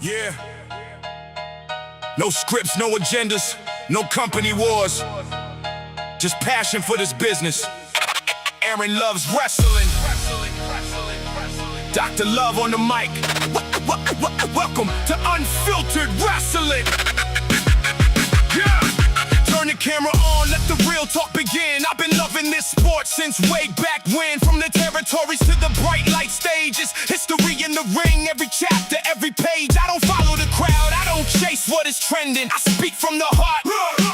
Yeah. No scripts, no agendas, no company wars. Just passion for this business. Aaron loves wrestling. Dr. Love on the mic. Welcome to Unfiltered Wrestling. Yeah. Turn the camera on, let the real talk begin. I've been loving this sport since way back when. From the territories to the bright light stages. History in the ring, every chapter, every page. I don't follow the crowd, I don't chase what is trending. I speak from the heart,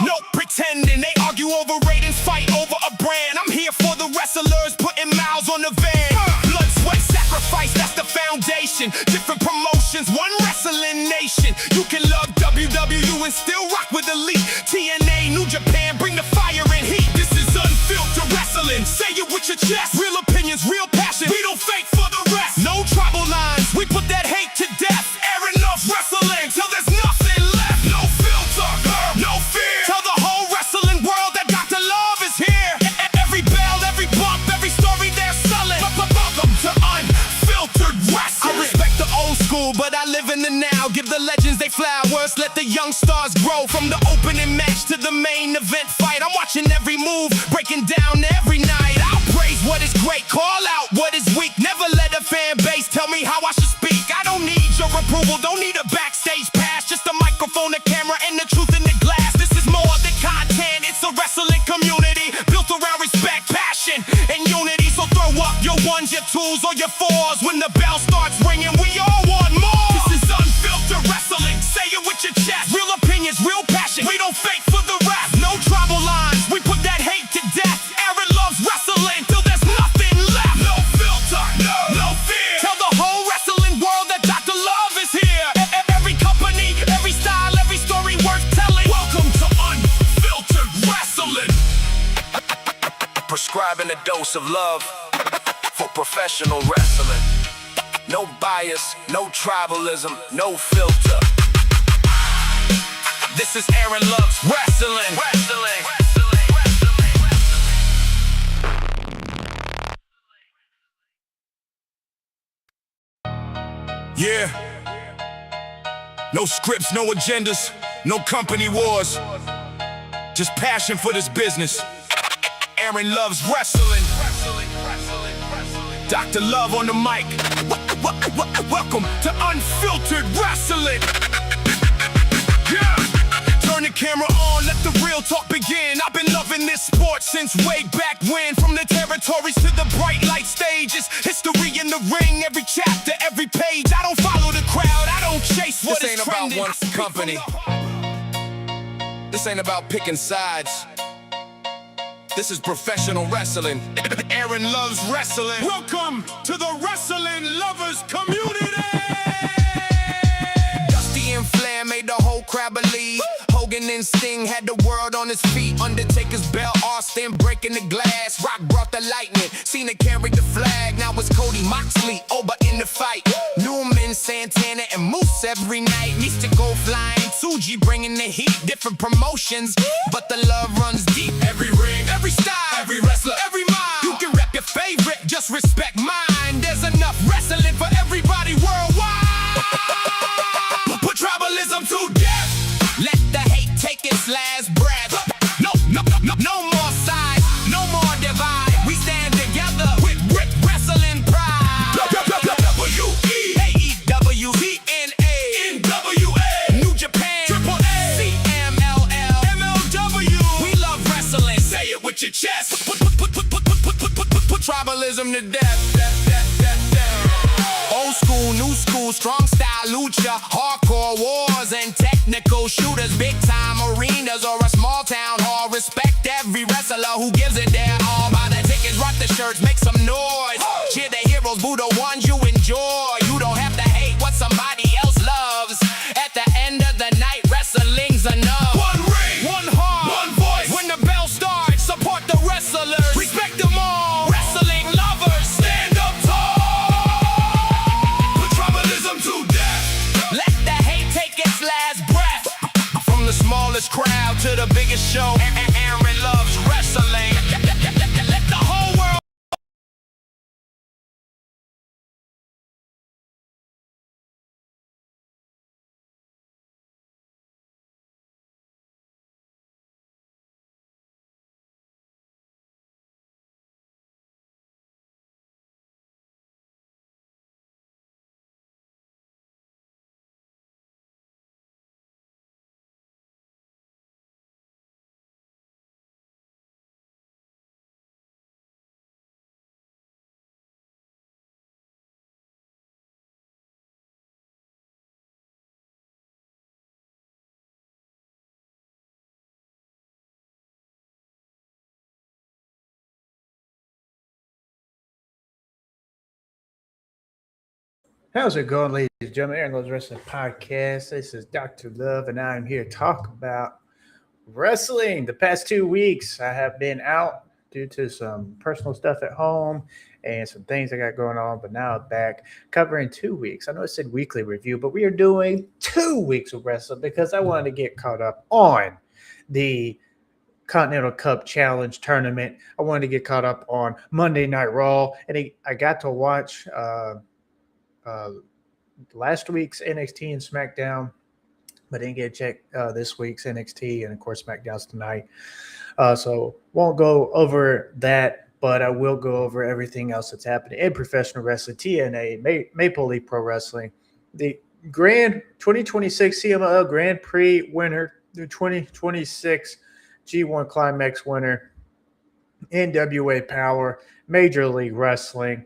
no pretending. They argue over ratings, fight over a brand. I'm here for the wrestlers, putting miles on the van. Blood, sweat, sacrifice, that's the foundation. Different promotions, one wrestling nation. You can love WW and still rock with elite. TNA, New Japan, bring the fire and heat. This is Unfiltered Wrestling. Say it with your chest. Real opinions, real passion. We don't fake for the rest. No tribal lines, we put that hate to death. Aaron loves wrestling till there's nothing left. No filter, no fear. Tell the whole wrestling world that Dr. Love is here. Every bell, every bump, every story they're selling. Welcome to Unfiltered Wrestling. I respect the old school, but I live in the now. Give the legends they flowers, let the young stars grow. From the opening match to the main event fight, I'm watching every move, breaking down every night. I'll praise what is great, call out what is weak. Never let a fan base tell me how I should speak. I don't need your approval, don't need a backstage pass. Just a microphone, a camera, and the truth in the glass. This is more than content, it's a wrestling community built around respect, passion, and unity. So throw up your ones, your twos, or your fours. When the bell starts ringing, we all want more. This is Unfiltered Wrestling. Say it with your chest. Real opinions, real passion. We don't fake for the rap. No tribal lines, we put that hate to death. Aaron loves wrestling till there's nothing left. No filter, no fear. Tell the whole wrestling world that Dr. Love is here. Every company, every style, every story worth telling. Welcome to Unfiltered Wrestling. Prescribing a dose of love for professional wrestling. No bias, no tribalism, no filter. This is Aaron Loves Wrestling. Yeah. No scripts, no agendas, no company wars. Just passion for this business. Aaron loves wrestling. Dr. Love on the mic. Welcome to Unfiltered Wrestling. Yeah. Turn the camera on, let the real talk begin. I've been loving this sport since way back when. From the territories to the bright light stages. History in the ring, every chapter, every page. I don't follow the crowd, I don't chase what is trending. This ain't about one company. This ain't about picking sides. This is professional wrestling. Aaron loves wrestling. Welcome to the wrestling lovers community. Dusty and Flair made the whole crowd believe. Hogan and Sting had the world on his feet. Undertaker's bell, Austin breaking the glass. Rock brought the lightning, Cena carried the flag. Now it's Cody Moxley, Oba in the fight. Newman, Santana, and Moose every night. Mystical flying, Tsuji bringing the heat. Different promotions, but the love runs deep. Every ring, every style, every wrestler, every mind. You can rep your favorite, just respect mine. There's enough wrestling for everybody worldwide. Put tribalism to death. Let the hate take its last breath. No more sides, no more divide. We stand together with wrestling pride. WWE, AEW, TNA, NWA, New Japan, CMLL, MLW. We love wrestling. Say it with your chest. Put tribalism to death. Old school, new school, strong style, lucha, hardcore wars and technical shooters, big time arenas or a small town hall. Respect every wrestler who gives it their all. Buy the tickets, rock the shirts, make some noise. Cheer the heroes, boo the ones you enjoy. You don't have to hate what somebody else loves. At the end of the night, wrestling's enough. One ring, one heart, one voice. When the bell starts, support the wrestlers. Respect them all. Wrestling lovers, stand up tall. Put tribalism to death. Let the hate take its last breath. From the smallest crowd to the biggest show, Aaron loves wrestling. Let the whole world How's it going, ladies and gentlemen? Aaron Loves Wrestling Podcast. This is Dr. Love, and I'm here to talk about wrestling. The past 2 weeks, I have been out due to some personal stuff at home and some things I got going on, but now I'm back covering 2 weeks. I know it said weekly review, but we are doing 2 weeks of wrestling because I wanted to get caught up on the Continental Cup Challenge tournament. I wanted to get caught up on Monday Night Raw, and I got to watch uh, last week's NXT and SmackDown, but didn't get to check this week's NXT, and of course SmackDown's tonight. So won't go over that, but I will go over everything else that's happening in professional wrestling, TNA, Maple Leaf Pro Wrestling, the Grand 2026 CMLL Grand Prix winner, the 2026 G1 Climax winner, NWA Powerrr, Major League Wrestling.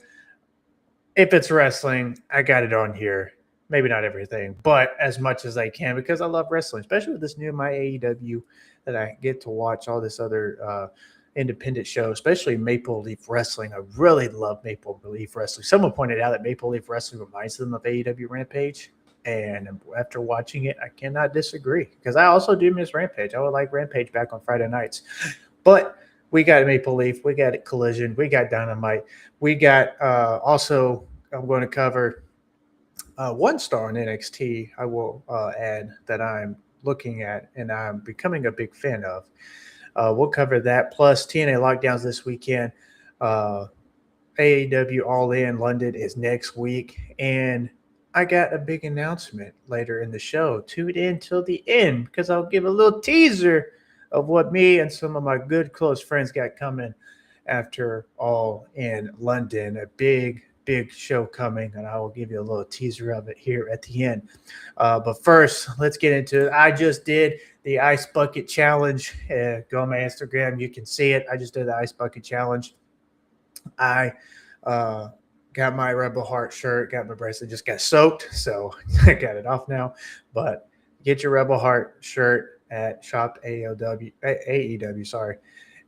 If it's wrestling, I got it on here. Maybe not everything, but as much as I can because I love wrestling, especially with this new My AEW that I get to watch all this other independent show, especially Maple Leaf Wrestling. I really love Maple Leaf Wrestling. Someone pointed out that Maple Leaf Wrestling reminds them of AEW Rampage. And after watching it, I cannot disagree because I also do miss Rampage. I would like Rampage back on Friday nights. But we got Maple Leaf, we got Collision, we got Dynamite, we got also, I'm going to cover one star in NXT, I will add, that I'm looking at and I'm becoming a big fan of. We'll cover that. Plus, TNA lockdowns this weekend. AEW All In London is next week. And I got a big announcement later in the show. Tune in till the end because I'll give a little teaser of what me and some of my good close friends got coming after All in London. A big show coming, and I will give you a little teaser of it here at the end. But first, let's get into it. I just did the Ice Bucket Challenge. Go on my Instagram. You can see it. I just did the Ice Bucket Challenge. I got my Rebel Heart shirt, got my bracelet, just got soaked, so I got it off now. But get your Rebel Heart shirt at Shop ALW, AEW, sorry.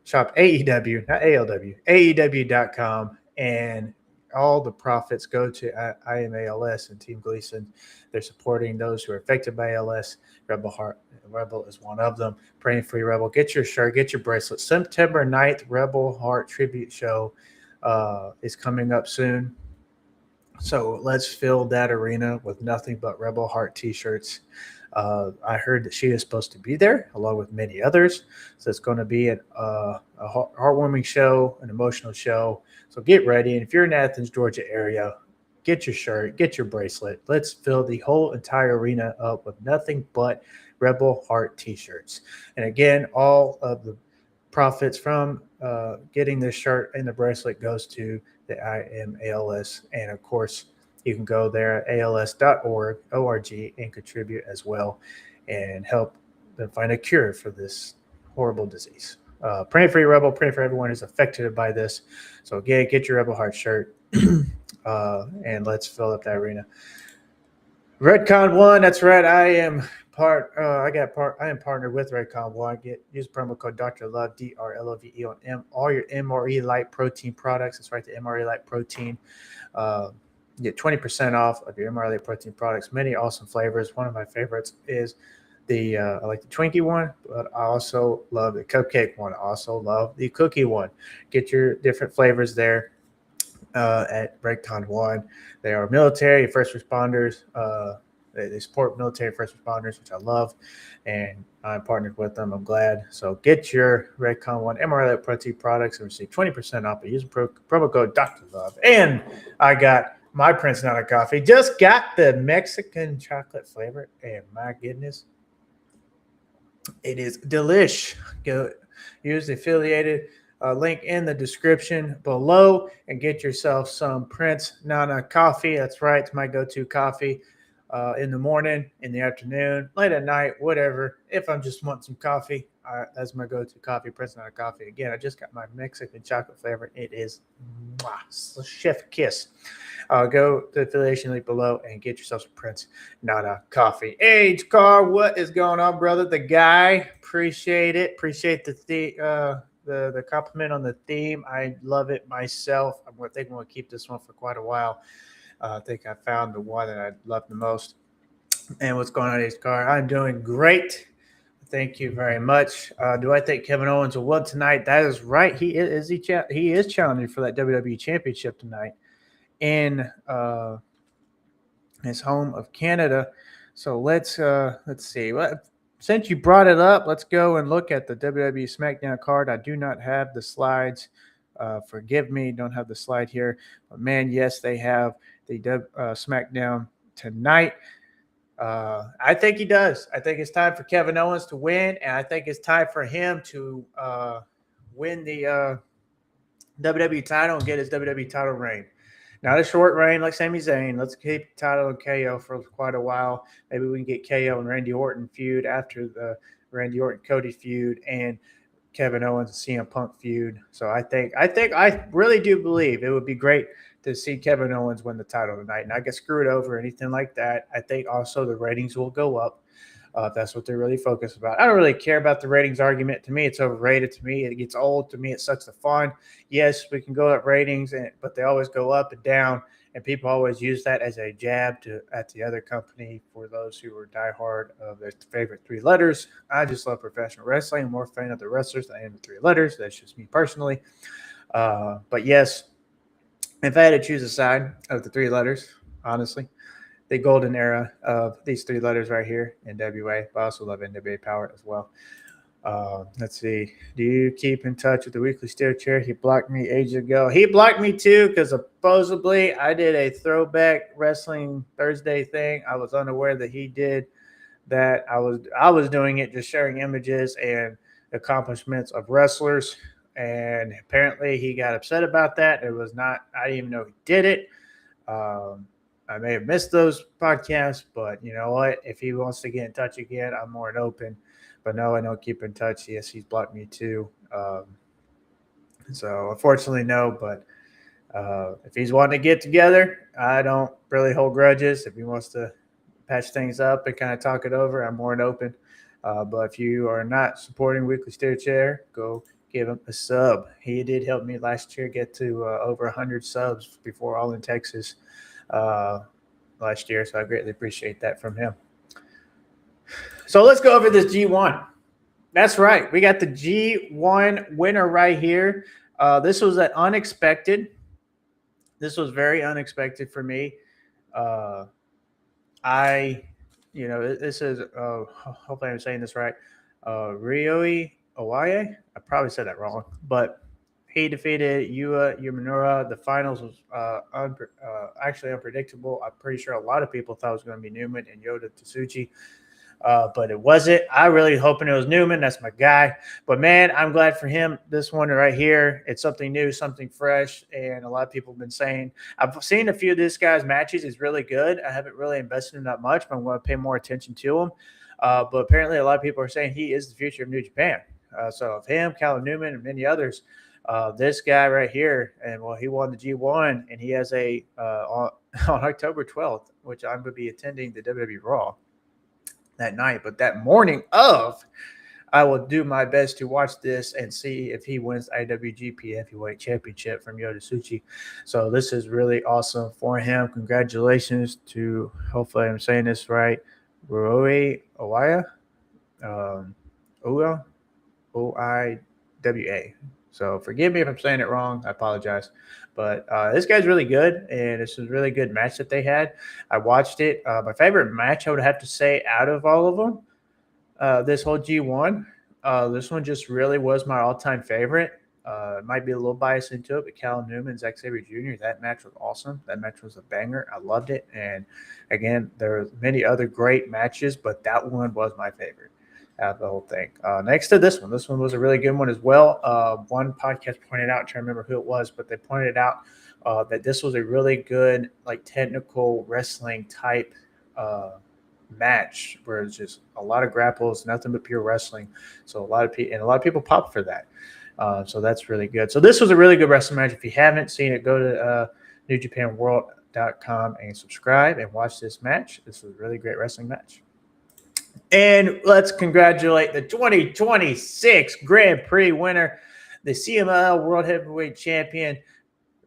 Shop AEW, not ALW, AEW.com, and all the profits go to IMALS and Team Gleason. They're supporting those who are affected by ALS. Rebel is one of them. Praying for you, Rebel. Get your shirt, get your bracelet. September 9th, Rebel Heart Tribute Show is coming up soon. So let's fill that arena with nothing but Rebel Heart t-shirts. I heard that she is supposed to be there along with many others. So it's going to be a heartwarming show, an emotional show. So get ready. And if you're in Athens, Georgia area, get your shirt, get your bracelet. Let's fill the whole entire arena up with nothing but Rebel Heart t-shirts. And again, all of the profits from getting this shirt and the bracelet goes to the IMALS. And of course, you can go there at als.org, ORG, and contribute as well and help them find a cure for this horrible disease. Praying for you, Rebel. Praying for everyone who's affected by this. So again, get your Rebel Heart shirt and let's fill up that arena. Redcon 1, that's right. I am partnered with Redcon 1. Use promo code Dr. Love, DRLOVE on all your MRE Light Protein products. That's right, the MRE Light Protein. Get 20% off of your MRE Light Protein products. Many awesome flavors. One of my favorites is I like the Twinkie one, but I also love the cupcake one. I also love the cookie one. Get your different flavors there at Redcon 1. They are military, first responders. They support military first responders, which I love, and I'm partnered with them. I'm glad. So get your Redcon 1 MRL Protein products and receive 20% off by using promo code Dr. Love. And I got my Prince Nana coffee. Just got the Mexican chocolate flavor, and my goodness, it is delish. Go use the affiliated link in the description below and get yourself some Prince Nana coffee. That's right, it's my go-to coffee in the morning, in the afternoon, late at night, whatever. If I'm just wanting some coffee, that's my go-to coffee, Prince Nana coffee. Again, I just got my Mexican chocolate flavor. It is chef kiss. Go to the affiliation link below and get yourself some Prince Nana coffee. Age Car, what is going on, brother? The guy, appreciate it. Appreciate the compliment on the theme. I love it myself. I think I'm going to keep this one for quite a while. I think I found the one that I love the most. And what's going on, Ace Car? I'm doing great. Thank you very much. Do I think Kevin Owens will win tonight? That is right. He is challenging for that WWE Championship tonight in his home of Canada. So let's see. Since you brought it up, let's go and look at the WWE SmackDown card. I do not have the slides. Forgive me, don't have the slide here. But man, yes, they have the SmackDown tonight. I think he does. I think it's time for Kevin Owens to win, and I think it's time for him to win the WWE title and get his WWE title reign. Not a short reign like Sami Zayn. Let's keep the title and KO for quite a while. Maybe we can get KO and Randy Orton feud after the Randy Orton-Cody feud and Kevin Owens and CM Punk feud. So I really do believe it would be great to see Kevin Owens win the title tonight. Not get screwed over or anything like that. I think also the ratings will go up. That's what they're really focused about. I don't really care about the ratings argument. To me, it's overrated. To me, it gets old. To me, it sucks the fun. Yes, we can go up ratings, but they always go up and down, and people always use that as a jab at the other company for those who are diehard of their favorite three letters. I just love professional wrestling. I'm more a fan of the wrestlers than I am the three letters. That's just me personally. But yes, if I had to choose a side of the three letters, honestly, the golden era of these three letters right here, NWA, but I also love NWA Powerrr as well. Let's see. Do you keep in touch with the Weekly Steel Chair? He blocked me ages ago. He blocked me too because supposedly I did a throwback wrestling Thursday thing. I was unaware that he did that. I was doing it, just sharing images and accomplishments of wrestlers. And apparently he got upset about that. I didn't even know he did it. I may have missed those podcasts, but you know what? If he wants to get in touch again, I'm more than open. But no, I don't keep in touch. Yes, he's blocked me too. So unfortunately, no. But if he's wanting to get together, I don't really hold grudges. If he wants to patch things up and kind of talk it over, I'm more than open. But if you are not supporting Weekly Steel Chair, go give him a sub. He did help me last year get to over 100 subs before All in Texas last year, so I greatly appreciate that from him. So let's go over this G1. That's right. We got the G1 winner right here. This was unexpected. This was very unexpected for me. This is hopefully I'm saying this right. Ryoi Owaye. I probably said that wrong, but he defeated Yuya Uemura. The finals was actually unpredictable. I'm pretty sure a lot of people thought it was going to be Newman and Yota Tsuchi, but it wasn't. I really hoping it was Newman. That's my guy. But, man, I'm glad for him. This one right here, it's something new, something fresh, and a lot of people have been saying. I've seen a few of this guy's matches. He's really good. I haven't really invested in that much, but I'm going to pay more attention to him. But apparently a lot of people are saying he is the future of New Japan. So of him, Callum Newman, and many others, this guy right here, and he won the G1, and he has on October 12th, which I'm going to be attending the WWE Raw that night. But that morning of, I will do my best to watch this and see if he wins the IWGP Heavyweight Championship from Yota Tsuchi. So this is really awesome for him. Congratulations to, hopefully I'm saying this right, Ryoi Owaye, Oiwa. So forgive me if I'm saying it wrong. I apologize. But this guy's really good, and this was a really good match that they had. I watched it. My favorite match, I would have to say, out of all of them, this whole G1, this one just really was my all-time favorite. It might be a little biased into it, but Callum Newman, Zack Sabre Jr., that match was awesome. That match was a banger. I loved it. And, again, there are many other great matches, but that one was my favorite out of the whole thing. Next to this one was a really good one as well. One podcast pointed out, I'm trying to remember who it was, but they pointed out that this was a really good, technical wrestling type match where it's just a lot of grapples, nothing but pure wrestling. So a lot of people popped for that. So that's really good. So this was a really good wrestling match. If you haven't seen it, go to NewJapanWorld.com and subscribe and watch this match. This was a really great wrestling match. And let's congratulate the 2026 Grand Prix winner, the CMLL World Heavyweight Champion,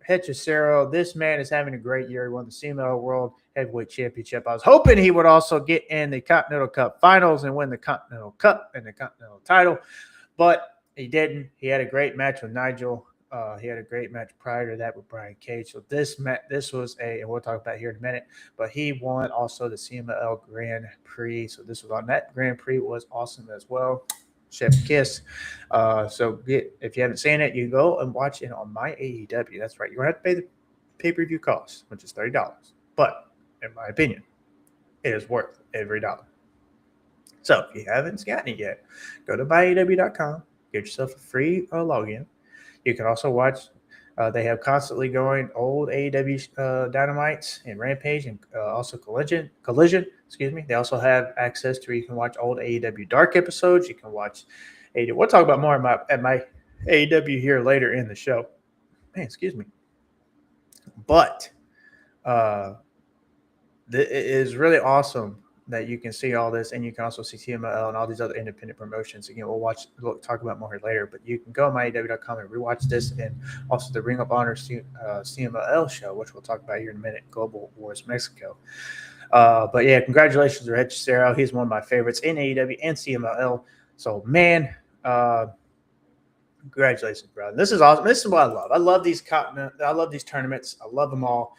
Hechicero. This man is having a great year. He won the CMLL World Heavyweight Championship. I was hoping he would also get in the Continental Cup Finals and win the Continental Cup and the Continental title, but he didn't. He had a great match with Nigel. He had a great match prior to that with Brian Cage. So this was and we'll talk about it here in a minute, but he won also the CMLL Grand Prix. So this was on that Grand Prix was awesome as well. Chef kiss. If you haven't seen it, you go and watch it on my AEW. That's right. You don't have to pay the pay-per-view cost, which is $30. But in my opinion, it is worth every dollar. So if you haven't gotten it yet, go to buyAEW.com, get yourself a free login. You can also watch. They have constantly going old AEW Dynamites and Rampage and also Collision. Excuse me. They also have access to where you can watch old AEW Dark episodes. You can watch AEW. We'll talk about more at my AEW here later in the show. Man, excuse me. But it is really awesome that you can see all this, and you can also see CMLL and all these other independent promotions. Again, we'll talk about more here later, but you can go on myaw.com and rewatch this, and also the Ring of Honor CMLL show, which we'll talk about here in a minute, Global Wars Mexico. But yeah, congratulations to Hechicero. He's one of my favorites in AEW and CMLL. So, man, congratulations, brother. This is awesome. This is what I love. I love these tournaments. I love them all.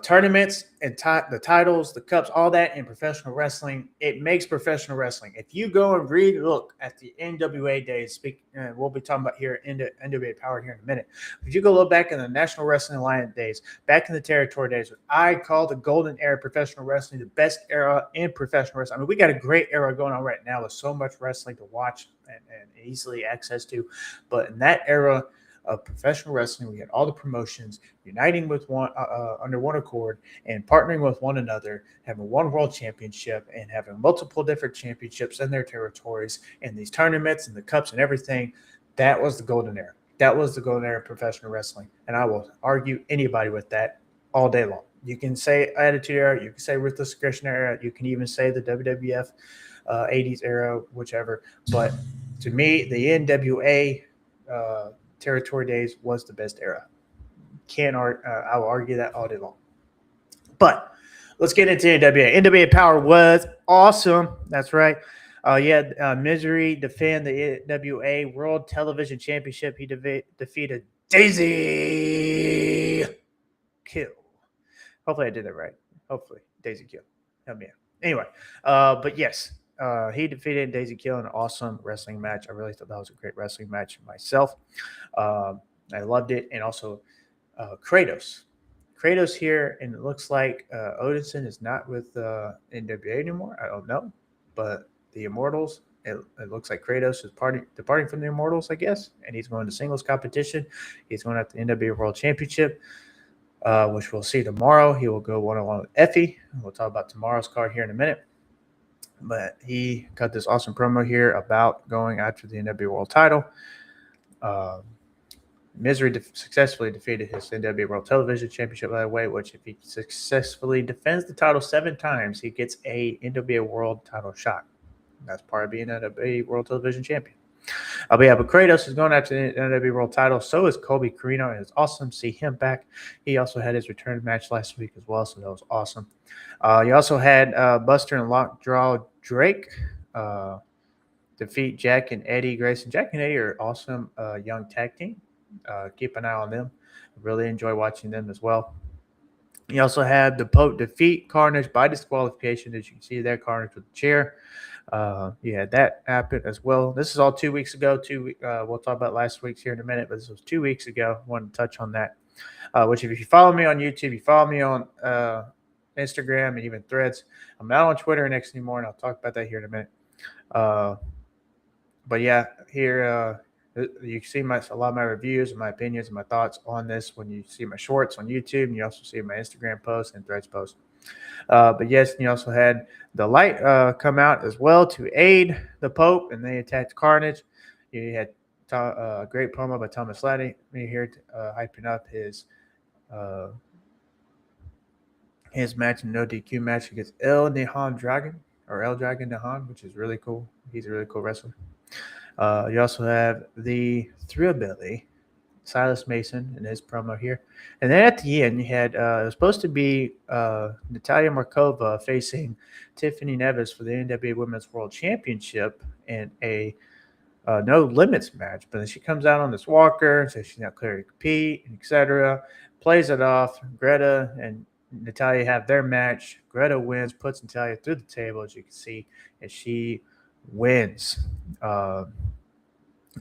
Tournaments and the titles, the cups, all that in professional wrestling. It makes professional wrestling. If you go and look at the NWA days, we'll be talking about here in the NWA Powerrr here in a minute. If you go look back in the National Wrestling Alliance days, back in the territory days, what I call the golden era of professional wrestling, the best era in professional wrestling. I mean, we got a great era going on right now with so much wrestling to watch and easily access to. But in that era of professional wrestling, we had all the promotions uniting with one under one accord and partnering with one another, having one world championship and having multiple different championships in their territories and these tournaments and the cups and everything. That was the golden era. That was the golden era of professional wrestling, and I will argue anybody with that all day long. You can say Attitude Era, you can say Ruthless Aggression Era, you can even say the WWF 80s era, whichever. But to me, the NWA territory days was the best era. I will argue that all day long. But let's get into NWA. NWA Powerrr was awesome. That's right. Misery defend the NWA World Television Championship. He defeated Daisy Kill. Hopefully I did that right. Hopefully Daisy Kill. Help me out. Anyway, but yes, he defeated Daisy Kill in an awesome wrestling match. I really thought that was a great wrestling match myself. I loved it. And also Kratos. Kratos here, and it looks like Odinson is not with NWA anymore. I don't know. But the Immortals, it looks like Kratos is departing from the Immortals, I guess. And he's going to singles competition. He's going at the NWA World Championship, which we'll see tomorrow. He will go one-on-one with Effie. We'll talk about tomorrow's card here in a minute. But he cut this awesome promo here about going after the NWA World title. Misery successfully defeated his NWA World Television Championship, by the way, which if he successfully defends the title 7 times, he gets a NWA World title shot. That's part of being an NWA World Television Champion. But Kratos is going after the NWA World title. So is Colby Carino, and it's awesome to see him back. He also had his return match last week as well, so that was awesome. You also had Buster and Lockjaw Drake defeat Jack and Eddie Grayson. Jack and Eddie are awesome young tag team. Keep an eye on them. Really enjoy watching them as well. You also had the Pope defeat Carnage by disqualification, as you can see there, Carnage with the chair. Yeah, that happened as well. This is all 2 weeks ago. We'll talk about last week's here in a minute, but this was 2 weeks ago. I wanted to touch on that. Which if you follow me on YouTube, you follow me on Instagram and even Threads. I'm not on Twitter and X anymore, and I'll talk about that here in a minute. But yeah, here you can see a lot of my reviews and my opinions and my thoughts on this when you see my shorts on YouTube, and you also see my Instagram posts and Threads posts. But yes, you also had the Light come out as well to aid the Pope, and they attacked Carnage. You had a great promo by Thomas Latty here hyping up his match, no DQ match against El Dragon, which is really cool. He's a really cool wrestler. You also have the Thrillbilly Silas Mason in his promo here. And then at the end, you had it was supposed to be Natalia Markova facing Tiffany Nevis for the NWA Women's World Championship in a no limits match. But then she comes out on this walker, says she's not clear to compete, etc. Plays it off. Greta and Natalia have their match. Greta wins, puts Natalia through the table, as you can see, and she wins.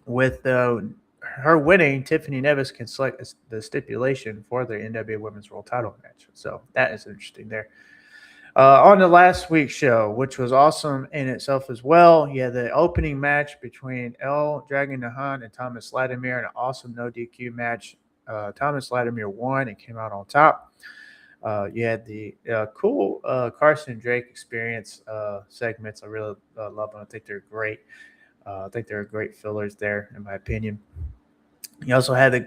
With her winning, Tiffany Nevis can select the stipulation for the NWA Women's World Title match. So that is interesting there. On the last week's show, which was awesome in itself as well, you had the opening match between El Dragon Nahan and Thomas Latimer, an awesome no DQ match. Thomas Latimer won and came out on top. You had the cool Carson Drake experience segments. I really love them. I think they're great. I think they're great fillers there, in my opinion. You also had the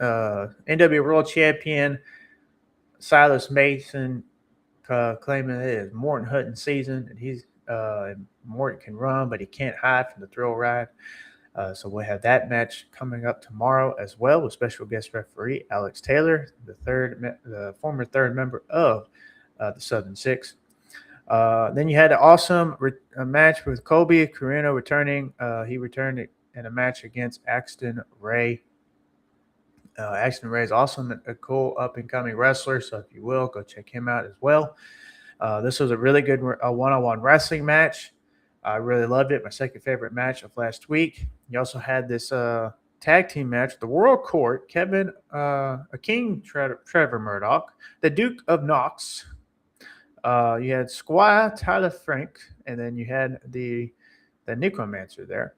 NWA World Champion Silas Mason claiming it is Morton Hutton season, and he's Morton can run, but he can't hide from the thrill ride. So we'll have that match coming up tomorrow as well with special guest referee Alex Taylor, the former third member of the Southern Six. Then you had an awesome match with Colby Carino returning. He returned in a match against Axton Ray. Axton Ray is awesome, a cool up-and-coming wrestler, so if you will, go check him out as well. This was a really good one-on-one wrestling match. I really loved it. My second favorite match of last week. You also had this tag team match, the World Court, Kevin Trevor Murdoch, the Duke of Knox. You had Squire Tyler Frank, and then you had the Necromancer there.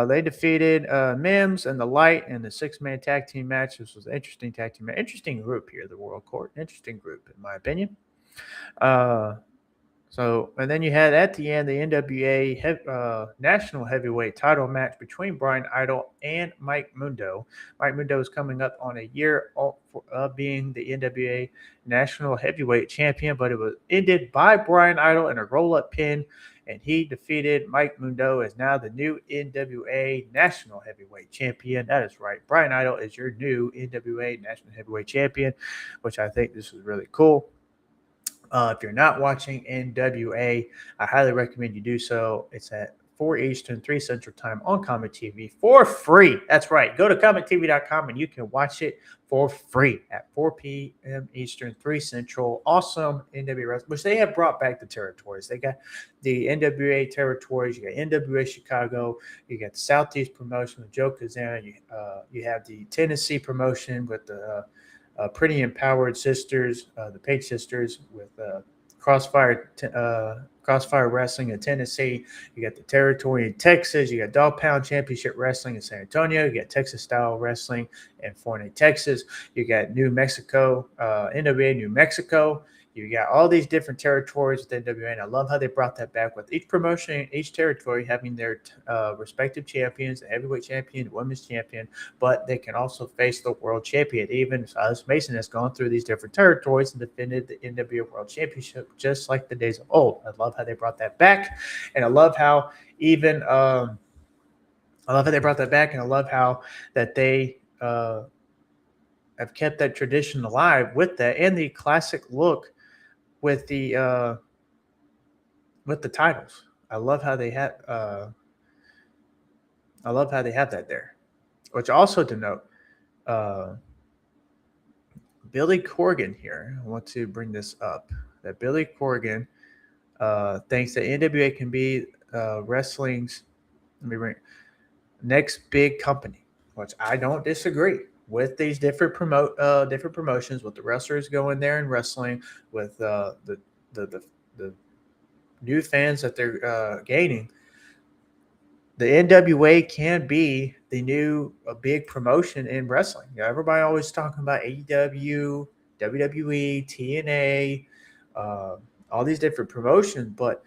They defeated Mims and the Light in the six-man tag team match. This was an interesting tag team match. Interesting group here, the World Court. Interesting group, in my opinion. And then you had at the end the NWA National Heavyweight title match between Brian Idol and Mike Mundo. Mike Mundo is coming up on a year of being the NWA National Heavyweight Champion, but it was ended by Brian Idol in a roll-up pin, and he defeated Mike Mundo as now the new NWA National Heavyweight Champion. That is right. Brian Idol is your new NWA National Heavyweight Champion, which I think this is really cool. If you're not watching NWA, I highly recommend you do so. It's at 4 Eastern, 3 Central Time on Comet TV for free. That's right. Go to CometTV.com and you can watch it for free at 4 p.m. Eastern, 3 Central. Awesome NWA wrestling, which they have brought back the territories. They got the NWA territories. You got NWA Chicago. You got the Southeast promotion with Joe Kazan. You have the Tennessee promotion with the Pretty Empowered Sisters, the Page Sisters with Crossfire Wrestling in Tennessee. You got the territory in Texas. You got Dog Pound Championship Wrestling in San Antonio. You got Texas Style Wrestling in Forney, Texas. You got New Mexico, NWA New Mexico. You got all these different territories with NWA, and I love how they brought that back with each promotion, each territory having their respective champions, the heavyweight champion, the women's champion, but they can also face the world champion. Even Silas Mason has gone through these different territories and defended the NWA World Championship just like the days of old. I love how they brought that back, and I love how even I love how they brought that back, and I love how that they have kept that tradition alive with that and the classic look with the titles. I love how they have that there. Which also to note, Billy Corgan here. I want to bring this up. That Billy Corgan thinks that NWA can be wrestling's next big company, which I don't disagree. With these different promotions, with the wrestlers going there and wrestling, with the new fans that they're gaining, the NWA can be the new big promotion in wrestling. You know, everybody always talking about AEW, WWE, TNA, all these different promotions, but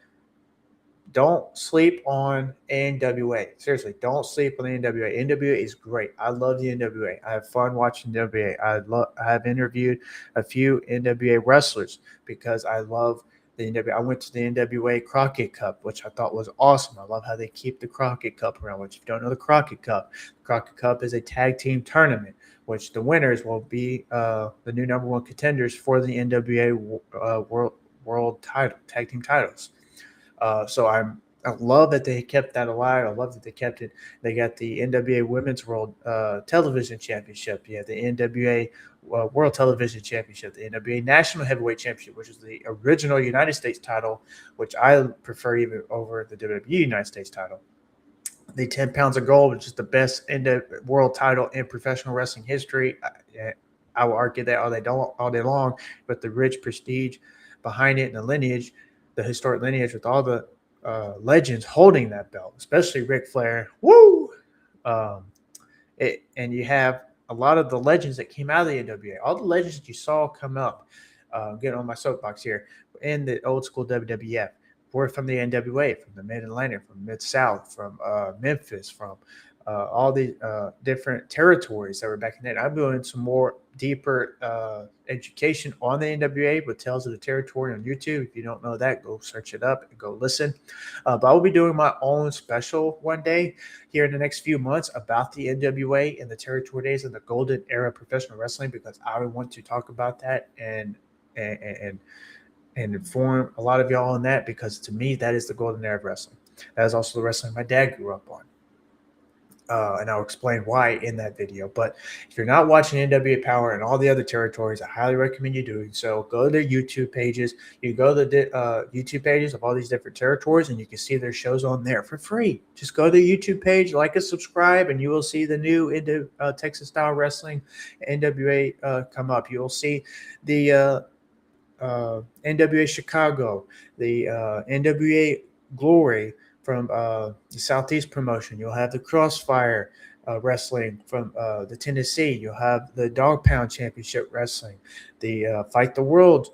don't sleep on NWA. Seriously, don't sleep on the NWA. NWA is great. I love the NWA. I have fun watching NWA. I have interviewed a few NWA wrestlers because I love I went to the NWA Crockett Cup, which I thought was awesome. I love how they keep the Crockett Cup around, which if you don't know the Crockett Cup is a tag team tournament, which the winners will be the new number one contenders for the NWA world title, tag team titles. So I love that they kept that alive. I love that they kept it. They got the NWA Women's World Television Championship. Yeah, the NWA World Television Championship, the NWA National Heavyweight Championship, which is the original United States title, which I prefer even over the WWE United States title. The 10 pounds of gold, which is the best world title in professional wrestling history. I will argue that all day long, but the rich prestige behind it and the lineage, the historic lineage with all the legends holding that belt, especially Ric Flair. Woo! And you have a lot of the legends that came out of the NWA, all the legends that you saw come up, getting on my soapbox here, in the old school WWF, were from the NWA, from the Mid-Atlantic, from Mid-South, from Memphis, from all the different territories that were back in then. I'm doing some more deeper education on the NWA with Tales of the Territory on YouTube. If you don't know that, go search it up and go listen. But I will be doing my own special one day here in the next few months about the NWA and the Territory days and the golden era of professional wrestling, because I want to talk about that and inform a lot of y'all on that, because to me, that is the golden era of wrestling. That is also the wrestling my dad grew up on. And I'll explain why in that video. But if you're not watching NWA Powerrr and all the other territories, I highly recommend you doing so. Go to their YouTube pages. You go to the YouTube pages of all these different territories, and you can see their shows on there for free. Just go to the YouTube page, like and subscribe, and you will see the new Texas Style Wrestling NWA come up. You will see the NWA Chicago, the NWA Glory from the Southeast promotion. You'll have the Crossfire Wrestling from the Tennessee. You'll have the Dog Pound Championship Wrestling, the Fight the World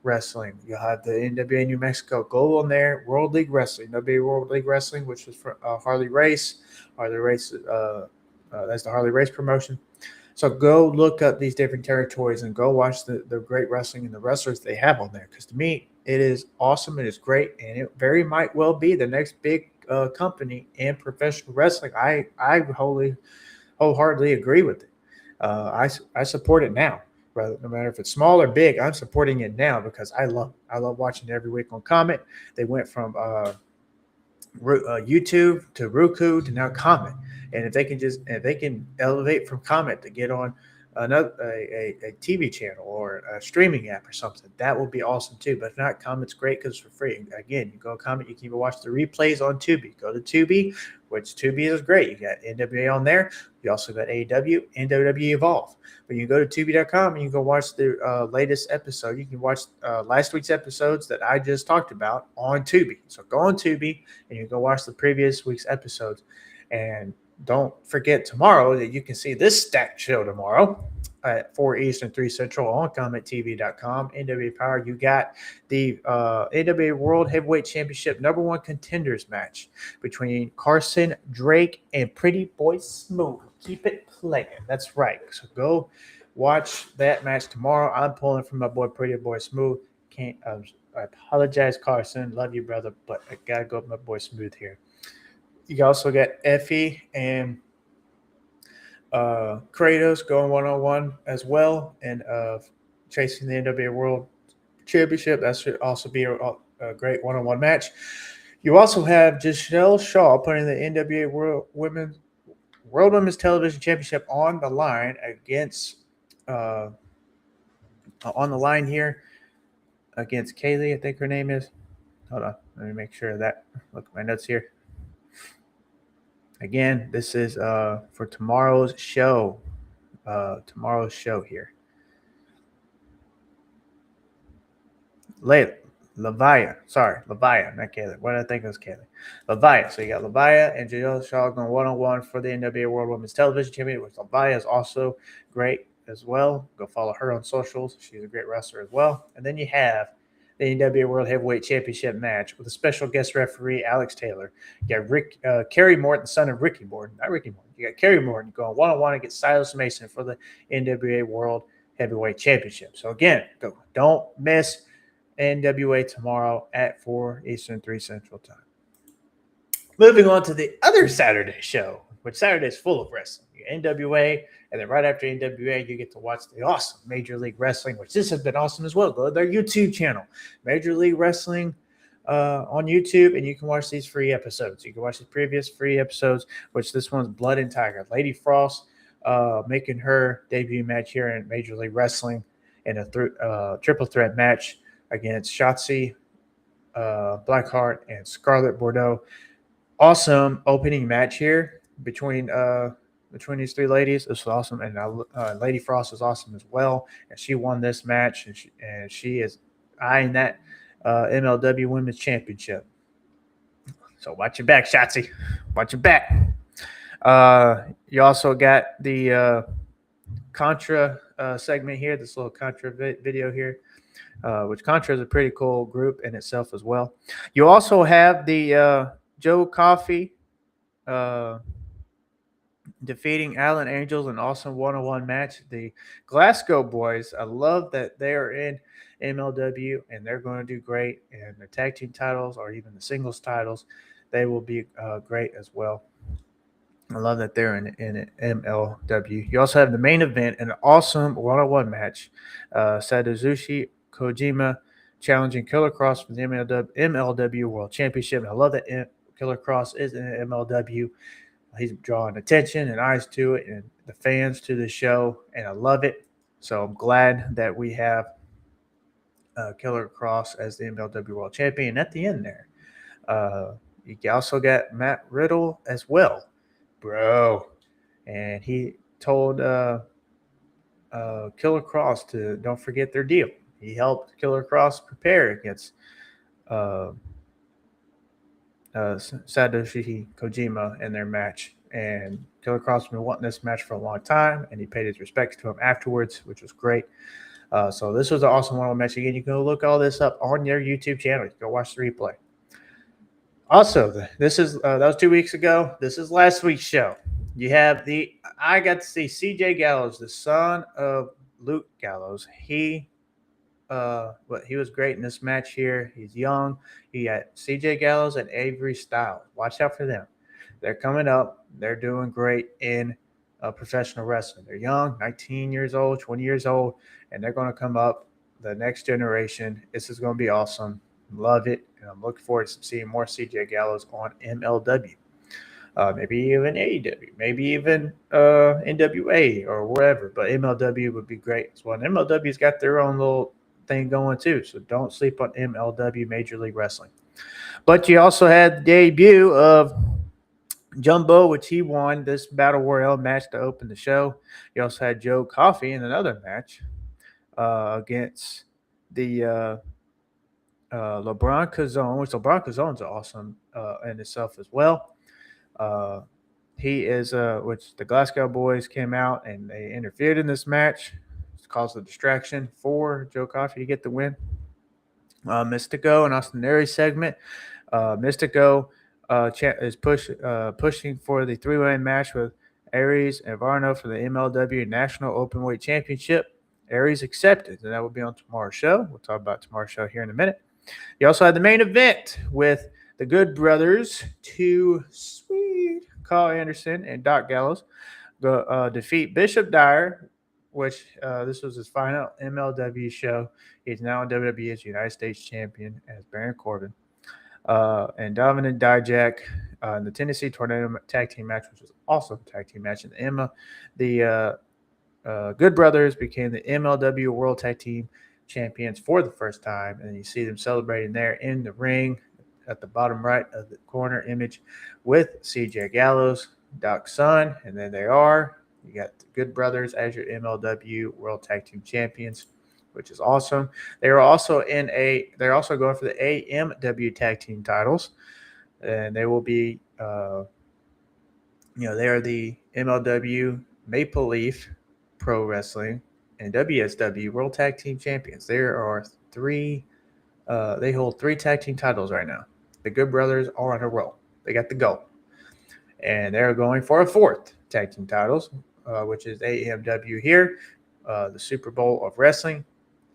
Wrestling. You'll have the NWA New Mexico. Go on there, World League Wrestling, NWA World League Wrestling, which was for Harley Race. Harley Race, that's the Harley Race promotion. So go look up these different territories and go watch the great wrestling and the wrestlers they have on there. Because to me, it is awesome. It is great. And it very might well be the next big company in professional wrestling. I wholeheartedly agree with it. I support it now. No matter if it's small or big, I'm supporting it now because I love watching it every week on Comment. They went from YouTube to Roku to now Comment. And if they can elevate from Comment to get on another a TV channel or a streaming app or something, that will be awesome too. But if not, Comment's great because it's for free. Again, you go Comment, you can even watch the replays on Tubi. Go to Tubi, which Tubi is great. You got NWA on there. You also got AEW and WWE Evolve. But you go to Tubi.com and you can watch the latest episode. You can watch last week's episodes that I just talked about on Tubi. So go on Tubi and you can go watch the previous week's episodes. And don't forget tomorrow that you can see this stacked show tomorrow at 4 Eastern, 3 Central on CommentTV.com. NWA Powerrr. You got the NWA World Heavyweight Championship #1 contenders match between Carson Drake and Pretty Boy Smooth. Keep it playing. That's right. So go watch that match tomorrow. I'm pulling from my boy Pretty Boy Smooth. I apologize, Carson. Love you, brother, but I gotta go with my boy Smooth here. You also got Effie and Kratos going one-on-one as well, and chasing the NWA World Championship. That should also be a great one-on-one match. You also have Giselle Shaw putting the NWA World Women's Television Championship on the line against here against Kaylee, I think her name is. Hold on, let me make sure of that. Look at my notes here. Again, this is for tomorrow's show. Here. Lavia, not Kaylee. What did I think it was Kaylee? Lavia. So you got Lavia and Giselle Shaw going one-on-one for the NWA World Women's Television Championship, which Lavia is also great as well. Go follow her on socials. She's a great wrestler as well. And then you have the NWA World Heavyweight Championship match with a special guest referee, Alex Taylor. You got Kerry Morton, son of Ricky Morton. Not Ricky Morton. You got Kerry Morton going one-on-one against Silas Mason for the NWA World Heavyweight Championship. So again, don't miss NWA tomorrow at 4 Eastern, 3 Central Time. Moving on to the other Saturday show, which Saturday is full of wrestling. NWA, and then right after NWA, you get to watch the awesome Major League Wrestling, which this has been awesome as well. Go to their YouTube channel, Major League Wrestling on YouTube, and you can watch these free episodes. You can watch the previous free episodes, which this one's Blood and Tiger. Lady Frost making her debut match here in Major League Wrestling in a triple threat match against Shotzi, Blackheart, and Scarlett Bordeaux. Awesome opening match here between these three ladies. This was awesome, and Lady Frost was awesome as well, and she won this match, and she is eyeing that MLW Women's Championship. So watch your back, Shotzi. Watch your back. You also got the Contra segment here, this little Contra video here, which Contra is a pretty cool group in itself as well. You also have the Joe Coffey defeating Allen Angels in an awesome one-on-one match. The Glasgow boys, I love that they are in MLW, and they're going to do great. And the tag team titles or even the singles titles, they will be great as well. I love that they're in MLW. You also have the main event, an awesome one-on-one match. Satoshi Kojima challenging Killer Cross for the MLW World Championship. And I love that Killer Cross is in MLW. He's drawing attention and eyes to it and the fans to the show, and I love it. So I'm glad that we have Killer Cross as the MLW World Champion at the end there. You also got Matt Riddle as well, bro. And he told Killer Cross to don't forget their deal. He helped Killer Cross prepare against Satoshi Kojima in their match, and Killer Cross has been wanting this match for a long time, and he paid his respects to him afterwards, which was great. So this was an awesome one-on-one match. Again, you can go look all this up on your YouTube channel. You can go watch the replay. Also, this is that was 2 weeks ago. This is last week's show. You have I got to see CJ Gallows, the son of Luke Gallows. He was great in this match here. He's young. You got CJ Gallows and Avery Styles. Watch out for them. They're coming up. They're doing great in professional wrestling. They're young, 19 years old, 20 years old, and they're going to come up the next generation. This is going to be awesome. Love it, and I'm looking forward to seeing more CJ Gallows on MLW. Maybe even AEW, maybe even NWA or wherever, but MLW would be great as well. And MLW's got their own little thing going too, so don't sleep on MLW, Major League Wrestling. But you also had the debut of Jumbo, which he won this Battle Royale match to open the show. You also had Joe Coffey in another match against the LeBron Cazone, which LeBron Cazone's awesome in itself as well. He is, which the Glasgow boys came out and they interfered in this match. It's caused a distraction for Joe Coffey to get the win. Mystico and Austin Aries segment. Mystico is pushing for the three-way match with Aries and Varno for the MLW National Openweight Championship. Aries accepted, and that will be on tomorrow's show. We'll talk about tomorrow's show here in a minute. You also had the main event with the Good Brothers, Too Sweet, Carl Anderson and Doc Gallows, defeat Bishop Dyer, which this was his final MLW show. He's now in WWE as United States Champion as Baron Corbin. And Dominic Dijak in the Tennessee Tornado Tag Team match, which was an awesome tag team match. And the Good Brothers became the MLW World Tag Team Champions for the first time. And you see them celebrating there in the ring at the bottom right of the corner image with CJ Gallows, Doc's son, and then they are. You got the Good Brothers as your MLW World Tag Team Champions, which is awesome. They're also going for the AMW Tag Team titles, and they will be, they are the MLW Maple Leaf Pro Wrestling and WSW World Tag Team Champions. There are three. They hold 3 tag team titles right now. The Good Brothers are on a roll. They got the gold, and they're going for a 4th tag team titles, which is AEW here, the Super Bowl of Wrestling.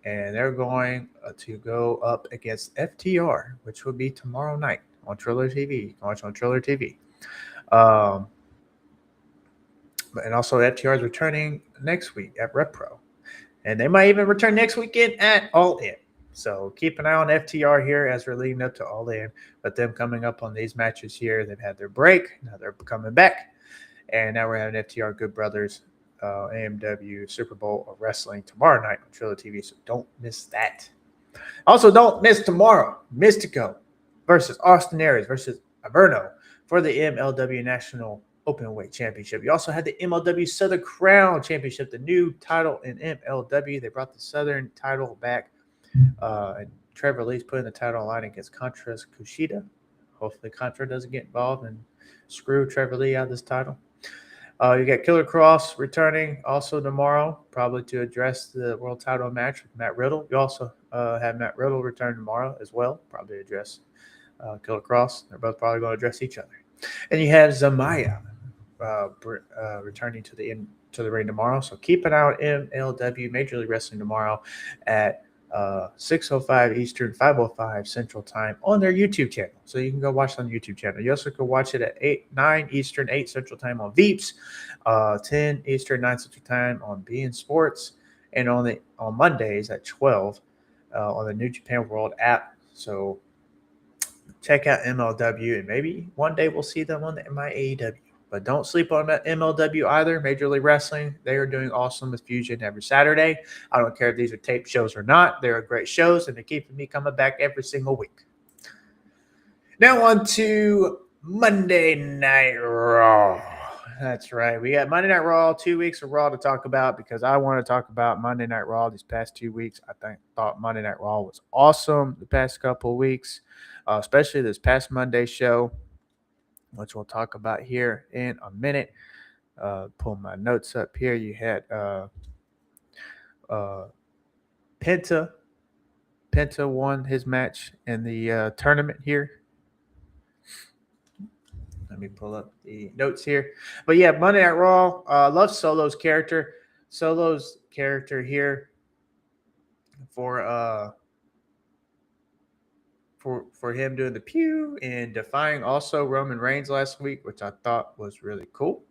and they're going to go up against FTR, which will be tomorrow night on Triller TV. You can watch on Triller TV. And also FTR is returning next week at RepPro. And they might even return next weekend at All In. So keep an eye on FTR here as we're leading up to All In. But them coming up on these matches here, they've had their break. Now they're coming back. And now we're having FTR Good Brothers AMW Super Bowl of Wrestling tomorrow night on Triller TV. So don't miss that. Also, don't miss tomorrow, Mystico versus Austin Aries versus Averno for the MLW National Openweight Championship. You also had the MLW Southern Crown Championship, the new title in MLW. They brought the Southern title back. And Trevor Lee's putting the title on line against Contra's Kushida. Hopefully Contra doesn't get involved and screw Trevor Lee out of this title. You got Killer Cross returning also tomorrow, probably to address the world title match with Matt Riddle. You also have Matt Riddle return tomorrow as well, probably address Killer Cross. They're both probably going to address each other. And you have Zamaya returning to the ring tomorrow. So keep an eye on MLW Major League Wrestling tomorrow at 6:05 Eastern, 5:05 Central Time on their YouTube channel. So you can go watch it on the YouTube channel. You also can watch it at 9 Eastern, 8 Central Time on Veeps, 10 Eastern, 9 Central Time on beIN Sports, and on Mondays at 12 on the New Japan World app. So check out MLW, and maybe one day we'll see them on the AEW. But don't sleep on MLW either. Major League Wrestling, they are doing awesome with Fusion every Saturday. I don't care if these are taped shows or not. They're great shows, and they're keeping me coming back every single week. Now on to Monday Night Raw. That's right. We got Monday Night Raw, 2 weeks of Raw to talk about because I want to talk about Monday Night Raw these past 2 weeks. I thought Monday Night Raw was awesome the past couple of weeks, especially this past Monday show, which we'll talk about here in a minute. Pull my notes up here. You had Penta. Penta won his match in the tournament here. Let me pull up the notes here. But yeah, Monday Night Raw. Love Solo's character. Solo's character here for him doing the pew and defying also Roman Reigns last week, which I thought was really cool.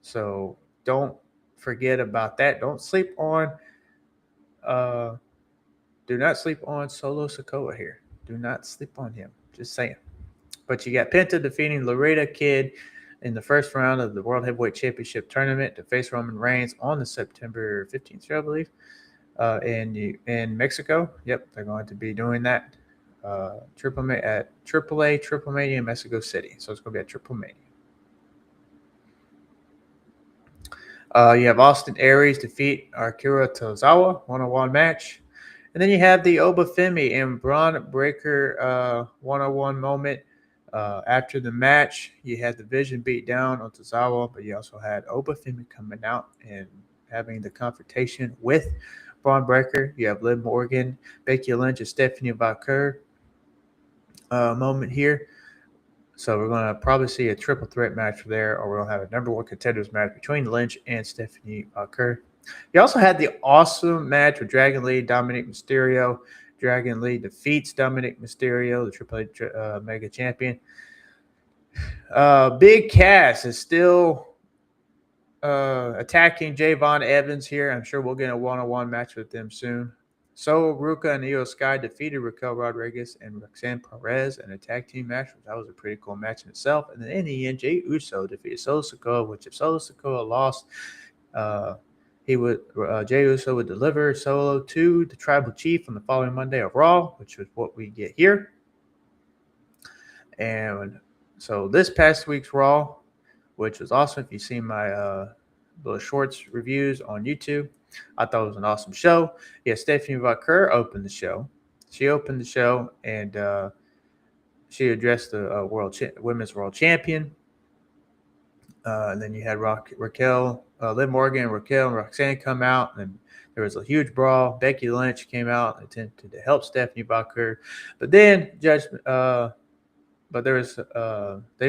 So don't forget about that. Don't sleep on do not sleep on Solo Sikoa here. Do not sleep on him. Just saying. But you got Penta defeating Laredo Kid in the first round of the World Heavyweight Championship tournament to face Roman Reigns on the September 15th show, I believe. In Mexico. Yep, they're going to be doing that at AAA Triple Mania in Mexico City. So it's going to be at Triple Mania. You have Austin Aries defeat Akira Tozawa, one-on-one match. And then you have the Obafemi and Braun Breaker one-on-one moment. After the match, you had the Vision beat down on Tozawa, but you also had Obafemi coming out and having the confrontation with Braun Breaker. You have Liv Morgan, Becky Lynch, and Stephanie Baker moment here. So we're going to probably see a triple threat match there, or we're going to have a number one contenders match between Lynch and Stephanie Baker. You also had the awesome match with Dragon Lee, Dominic Mysterio. Dragon Lee defeats Dominic Mysterio, the Triple H Mega Champion. Big Cass is still attacking Javon Evans here. I'm sure we'll get a one-on-one match with them soon. So Ruka and Io Sky defeated Raquel Rodriguez and Roxanne Perez in a tag team match. That was a pretty cool match in itself. And then in the end, Jey Uso defeated Solo Sikoa, which if Solo Sikoa lost, Jey Uso would deliver Solo to the Tribal Chief on the following Monday of Raw, which was what we get here. And so this past week's Raw, which was awesome. If you've seen my little shorts reviews on YouTube, I thought it was an awesome show. Yeah, Stephanie Baker opened the show. She opened the show, and she addressed the women's world champion. And then you had Raquel, Liv Morgan, Raquel, and Roxanne come out, and there was a huge brawl. Becky Lynch came out and attempted to help Stephanie Baker, but then they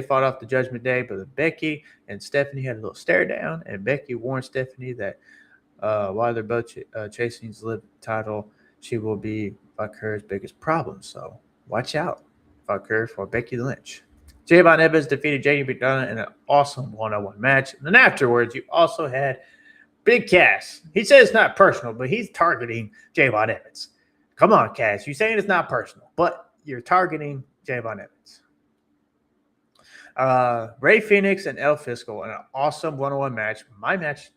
fought off the Judgment Day. But Becky and Stephanie had a little stare down, and Becky warned Stephanie that While they're both chasing the live title, she will be Valkyrie's biggest problem. So watch out, Valkyrie, for Becky Lynch. Javon Evans defeated JD McDonough in an awesome one-on-one match. And then afterwards, you also had Big Cass. He said it's not personal, but he's targeting Javon Evans. Come on, Cass. You're saying it's not personal, but you're targeting Javon Evans. Ray Phoenix and El Fiscal in an awesome one-on-one match. My match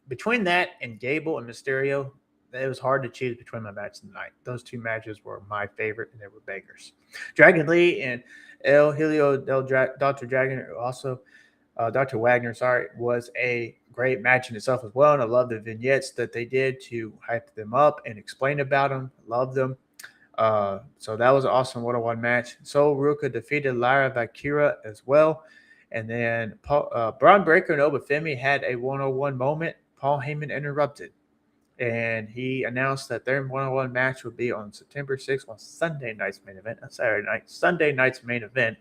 between that and Gable and Mysterio, it was hard to choose between my matches tonight. Those two matches were my favorite, and they were bangers. Dragon Lee and El Helio Dr. Dragon, also Dr. Wagner, was a great match in itself as well. And I love the vignettes that they did to hype them up and explain about them. Love them. So that was an awesome one-on-one match. Sol Ruka defeated Lyra Valkyria as well. And then Braun Breaker and Obafemi had a one-on-one moment. Paul Heyman interrupted, and he announced that their one-on-one match would be on September 6th on Sunday night's main event, Sunday night's main event,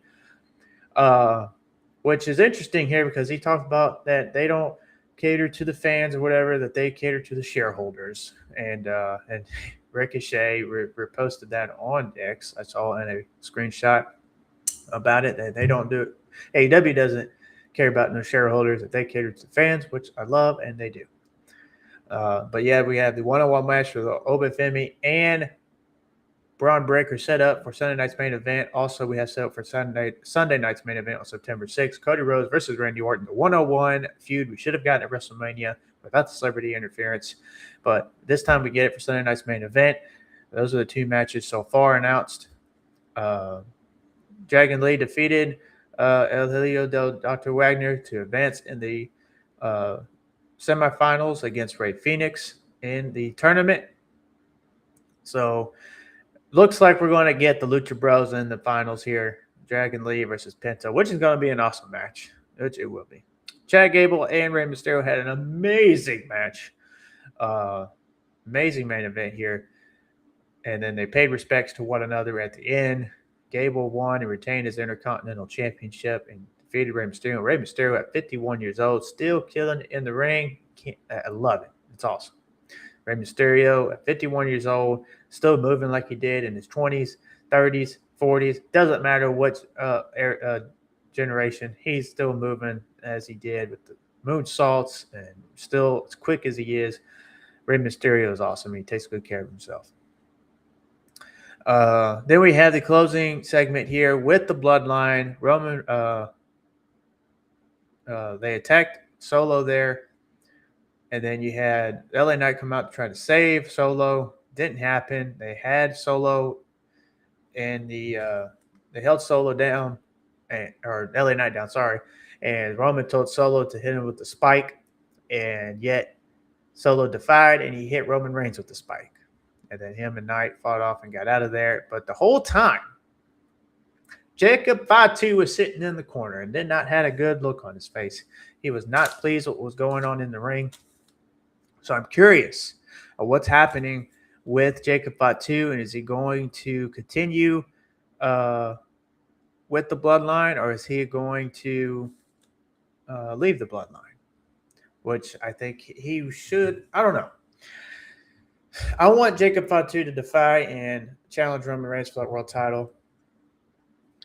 which is interesting here because he talked about that they don't cater to the fans or whatever, that they cater to the shareholders. And Ricochet reposted that on X. I saw in a screenshot about it that they don't do it. AEW doesn't care about no shareholders, that they cater to fans, which I love, and they do. But yeah, we have the one-on-one match with Obafemi and Braun Breaker set up for Sunday night's main event. Also, we have set up for Sunday night's main event on September 6th. Cody Rhodes versus Randy Orton, the 101 feud we should have gotten at WrestleMania without the celebrity interference. But this time we get it for Sunday night's main event. Those are the two matches so far announced. Dragon Lee defeated El Helio Dr. Wagner to advance in the semifinals against Ray Phoenix in the tournament. So looks like we're going to get the Lucha Bros in the finals here. Dragon Lee versus Penta, which is going to be an awesome match, which it will be. Chad Gable and Rey Mysterio had an amazing match. Amazing main event here. And then they paid respects to one another at the end. Gable won and retained his Intercontinental Championship and defeated Rey Mysterio. Rey Mysterio at 51 years old, still killing it in the ring. I love it. It's awesome. Rey Mysterio at 51 years old, still moving like he did in his 20s, 30s, 40s. Doesn't matter what generation. He's still moving as he did with the moonsaults and still as quick as he is. Rey Mysterio is awesome. He takes good care of himself. Then we have the closing segment here with the Bloodline. Roman, they attacked Solo there. And then you had LA Knight come out to try to save Solo. Didn't happen. They had Solo and they held Solo down, or LA Knight down, sorry. And Roman told Solo to hit him with the spike. And yet Solo defied and he hit Roman Reigns with the spike. And then him and Knight fought off and got out of there. But the whole time, Jacob Fatu was sitting in the corner and did not have a good look on his face. He was not pleased with what was going on in the ring. So I'm curious of what's happening with Jacob Fatu, and is he going to continue with the Bloodline, or is he going to leave the Bloodline? Which I think he should. I don't know. I want Jacob Fatu to defy and challenge Roman Reigns for that world title,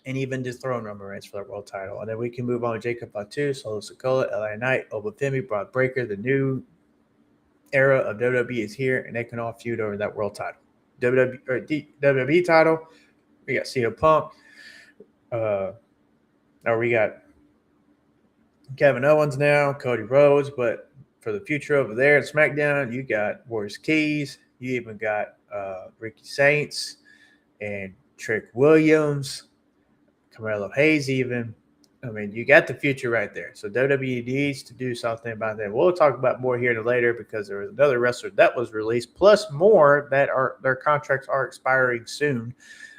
and even dethrone Roman Reigns for that world title. And then we can move on to Jacob Fatu, Solo Sikoa, LA Knight, Obafemi, Brock Breaker. The new era of WWE is here, and they can all feud over that world title. WWE title, we got CM Punk. We got Kevin Owens now, Cody Rhodes, but for the future over there at SmackDown, you got Boris Keys. You even got Ricky Saints and Trick Williams, Carmelo Hayes even. I mean, you got the future right there. So WWE needs to do something about that. We'll talk about more here later because there was another wrestler that was released, plus more that are their contracts are expiring soon,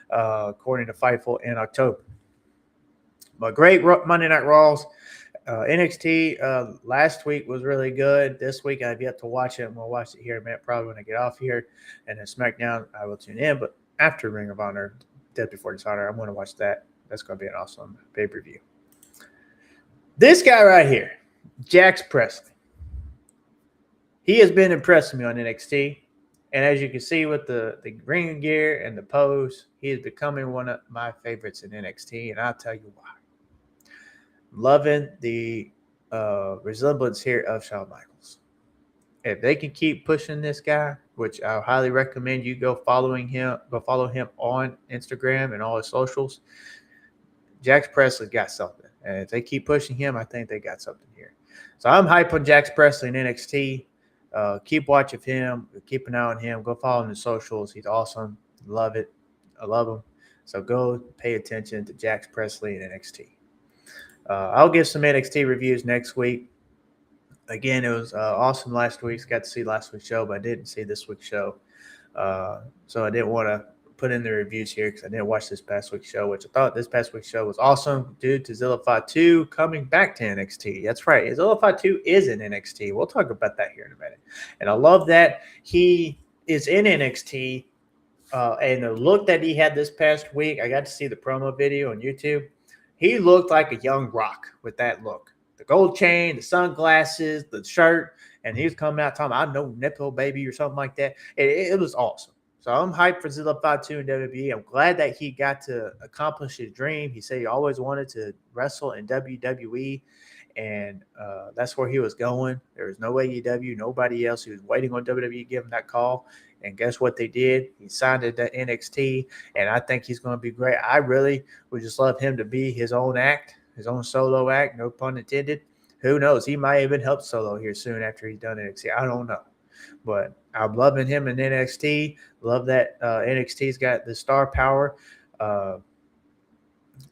according to Fightful in October. But great Monday Night Raws. NXT last week was really good. This week I've yet to watch it. I'm going to watch it here in a minute, probably when I get off here. And then SmackDown, I will tune in. But after Ring of Honor, Death Before Dishonor, I'm going to watch that. That's going to be an awesome pay-per-view. This guy right here, Jax Presley. he has been impressing me on NXT. And as you can see with the ring gear and the pose, he is becoming one of my favorites in NXT. And I'll tell you why. Loving the resemblance here of Shawn Michaels. If they can keep pushing this guy, which I highly recommend you go follow him on Instagram and all his socials. Jax Presley got something. And if they keep pushing him, I think they got something here. So I'm hyped on Jax Presley in NXT. Keep watching him. Keep an eye on him. Go follow him on the socials. He's awesome. Love it. I love him. So go pay attention to Jax Presley in NXT. I'll give some NXT reviews next week. Again, it was awesome last week. Got to see last week's show, but I didn't see this week's show. So I didn't want to put in the reviews here because I didn't watch this past week's show, which I thought this past week's show was awesome due to Zilla Fatu coming back to NXT. That's right. Zilla Fatu is in NXT. We'll talk about that here in a minute. And I love that he is in NXT. And the look that he had this past week, I got to see the promo video on YouTube. He looked like a young Rock with that look. The gold chain, the sunglasses, the shirt, and he was coming out talking about, I know nipple baby or something like that. It was awesome. So I'm hyped for Zilla Fatu in WWE. I'm glad that he got to accomplish his dream. He said he always wanted to wrestle in WWE, and that's where he was going. There was no AEW, nobody else. He was waiting on WWE to give him that call, and guess what they did? He signed at that NXT, and I think he's going to be great. I really would just love him to be his own act, his own solo act, no pun intended. Who knows? He might even help solo here soon after he's done NXT. I don't know. But I'm loving him in NXT. Love that NXT's got the star power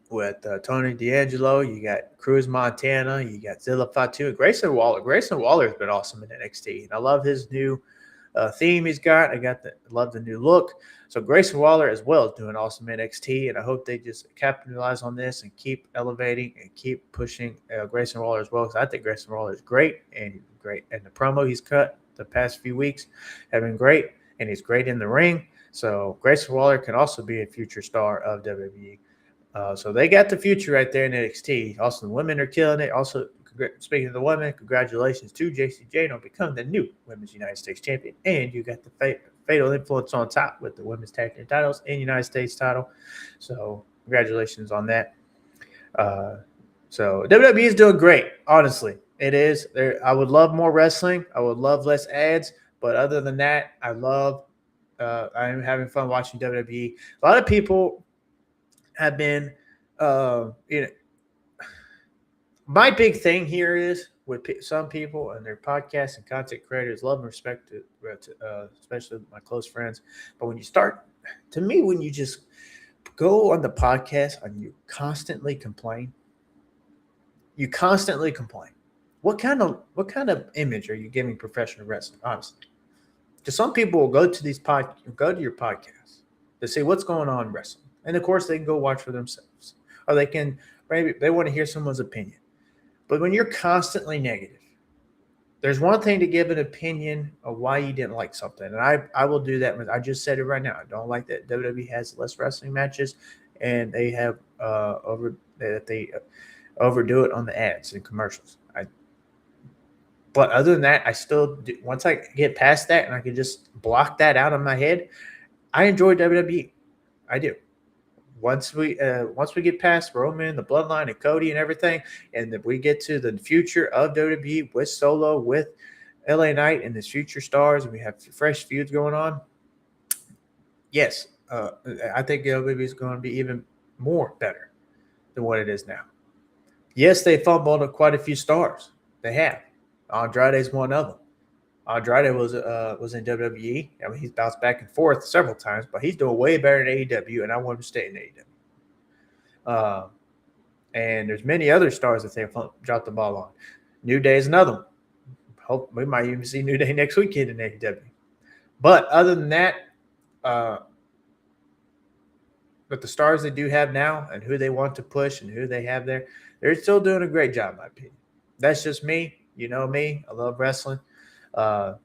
with Tony D'Angelo. You got Cruz Montana. You got Zilla Fatu. Grayson Waller. Grayson Waller has been awesome in NXT. And I love his new theme he's got. Love the new look. So Grayson Waller as well is doing awesome in NXT. And I hope they just capitalize on this and keep elevating and keep pushing Grayson Waller as well. Because I think Grayson Waller is great and great. And the promo he's cut the past few weeks have been great, and he's great in the ring. So Grayson Waller can also be a future star of WWE. So they got the future right there in NXT. Also, the women are killing it. Also, speaking of the women, congratulations to JC Jane on becoming the new Women's United States Champion. And you got the Fatal Influence on top with the Women's Tag Team titles and United States title. So congratulations on that. So WWE is doing great, honestly. It is. I would love more wrestling. I would love less ads. But other than that, I'm having fun watching WWE. A lot of people have been, my big thing here is with some people and their podcasts and content creators, love and respect to especially my close friends. But when you start, to me, when you just go on the podcast and you constantly complain, What kind of image are you giving professional wrestling? Honestly, because some people will go to your podcasts to see what's going on in wrestling, and of course they can go watch for themselves, or maybe they want to hear someone's opinion. But when you're constantly negative, there's one thing to give an opinion of why you didn't like something, and I will do that. I just said it right now. I don't like that WWE has less wrestling matches, and they have overdo it on the ads and commercials. But other than that, I still do. Once I get past that and I can just block that out of my head, I enjoy WWE. I do. Once we get past Roman, the Bloodline, and Cody and everything, and then we get to the future of WWE with Solo, with LA Knight and the future stars, and we have fresh feuds going on. Yes, I think WWE is going to be even more better than what it is now. Yes, they fumbled quite a few stars. They have. Andrade's one of them. Andrade was in WWE. I mean, he's bounced back and forth several times, but he's doing way better in AEW, and I want him to stay in AEW. And there's many other stars that they dropped the ball on. New Day is another one. Hope we might even see New Day next weekend in AEW. But other than that, but the stars they do have now and who they want to push and who they have there, they're still doing a great job, in my opinion. That's just me. You know me. I love wrestling. So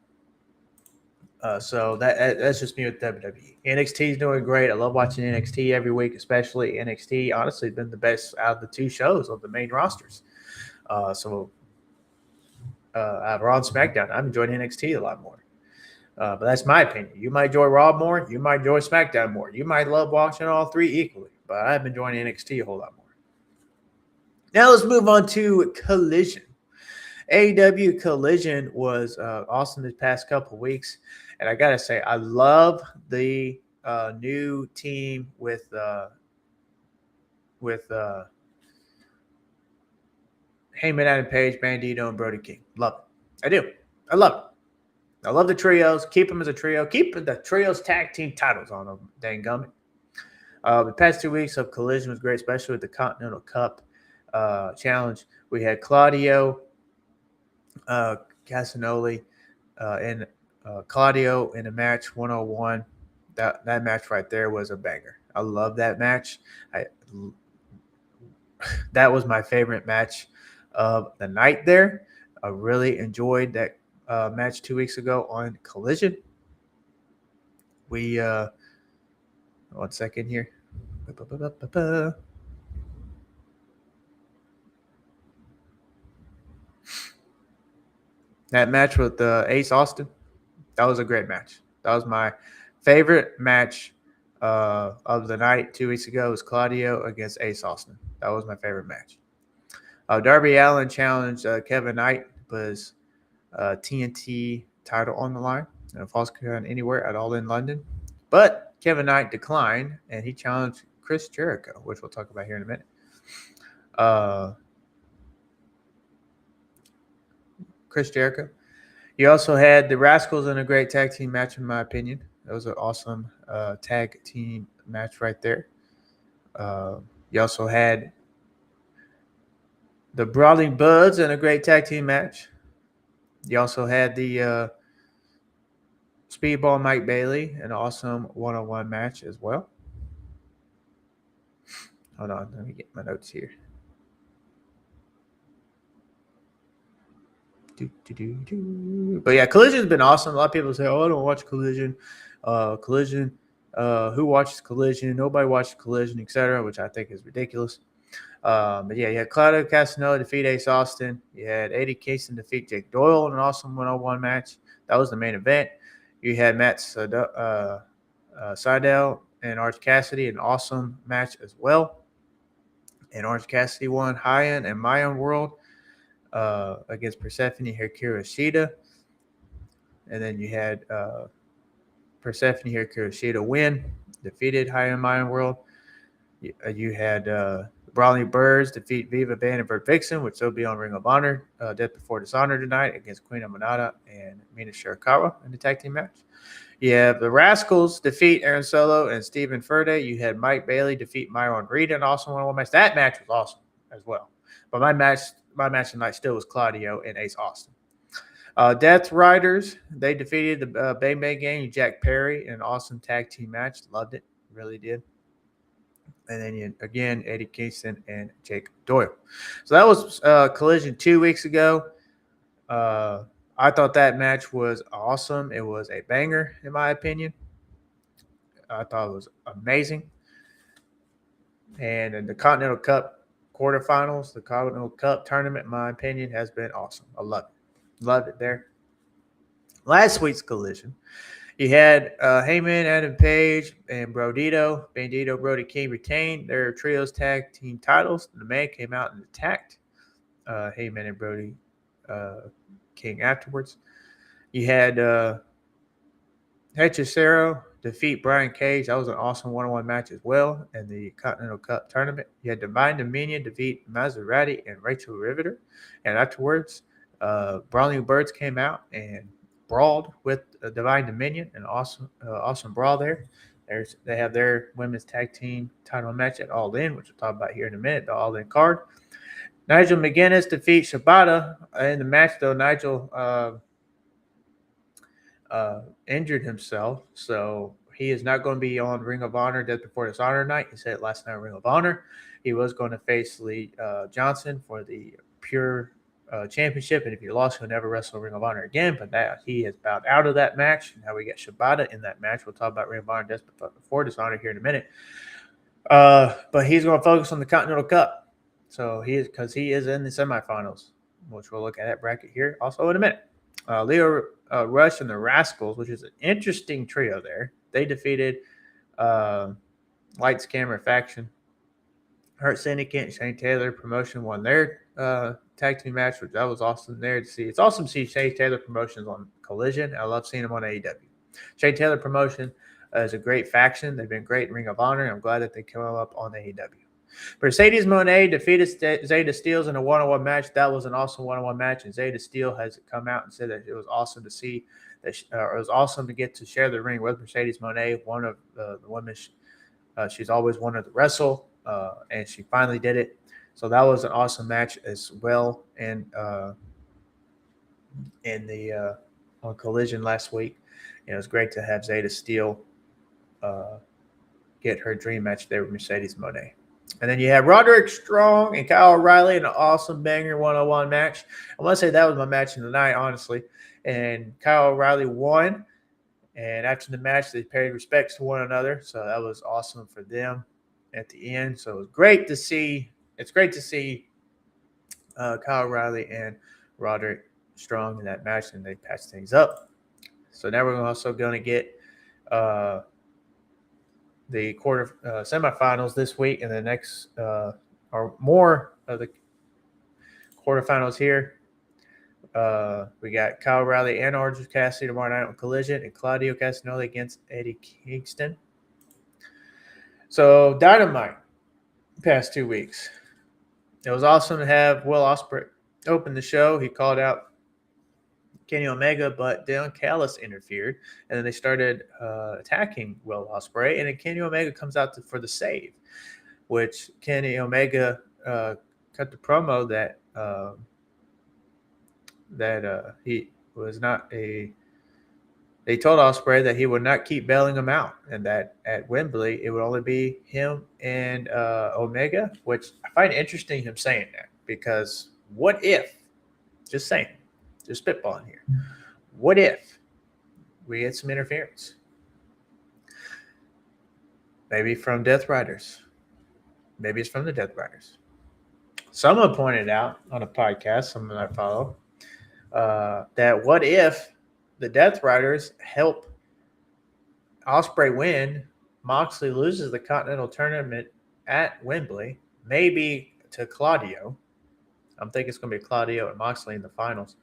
that's just me with WWE. NXT is doing great. I love watching NXT every week, especially NXT. Honestly, been the best out of the two shows on the main rosters. Raw and SmackDown. I'm enjoying NXT a lot more. But that's my opinion. You might enjoy Raw more. You might enjoy SmackDown more. You might love watching all three equally. But I've been enjoying NXT a whole lot more. Now let's move on to Collision. AEW Collision was awesome this past couple of weeks. And I got to say, I love the new team with Heyman, Adam Page, Bandito, and Brody King. Love it. I do. I love it. I love the trios. Keep them as a trio. Keep the trios tag team titles on them. Dang gummit. The past 2 weeks of Collision was great, especially with the Continental Cup challenge. We had Claudio Castagnoli and Claudio in a match 101. That match right there was a banger. I love that match. That was my favorite match of the night there. I really enjoyed that match 2 weeks ago on Collision. We 1 second here. That match with Ace Austin, that was a great match. That was my favorite match of the night 2 weeks ago. It was Claudio against Ace Austin. That was my favorite match. Darby Allin challenged Kevin Knight, was TNT title on the line, and Falls Count Anywhere at All in London. But Kevin Knight declined, and he challenged Chris Jericho, which we'll talk about here in a minute. Chris Jericho. You also had the Rascals in a great tag team match, in my opinion. That was an awesome tag team match right there. You also had the Brawling Buds in a great tag team match. You also had the Speedball Mike Bailey, an awesome one-on-one match as well. Hold on, let me get my notes here. But yeah, Collision's been awesome. A lot of people say, "Oh, I don't watch Collision." Who watches Collision? Nobody watches Collision, etc., which I think is ridiculous. But yeah, you had Claudio Castagnoli defeat Ace Austin. You had Eddie Kingston defeat Jake Doyle in an awesome one-on-one match. That was the main event. You had Matt Sydal and Orange Cassidy, an awesome match as well. And Orange Cassidy won High-End and My Own World against Persephone Hikaru Shida. And then you had Persephone Hikaru Shida win, defeated High-End My Own World. You had Brawley Birds defeat Viva Band and Bert Vixen, which will be on Ring of Honor, Death Before Dishonor tonight against Queen Amanada and Mina Shirakawa in the tag team match. You have the Rascals defeat Aaron Solo and Stephen Ferde. You had Mike Bailey defeat Myron Reed in an awesome one-on-one match. That match was awesome as well. But my match tonight still was Claudio and Ace Austin. Death Riders, they defeated the Bang Bang Gang, Jack Perry, in an awesome tag team match. Loved it. Really did. And then, again, Eddie Kingston and Jake Doyle. So that was Collision 2 weeks ago. I thought that match was awesome. It was a banger, in my opinion. I thought it was amazing. And in the Continental Cup quarterfinals, the Continental Cup tournament, in my opinion, has been awesome. I love it. Loved it there. Last week's Collision, you had Heyman, Adam Page, and Bandito, Brody King retained their trios tag team titles. The man came out and attacked Heyman and Brody King afterwards. You had Hechicero defeat Brian Cage. That was an awesome one-on-one match as well in the Continental Cup tournament. You had Divine Dominion defeat Maserati and Rachel Riveter. And afterwards, Brawling Birds came out and brawled with Divine Dominion, an awesome brawl there. They have their women's tag team title match at All In, which we'll talk about here in a minute, the All In card. Nigel McGuinness defeats Shibata. In the match, though, Nigel injured himself, so he is not going to be on Ring of Honor Death Before Dishonor night. He said it last night on Ring of Honor. He was going to face Lee Johnson for the Pure Championship, and if he lost, he'll never wrestle Ring of Honor again. But now he has bowed out of that match. Now we got Shibata in that match. We'll talk about Ring of Honor Death Before Dishonor here in a minute. But he's going to focus on the Continental Cup. So he is in the semifinals. which we'll look at that bracket here also in a minute. Leo Rush and the Rascals, which is an interesting trio there. They defeated Lights Camera Faction. Hurt Syndicate and Shane Taylor Promotion won their tag team match, which that was awesome there to see. It's awesome to see Shane Taylor Promotions on Collision. I love seeing him on AEW. Shane Taylor Promotion is a great faction. They've been great in Ring of Honor. I'm glad that they come up on AEW. Mercedes Moné defeated Zeta Steels in a one-on-one match. That was an awesome one-on-one match, and Zeta Steel has come out and said that it was awesome to see. That it was awesome to get to share the ring with Mercedes Moné, one of the women she's always wanted to wrestle, and she finally did it. So that was an awesome match as well. And in the on Collision last week, it was great to have Zeta Steel get her dream match there with Mercedes Moné. And then you have Roderick Strong and Kyle O'Reilly in an awesome banger one-on-one match. I want to say that was my match of the night, honestly. And Kyle O'Reilly won. And after the match, they paid respects to one another. So that was awesome for them at the end. So it was great to see. It's great to see Kyle O'Reilly and Roderick Strong in that match, and they patched things up. So now we're also going to get the semifinals this week, and the next or more of the quarterfinals here. We got Kyle O'Reilly and Orange Cassidy tomorrow night on Collision, and Claudio Castagnoli against Eddie Kingston. So Dynamite past 2 weeks. It was awesome to have Will Ospreay open the show. He called out Kenny Omega, but Don Callis interfered, and then they started attacking Will Ospreay, and then Kenny Omega comes out for the save, which Kenny Omega cut the promo that he was not a. They told Ospreay that he would not keep bailing him out, and that at Wembley it would only be him and Omega, which I find interesting him saying that, because what if? Just saying. Just spitballing here. What if we get some interference? Maybe from Death Riders. Maybe it's from the Death Riders. Someone pointed out on a podcast, someone I follow, that what if the Death Riders help Ospreay win, Moxley loses the Continental Tournament at Wembley, maybe to Claudio. I'm thinking it's going to be Claudio and Moxley in the finals.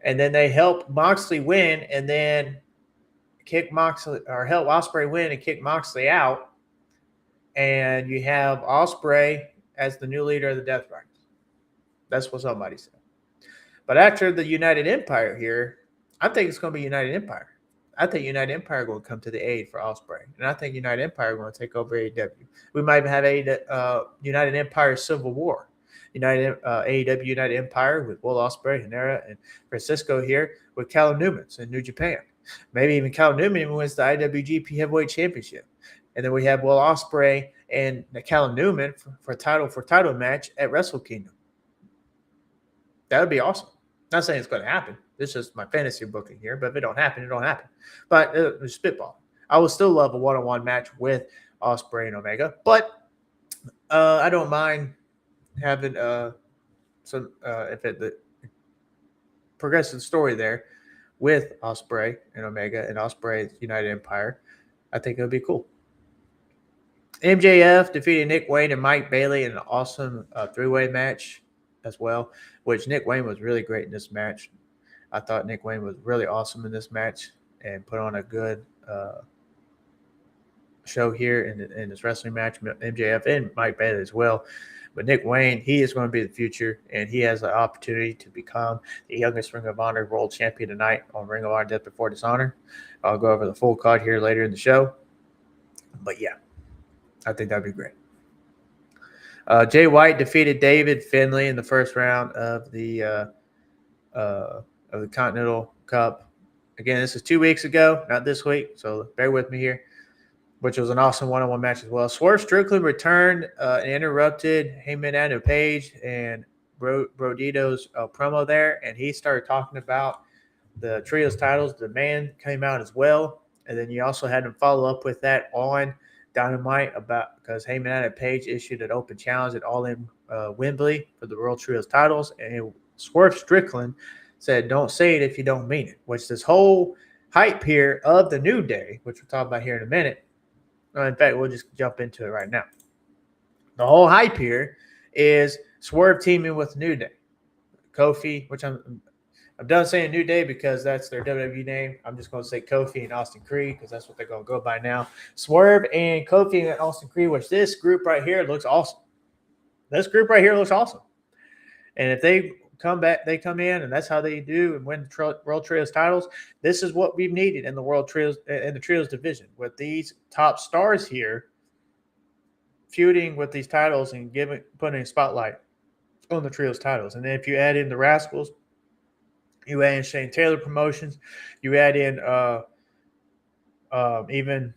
And then they help Moxley win, and then kick Moxley, or help Ospreay win and kick Moxley out. And you have Ospreay as the new leader of the Death Riders. That's what somebody said. But after the United Empire here, I think it's going to be United Empire. I think United Empire are going to come to the aid for Ospreay. And I think United Empire are going to take over AEW. We might have a United Empire Civil War. AEW United Empire with Will Ospreay, Hanera, and Francisco here with Callum Newman in New Japan. Maybe even Callum Newman wins the IWGP Heavyweight Championship. And then we have Will Ospreay and Callum Newman for title match at Wrestle Kingdom. That would be awesome. Not saying it's going to happen. This is my fantasy booking here, but if it don't happen, it don't happen. But it's spitball. I would still love a one-on-one match with Ospreay and Omega, but I don't mind having some the progressive story there with Ospreay and Omega and Ospreay's United Empire. I think it would be cool. MJF defeated Nick Wayne and Mike Bailey in an awesome three-way match as well, which Nick Wayne was really great in this match. I thought Nick Wayne was really awesome in this match and put on a good show here in this wrestling match. MJF and Mike Bailey as well. But Nick Wayne, he is going to be the future, and he has the opportunity to become the youngest Ring of Honor World Champion tonight on Ring of Honor Death Before Dishonor. I'll go over the full card here later in the show. But, yeah, I think that would be great. Jay White defeated David Finlay in the first round of the Continental Cup. Again, this is 2 weeks ago, not this week, so bear with me here, which was an awesome one-on-one match as well. Swerve Strickland returned and interrupted Heyman Adam Page and Brodito's promo there, and he started talking about the trios titles. The man came out as well, and then you also had him follow up with that on Dynamite because Heyman and Page issued an open challenge at All In Wembley for the World Trios titles, and Swerve Strickland said, "Don't say it if you don't mean it." Which this whole hype here of the New Day, which we'll talk about here in a minute. In fact, we'll just jump into it right now. The whole hype here is Swerve teaming with New Day, Kofi, which I'm done saying New Day because that's their WWE name. I'm just going to say Kofi and Austin Creed because that's what they're going to go by now. Swerve and Kofi and Austin Creed, which this group right here looks awesome. This group right here looks awesome. And if they come back, they come in, and that's how they do and win the World Trios titles. This is what we've needed in the World Trios in the Trios division with these top stars here feuding with these titles and putting a spotlight on the Trios titles. And then if you add in the Rascals, you add in Shane Taylor Promotions, you add in even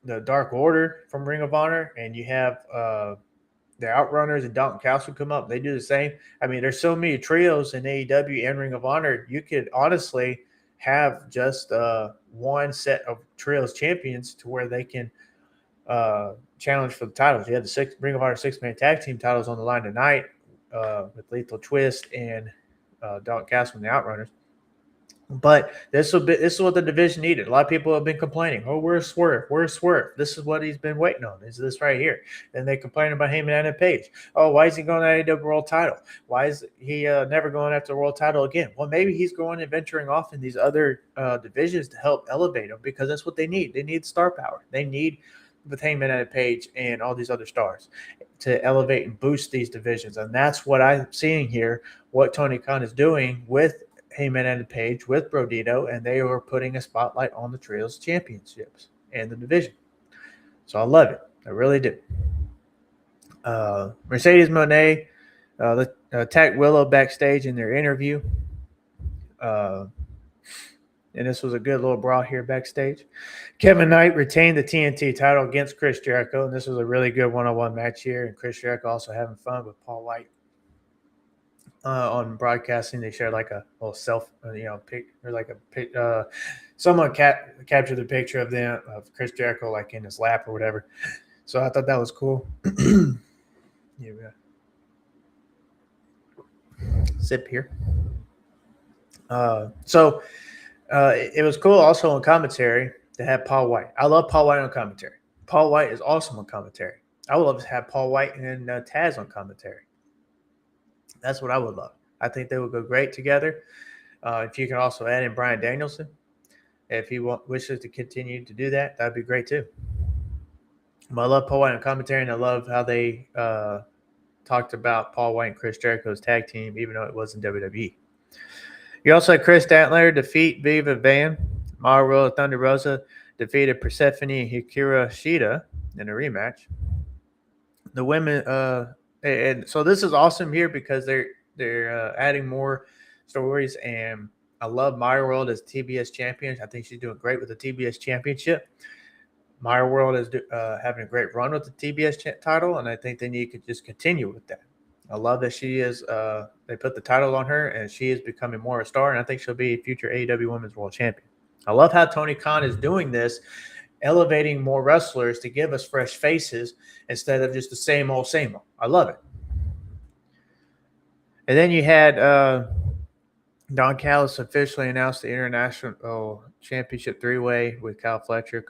the Dark Order from Ring of Honor, and you have the Outrunners and Dalton Castle come up. They do the same. I mean, there's so many trios in AEW and Ring of Honor. You could honestly have just one set of trios champions to where they can challenge for the titles. You have the Ring of Honor 6-man tag team titles on the line tonight with Lethal Twist and Dalton Castle and the Outrunners. But this is what the division needed. A lot of people have been complaining. Oh, where's Swerve? Where's Swerve? This is what he's been waiting on. Is this right here? Then they complain about Heyman and Page. Oh, why is he going to AEW World Title? Why is he never going after the World Title again? Well, maybe he's going and venturing off in these other divisions to help elevate them because that's what they need. They need star power. They need with Heyman and Page and all these other stars to elevate and boost these divisions. And that's what I'm seeing here, what Tony Khan is doing with Heyman and Page, with Brodito, and they are putting a spotlight on the Trios championships and the division. So I love it. I really do. Mercedes Moné attacked Willow backstage in their interview. And this was a good little brawl here backstage. Kevin Knight retained the TNT title against Chris Jericho, and this was a really good one-on-one match here. And Chris Jericho also having fun with Paul White. On broadcasting, they shared like a little pic, or like a pic. Someone captured the picture of them of Chris Jericho like in his lap or whatever. So I thought that was cool. Yeah. Sip here. So it was cool also on commentary to have Paul White. I love Paul White on commentary. Paul White is awesome on commentary. I would love to have Paul White and Taz on commentary. That's what I would love. I think they would go great together. If you can also add in Bryan Danielson, if he wishes to continue to do that, that'd be great too. But I love Paul White on commentary, and I love how they talked about Paul White and Chris Jericho's tag team, even though it wasn't WWE. You also had Chris Statler defeat Viva Van. Mauro Thunder Rosa defeated Persephone and Hikaru Shida in a rematch. The women and so this is awesome here because they're adding more stories, and I love Maya World as TBS champion. I think she's doing great with the TBS championship. Maya World is having a great run with the TBS title, and I think they need to just continue with that. I love that she is. They put the title on her, and she is becoming more a star, and I think she'll be a future AEW Women's World Champion. I love how Tony Khan is doing this, elevating more wrestlers to give us fresh faces instead of just the same old, same old. I love it. And then you had Don Callis officially announced the International Championship three-way with Kyle Fletcher,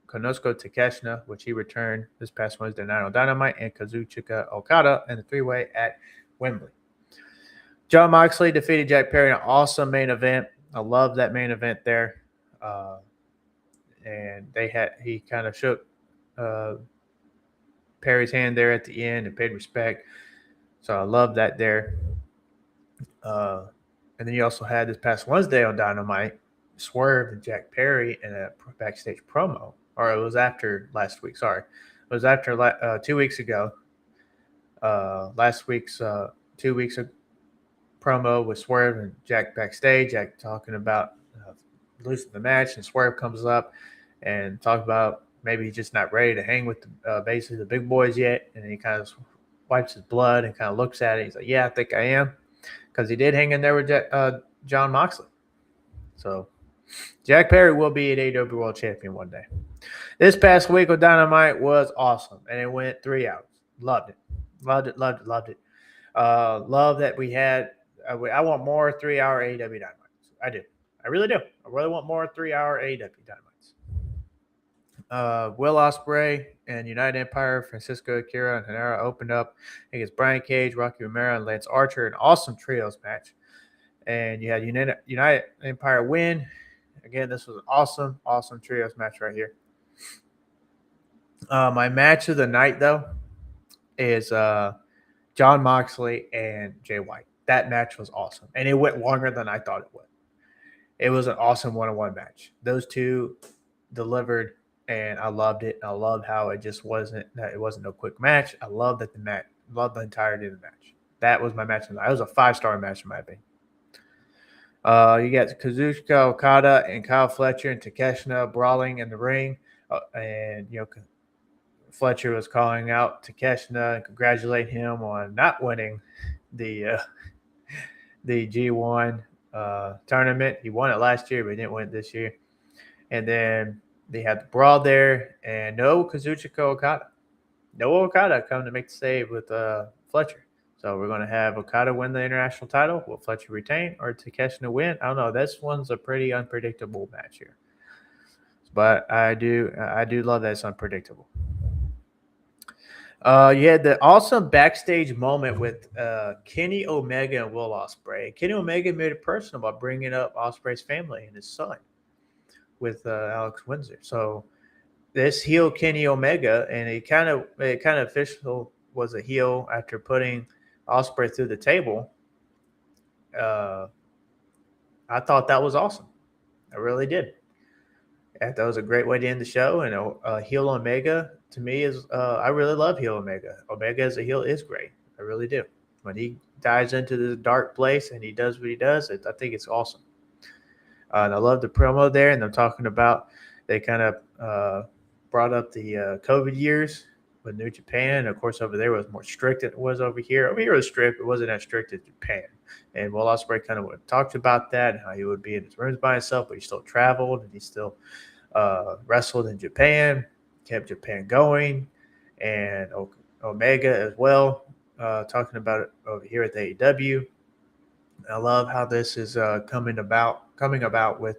Konosuke Takeshita, which he returned this past Wednesday night on Dynamite, and Kazuchika Okada in the three-way at Wembley. Jon Moxley defeated Jack Perry in an awesome main event. I love that main event there. And he kind of shook Perry's hand there at the end and paid respect. So I love that there. And then you also had this past Wednesday on Dynamite, Swerve and Jack Perry in a backstage promo. Or it was after last week. Sorry. It was after 2 weeks ago. Last week's 2 weeks of promo with Swerve and Jack backstage. Jack talking about losing the match, and Swerve comes up and talk about maybe he's just not ready to hang with basically the big boys yet. And he kind of wipes his blood and kind of looks at it. He's like, yeah, I think I am. Because he did hang in there with Jon Moxley. So Jack Perry will be an AEW World Champion one day. This past week of Dynamite was awesome, and it went 3 hours. Loved it. Loved it. Love that we had. I want more 3-hour AEW Dynamites. I do. I really do. I really want more 3-hour AEW Dynamites. Will Ospreay and United Empire, Francisco Akira and Hanera opened up against Brian Cage, Rocky Romero, and Lance Archer. An awesome trios match. And you had United Empire win. Again, this was an awesome trios match right here. My match of the night, though, is John Moxley and Jay White. That match was awesome. And it went longer than I thought it would. It was an awesome one-on-one match. Those two delivered, and I loved it. I loved how it wasn't no quick match. I loved that loved the entirety of the match. That was my match of the night. It was a 5-star match in my opinion. You got Kazuchika Okada and Kyle Fletcher and Takeshita brawling in the ring. And, Fletcher was calling out Takeshita and congratulating him on not winning the G1 tournament. He won it last year, but he didn't win it this year. And then they had the brawl there, and no Kazuchika Okada. No Okada come to make the save with Fletcher. So we're going to have Okada win the international title. Will Fletcher retain or Takeshita win? I don't know. This one's a pretty unpredictable match here. But I do love that it's unpredictable. You had the awesome backstage moment with Kenny Omega and Will Ospreay. Kenny Omega made it personal by bringing up Ospreay's family and his son with Alex Windsor. So this heel Kenny Omega, and it kind of official was a heel after putting Ospreay through the table. I thought that was awesome. I really did. That was a great way to end the show. And heel Omega, to me, is I really love heel Omega. Omega as a heel is great. I really do. When he dives into the dark place and he does what he does, I think it's awesome. And I love the promo there. And they're talking about they kind of brought up the COVID years with New Japan. And of course, over there was more strict than it was over here. Over here was strict. It wasn't as strict as Japan. And Will Ospreay kind of talked about that and how he would be in his rooms by himself, but he still traveled and he still wrestled in Japan, kept Japan going, and Omega as well, talking about it over here at the AEW. I love how this is coming about with,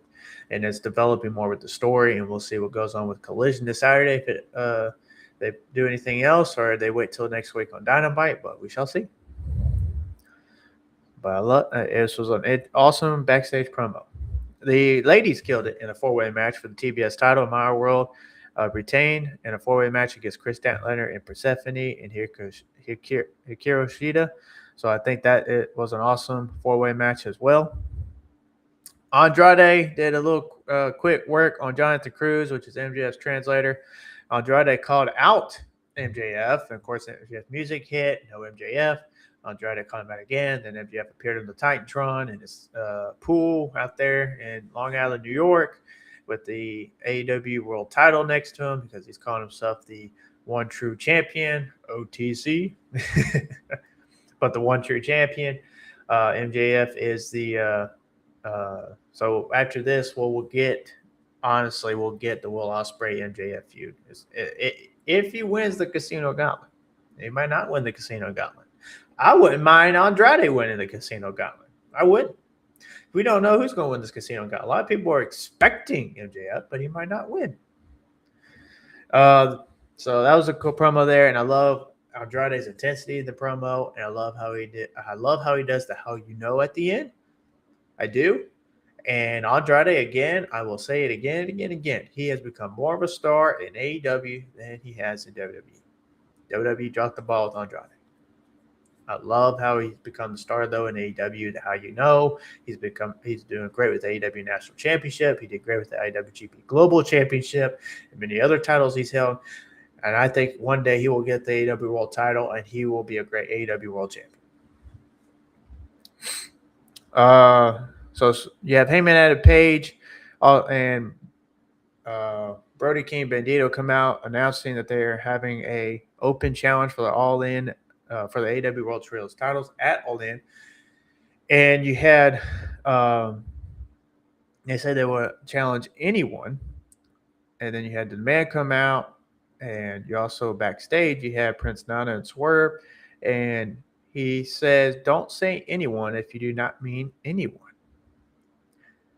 and it's developing more with the story, and we'll see what goes on with Collision this Saturday if they do anything else or they wait till next week on Dynamite, but we shall see. But I love this was an awesome backstage promo. The ladies killed it in a 4-way match for the TBS title. Maya World retained in a 4-way match against Chris Statlander and Persephone and Hikaru Shida. So I think that it was an awesome 4-way match as well. Andrade did a little quick work on Jonathan Cruz, which is MJF's translator. Andrade called out MJF. And of course, MJF music hit. No MJF. Andrade called him out again. Then MJF appeared in the Titantron in his pool out there in Long Island, New York, with the AEW World title next to him because he's calling himself the one true champion, OTC. But the one true champion, MJF is the so after this, we'll get the Will Ospreay MJF feud. If he wins the Casino Gauntlet, he might not win the Casino Gauntlet. I wouldn't mind Andrade winning the Casino Gauntlet. I wouldn't. We don't know who's going to win this Casino Gauntlet. A lot of people are expecting MJF, but he might not win. So that was a cool promo there, and I love Andrade's intensity in the promo, and I love how he does the how you know at the end. I do. And Andrade, again, I will say it again and again and again. He has become more of a star in AEW than he has in WWE. WWE dropped the ball with Andrade. I love how he's become the star, though, in AEW. How you know he's doing great with the AEW National Championship. He did great with the IWGP Global Championship and many other titles he's held. And I think one day he will get the AEW World title, and he will be a great AEW World Champion. So you have Heyman Adam Page and Brody King Bandito come out announcing that they are having a open challenge for the All In for the AEW World Trios titles at All In. And you had, they said they would challenge anyone and then you had the man come out, and you also backstage you had Prince Nana and Swerve, and he says, "Don't say anyone if you do not mean anyone."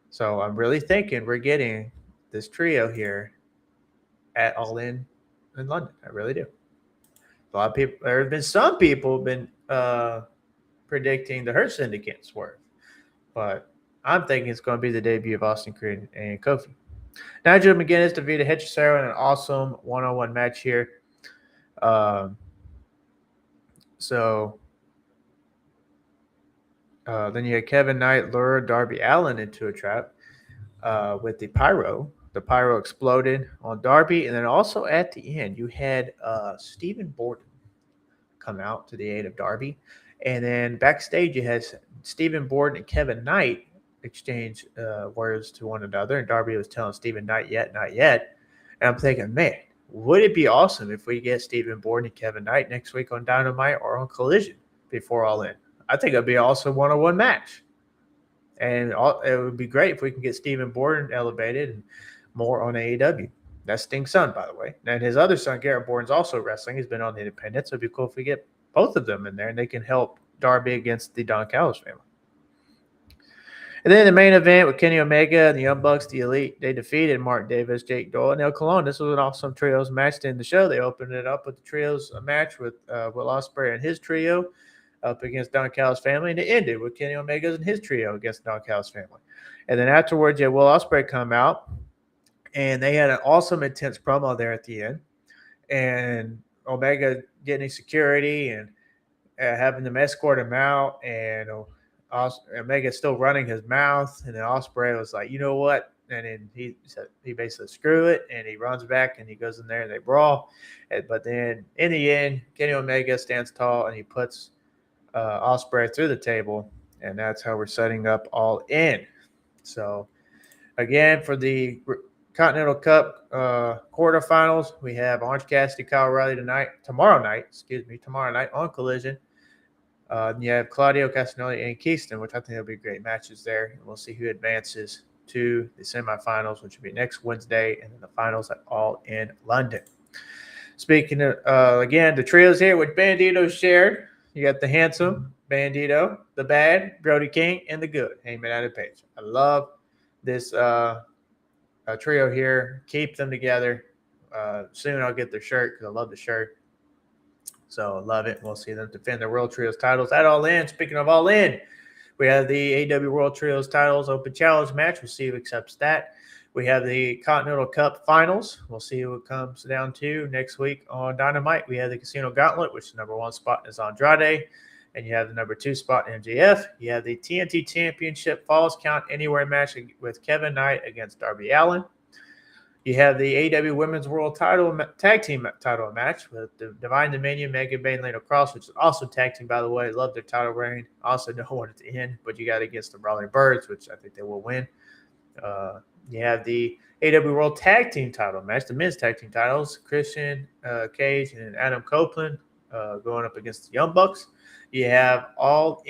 So I'm really thinking we're getting this trio here at All In London. I really do. A lot of people. There have been some people have been predicting the Hurt Syndicate Swerve, but I'm thinking it's going to be the debut of Austin Creed and Kofi. Nigel McGuinness defeated Hechicero in an awesome one-on-one match here. So then you had Kevin Knight lure Darby Allin into a trap with the pyro. The pyro exploded on Darby, and then also at the end you had Stephen Borden come out to the aid of Darby, and then backstage you had Stephen Borden and Kevin Knight exchange words to one another, and Darby was telling Stephen not yet, and I'm thinking, man, would it be awesome if we get Stephen Borden and Kevin Knight next week on Dynamite or on Collision before All In? I think it'd be also one-on-one match, and it would be great if we can get Stephen Borden elevated and more on AEW. That's Sting's son, by the way. And his other son, Garrett Borden's also wrestling. He's been on the Independent, so it'd be cool if we get both of them in there, and they can help Darby against the Don Callis family. And then the main event with Kenny Omega and the Young Bucks, the Elite, they defeated Mark Davis, Jake Doyle, and El Colon. This was an awesome trios match to end the show. They opened it up with the trios match with Will Ospreay and his trio up against Don Callis family, and it ended with Kenny Omega and his trio against Don Callis family. And then afterwards, you had Will Ospreay come out, and they had an awesome, intense promo there at the end. And Omega getting security and having them escort him out, and Omega still running his mouth, and then Ospreay was like, you know what? And then he said he basically screw it, and he runs back and he goes in there and they brawl. But then in the end, Kenny Omega stands tall and he puts Ospreay through the table, and that's how we're setting up All In. So again, for the Continental Cup quarterfinals, we have Orange Cassidy, Kyle O'Reilly tomorrow night on Collision. You have Claudio Castagnoli and Keyston, which I think will be great matches there. And we'll see who advances to the semifinals, which will be next Wednesday, and then the finals at All In London. Speaking of, again, the trios here, which Bandito shared. You got the handsome Bandito, the bad Brody King, and the good Heyman Adam Page. I love this trio here. Keep them together. Soon I'll get their shirt because I love the shirt. So I love it. We'll see them defend their World Trios titles at All In. Speaking of All In, we have the AEW World Trios titles open challenge match. We'll see who accepts that. We have the Continental Cup finals. We'll see who it comes down to next week on Dynamite. We have the Casino Gauntlet, which the number 1 spot is Andrade. And you have the number 2 spot, MJF. You have the TNT Championship Falls Count Anywhere match with Kevin Knight against Darby Allin. You have the AEW Women's World Title Tag Team title match with the Divine Dominion, Megan Bay, and Lena Cross, which is also tag team, by the way. Love their title reign. Also don't want it to end, but you got against the Brawling Birds, which I think they will win. You have the AEW World Tag Team title match, the men's tag team titles, Christian Cage and Adam Copeland going up against the Young Bucks. You have the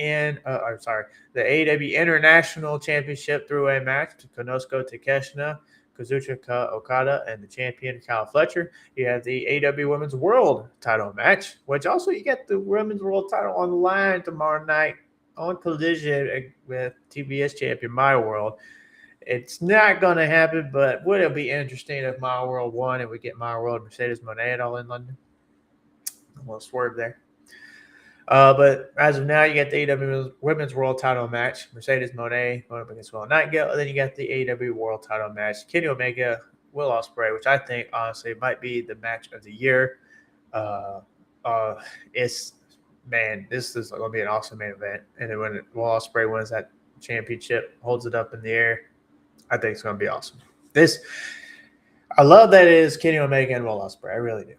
AEW International Championship three-way match to Konosuke Takeshita, Kazuchika Okada, and the champion Kyle Fletcher. You have the AEW Women's World title match, which also you get the Women's World title on the line tomorrow night on Collision with TBS champion Maya World. It's not going to happen, but would it be interesting if Maya World won and we get Maya World Mercedes Moné at All In London? A little swerve there. But as of now, you got the AEW Women's World title match, Mercedes Moné going up against Will Nightingale. And then you got the AEW World title match, Kenny Omega, Will Ospreay, which I think, honestly, might be the match of the year. This is going to be an awesome main event. And then when Will Ospreay wins that championship, holds it up in the air, I think it's going to be awesome. I love that it is Kenny Omega and Will Ospreay. I really do.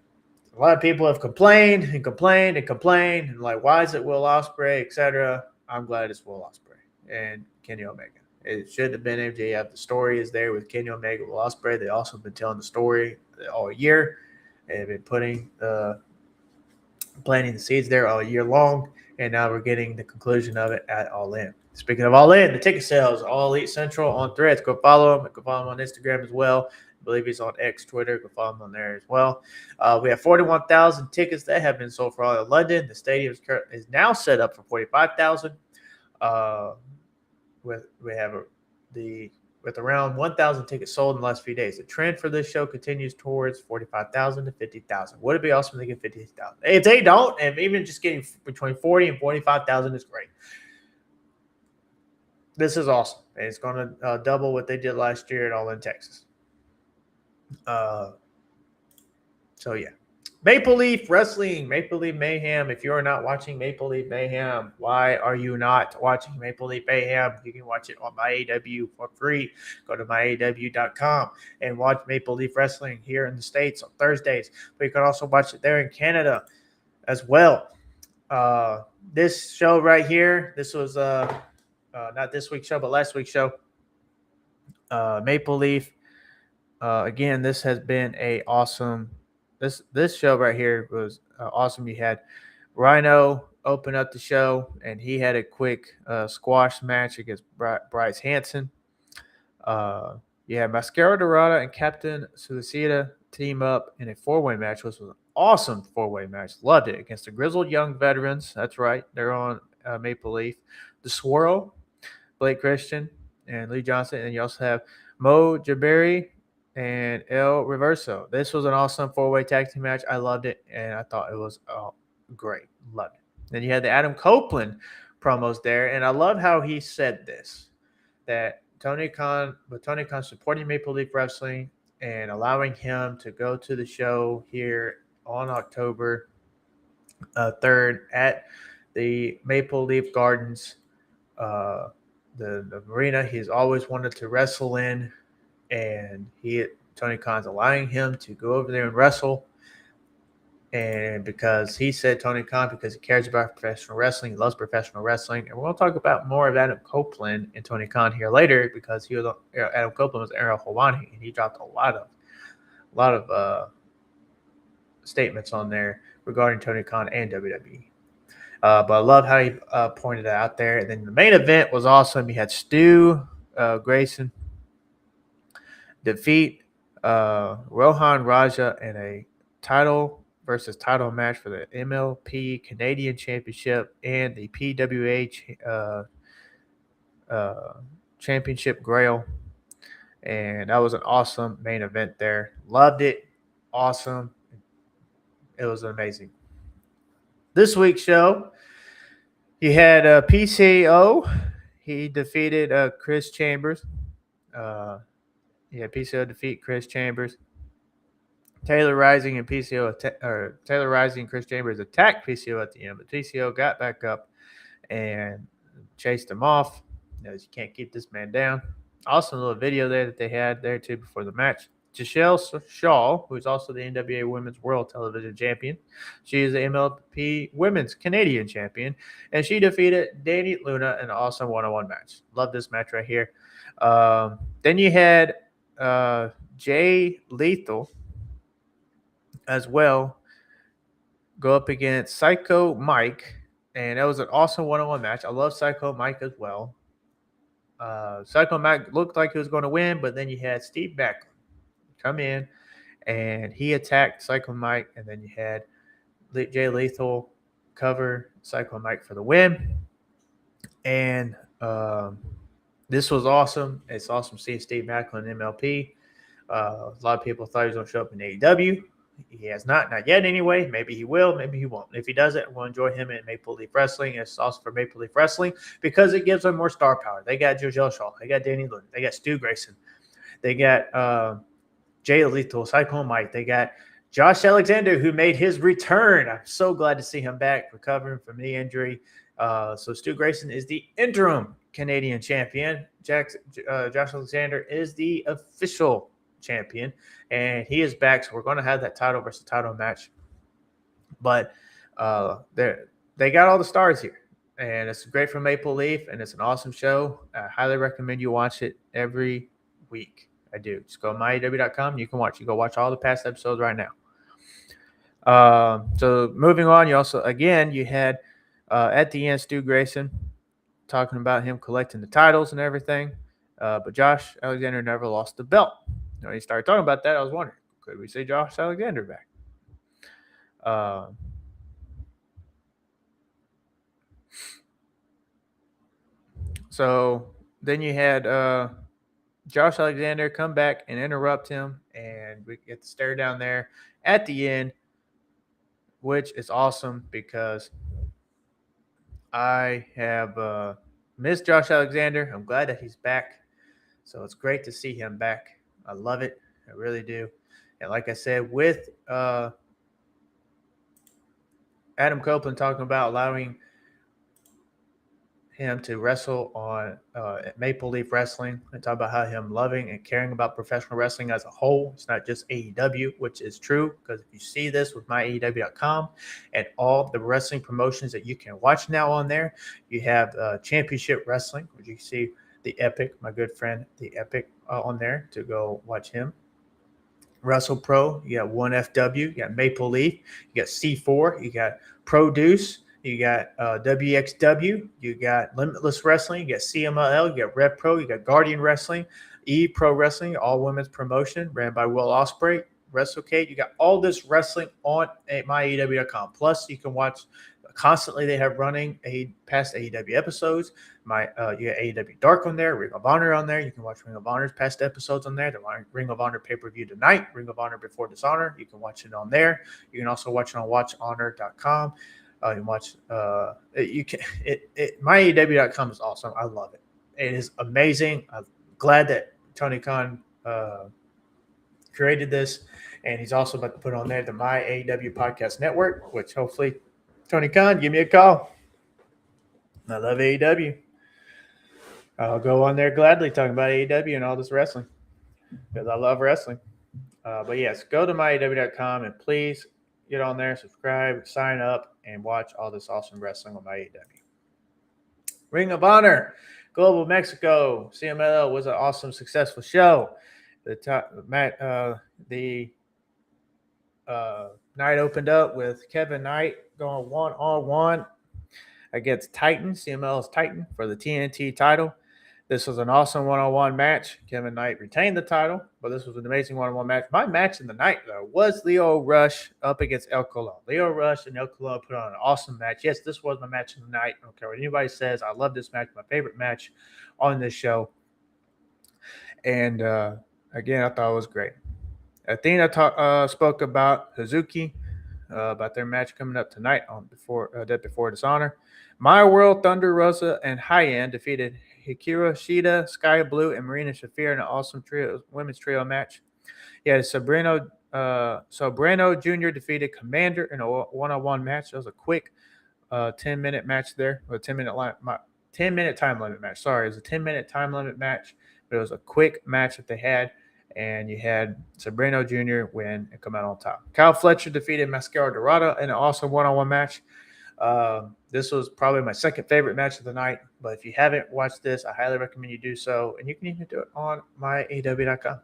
A lot of people have complained, and like, why is it Will Ospreay, etc. I'm glad it's Will Ospreay and Kenny Omega. It should have been MJF. The story is there with Kenny Omega, Will Ospreay. They also been telling the story all year. They've been planting the seeds there all year long, and now we're getting the conclusion of it at All In. Speaking of All In, the ticket sales, All Elite Central on Threads. Go follow them. Go follow them on Instagram as well. I believe he's on X, Twitter. Go follow him on there as well. We have 41,000 tickets that have been sold for all of London. The stadium is now set up for 45,000. With around 1,000 tickets sold in the last few days. The trend for this show continues towards 45,000 to 50,000. Would it be awesome to get 50,000? If they don't, and even just getting between 40 and 45,000 is great. This is awesome. And it's going to double what they did last year at All in Texas. So, yeah. Maple Leaf Wrestling, Maple Leaf Mayhem. If you are not watching Maple Leaf Mayhem, why are you not watching Maple Leaf Mayhem? You can watch it on AEW for free. Go to myaw.com and watch Maple Leaf Wrestling here in the States on Thursdays. But you can also watch it there in Canada as well. This show right here, this was not this week's show, but last week's show. Maple Leaf. Again, this has been a awesome. This show right here was awesome. You had Rhino open up the show, and he had a quick squash match against Bryce Hansen. You had Mascara Dorada and Captain Suicida team up in a four-way match, which was an awesome four-way match. Loved it against the Grizzled Young Veterans. That's right. They're on Maple Leaf. The Swirl, Blake Christian, and Lee Johnson. And you also have Mo Jabari and El Reverso. This was an awesome four-way tag team match. I loved it, and I thought it was great. Loved it. Then you had the Adam Copeland promos there, and I love how he said this, that Tony Khan supporting Maple Leaf Wrestling and allowing him to go to the show here on October 3rd at the Maple Leaf Gardens, the arena he's always wanted to wrestle in. And Tony Khan's allowing him to go over there and wrestle. And because he said Tony Khan, because he cares about professional wrestling, he loves professional wrestling. And we're going to talk about more of Adam Copeland and Tony Khan here later, because Adam Copeland was Aaron Hawani, and he dropped a lot of statements on there regarding Tony Khan and WWE. But I love how he pointed it out there. And then the main event was awesome. You had Stu Grayson defeat Rohan Raja in a title versus title match for the MLP Canadian Championship and the PWA Championship Grail. And that was an awesome main event there. Loved it. Awesome. It was amazing. This week's show, you had PCO. He defeated Chris Chambers. PCO defeat Chris Chambers. Taylor Rising and Taylor Rising and Chris Chambers attacked PCO at the end, but PCO got back up and chased him off. You can't keep this man down. Awesome little video there that they had there too before the match. Giselle Shaw, who's also the NWA Women's World Television Champion. She is the MLP Women's Canadian Champion, and she defeated Danny Luna in an awesome one-on-one match. Love this match right here. Then you had Jay Lethal as well go up against Psycho Mike, and that was an awesome one-on-one match. I love Psycho Mike as well. Psycho Mike looked like he was going to win, but then you had Steve Backlund come in, and he attacked Psycho Mike, and then you had Jay Lethal cover Psycho Mike for the win. And this was awesome. It's awesome seeing Steve Backlund in MLP. A lot of people thought he was going to show up in AEW. He has not yet anyway. Maybe he will, maybe he won't. If he doesn't, we'll enjoy him in Maple Leaf Wrestling. It's also for Maple Leaf Wrestling because it gives them more star power. They got Giselle Shaw. They got Danny Luna. They got Stu Grayson. They got Jay Lethal, Psycho Mike. They got Josh Alexander, who made his return. I'm so glad to see him back, recovering from knee injury. So Stu Grayson is the interim Canadian champion. Josh Alexander is the official champion, and he is back. So we're going to have that title versus title match. But they got all the stars here, and it's great for Maple Leaf, and it's an awesome show. I highly recommend you watch it every week. I do. Just go to myaw.com. You can watch. You go watch all the past episodes right now. So moving on, you also, again, you had at the end Stu Grayson talking about him collecting the titles and everything. But Josh Alexander never lost the belt. When he started talking about that, I was wondering, could we see Josh Alexander back? So then you had Josh Alexander come back and interrupt him, and we get to stare down there at the end, which is awesome because I have missed Josh Alexander. I'm glad that he's back. So it's great to see him back. I love it. I really do. And like I said, with Adam Copeland talking about allowing him to wrestle on Maple Leaf Wrestling and talk about how him loving and caring about professional wrestling as a whole. It's not just AEW, which is true, because if you see this with MyAEW.com and all the wrestling promotions that you can watch now on there, you have Championship Wrestling, which you see the Epic, my good friend, the Epic on there to go watch him. Wrestle Pro, you got 1FW, you got Maple Leaf, you got C4, you got Produce, you got WXW, you got Limitless Wrestling, you got CMLL, you got Rev Pro, you got Guardian Wrestling, E Pro Wrestling, all women's promotion ran by Will Ospreay, WrestleCade. You got all this wrestling on MyAEW.com. Plus, you can watch constantly. They have running past AEW episodes. You got AEW Dark on there, Ring of Honor on there. You can watch Ring of Honor's past episodes on there. The Ring of Honor pay-per-view tonight, Ring of Honor before Dishonor. You can watch it on there. You can also watch it on WatchHonor.com. You can watch. MyAEW.com is awesome. I love it. It is amazing. I'm glad that Tony Khan created this, and he's also about to put on there the My AEW Podcast Network, which hopefully Tony Khan, give me a call. I love AEW. I'll go on there gladly talking about AEW and all this wrestling because I love wrestling. But yes, go to MyAEW.com and please get on there, subscribe, sign up, and watch all this awesome wrestling on MyAEW. Ring of Honor, Global Mexico, CMLL was an awesome, successful show. The night opened up with Kevin Knight going one-on-one against Titan, CMLL's Titan, for the TNT title. This was an awesome one-on-one match. Kevin Knight retained the title, but this was an amazing one-on-one match. My match in the night, though, was Leo Rush up against El Colon. Leo Rush and El Colon put on an awesome match. Yes, this was my match of the night. I don't care what anybody says. I love this match. My favorite match on this show. And, again, I thought it was great. Athena spoke about Hazuki, about their match coming up tonight on before Dishonor. My World, Thunder Rosa, and High-End defeated Hikaru Shida, Sky Blue, and Marina Shafir in an awesome women's trio match. Yeah, Sobrano Jr. defeated Commander in a one-on-one match. That was a quick 10-minute match there, or 10-minute time limit match. Sorry, it was a 10-minute time limit match, but it was a quick match that they had. And you had Sobrano Jr. win and come out on top. Kyle Fletcher defeated Mascara Dorada in an awesome one-on-one match. This was probably my second favorite match of the night. But if you haven't watched this, I highly recommend you do so. And you can even do it on MyAEW.com.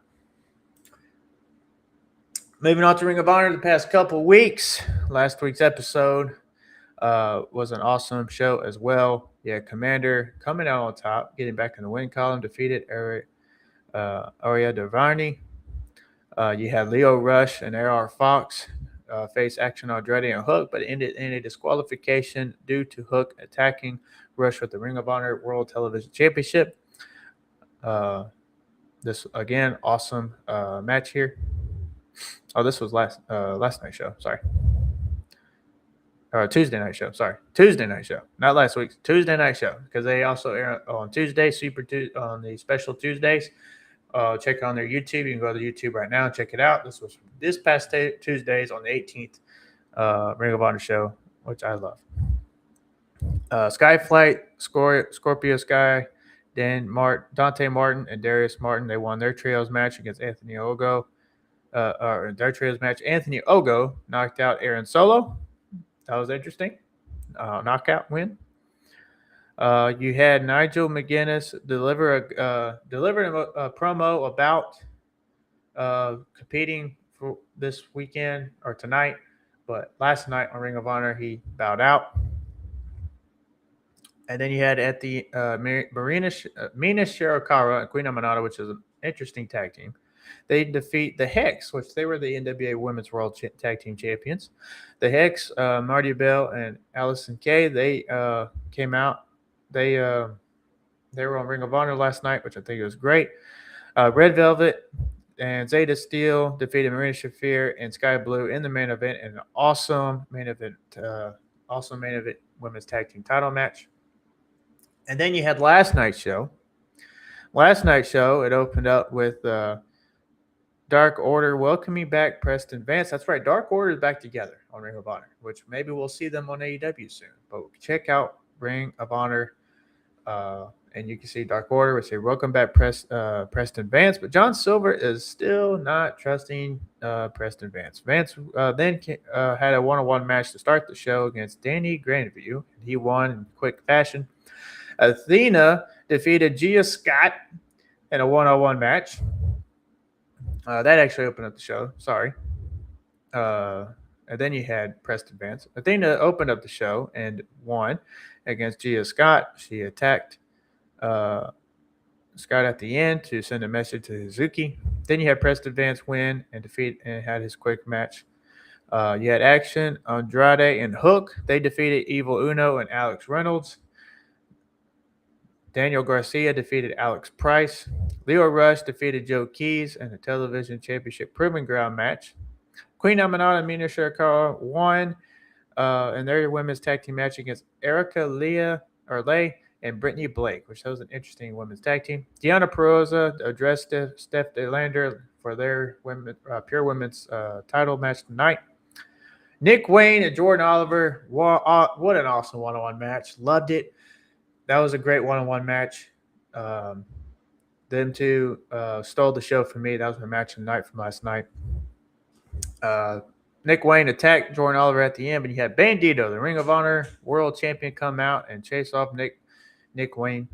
Moving on to Ring of Honor the past couple weeks. Last week's episode was an awesome show as well. Yeah, Commander coming out on top, getting back in the win column, defeated Aria Davarni. You had Leo Rush and AR Fox face Action Andretti and Hook, but ended in a disqualification due to Hook attacking Rush with the Ring of Honor World Television Championship. This, again, awesome match here. Oh, this was last night's show. Sorry. Tuesday night show. Sorry. Tuesday night show. Not last week's. Tuesday night show. Because they also air on Tuesday, on the special Tuesdays. Check it on their YouTube. You can go to YouTube right now and check it out. This was this past Tuesdays on the 18th Ring of Honor show, which I love. Skyflight, Scorpio Sky, Dante Martin, and Darius Martin. They won their trios match against Anthony Ogo. Their trios match, Anthony Ogo knocked out Aaron Solo. That was interesting. Knockout win. You had Nigel McGuinness deliver a promo about competing for this weekend or tonight, but last night on Ring of Honor he bowed out. And then you had at the Mina Shirakawa and Queen Amanada, which is an interesting tag team. They defeat the Hex, which they were the NWA Women's World Tag Team Champions. The Hex, Marty Bell and Allison Kay, they came out. They were on Ring of Honor last night, which I think was great. Red Velvet and Zeta Steel defeated Marina Shafir and Sky Blue in the main event in an awesome main event women's tag team title match. And then you had last night's show. Last night's show, it opened up with Dark Order welcoming back Preston Vance. That's right, Dark Order is back together on Ring of Honor, which maybe we'll see them on AEW soon. But check out Ring of Honor, and you can see Dark Order, which say welcome back Preston Vance. But John Silver is still not trusting Preston Vance. Vance then had a one-on-one match to start the show against Danny Grandview. He won in quick fashion. Athena defeated Gia Scott in a one-on-one match. That actually opened up the show. Sorry. And then you had Preston Vance. Athena opened up the show and won against Gia Scott. She attacked Scott at the end to send a message to Hazuki. Then you had Preston Vance win and defeat and had his quick match. You had Action, Andrade, and Hook. They defeated Evil Uno and Alex Reynolds. Daniel Garcia defeated Alex Price. Leo Rush defeated Joe Keys in a television championship proving ground match. Queen Aminata and Mina Shirakawa won in their women's tag team match against Erica Leigh and Brittany Blake, which was an interesting women's tag team. Deonna Purrazzo addressed Steph DeLander for their pure women's title match tonight. Nick Wayne and Jordan Oliver, what an awesome one-on-one match. Loved it. That was a great one-on-one match. Them two stole the show for me. That was my match of the night from last night. Nick Wayne attacked Jordan Oliver at the end, but you had Bandito, the Ring of Honor World Champion, come out and chase off Nick Wayne.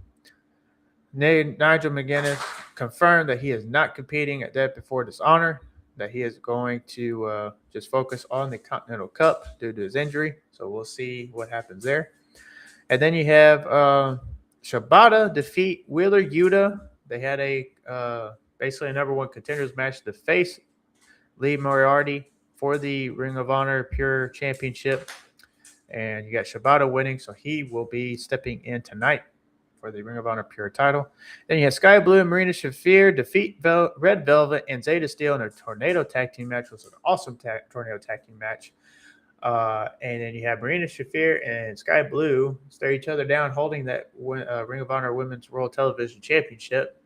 Nigel McGuinness confirmed that he is not competing at Death Before Dishonor, that he is going to just focus on the Continental Cup due to his injury. So we'll see what happens there. And then you have Shibata defeat Wheeler Yuta. They had basically a number one contenders match to face Lee Moriarty for the Ring of Honor Pure Championship. And you got Shibata winning, so he will be stepping in tonight for the Ring of Honor Pure title. Then you have Sky Blue and Marina Shafir defeat Red Velvet and Zeta Steel in a Tornado Tag Team match. It was an awesome Tornado Tag Team match. And then you have Marina Shafir and Sky Blue stare each other down, holding that Ring of Honor Women's World Television Championship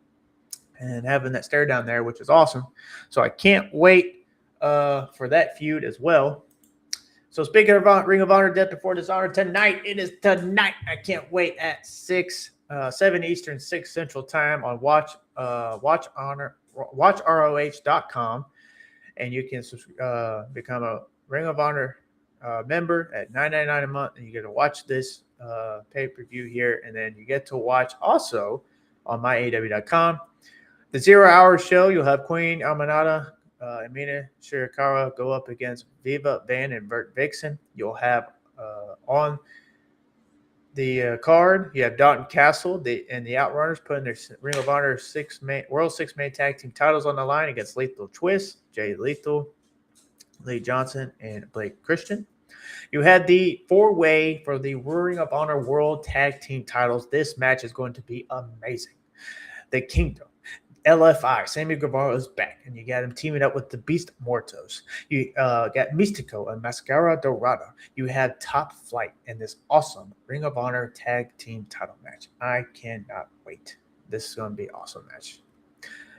and having that stare down there, which is awesome. So I can't wait for that feud as well. So speaking of Ring of Honor, Death Before Dishonor, tonight, it is tonight. I can't wait at 7 Eastern, 6 Central Time on watchroh.com. And you can become a Ring of Honor member at $9.99 a month, and you get to watch this pay-per-view here, and then you get to watch also on myaw.com the 0 Hour show. You'll have Queen Aminata and Mina Shirakawa go up against Viva Van and Bert Vixen. You'll have on the card, you have Dalton Castle and the Outrunners putting their Ring of Honor World Six-Man Tag Team titles on the line against Lethal Twist, Jay Lethal, Lee Johnson, and Blake Christian. You had the four-way for the Ring of Honor World Tag Team titles. This match is going to be amazing. The Kingdom, LFI, Sammy Guevara is back, and you got him teaming up with the Beast Mortos. You got Mystico and Mascara Dorada. You had Top Flight in this awesome Ring of Honor Tag Team title match. I cannot wait. This is going to be an awesome match.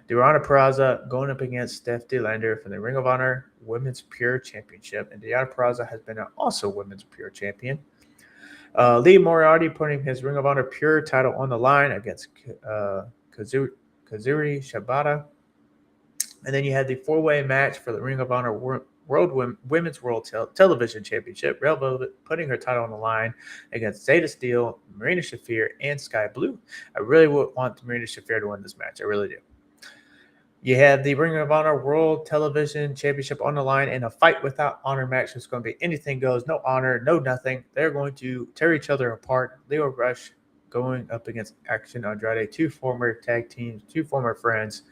Deonna Purrazzo going up against Steph DeLander for the Ring of Honor Women's Pure Championship. And Deonna Purrazzo has been also Women's Pure Champion. Lee Moriarty putting his Ring of Honor Pure title on the line against Kazuri Shibata. And then you had the four-way match for the Ring of Honor Women's World Television Championship. Red Velvet putting her title on the line against Zeta Steel, Marina Shafir, and Sky Blue. I really would want Marina Shafir to win this match. I really do. You have the Ring of Honor World Television Championship on the line in a fight without honor match. It's going to be anything goes, no honor, no nothing. They're going to tear each other apart. Leo Rush going up against Action Andrade, two former tag teams, two former friends.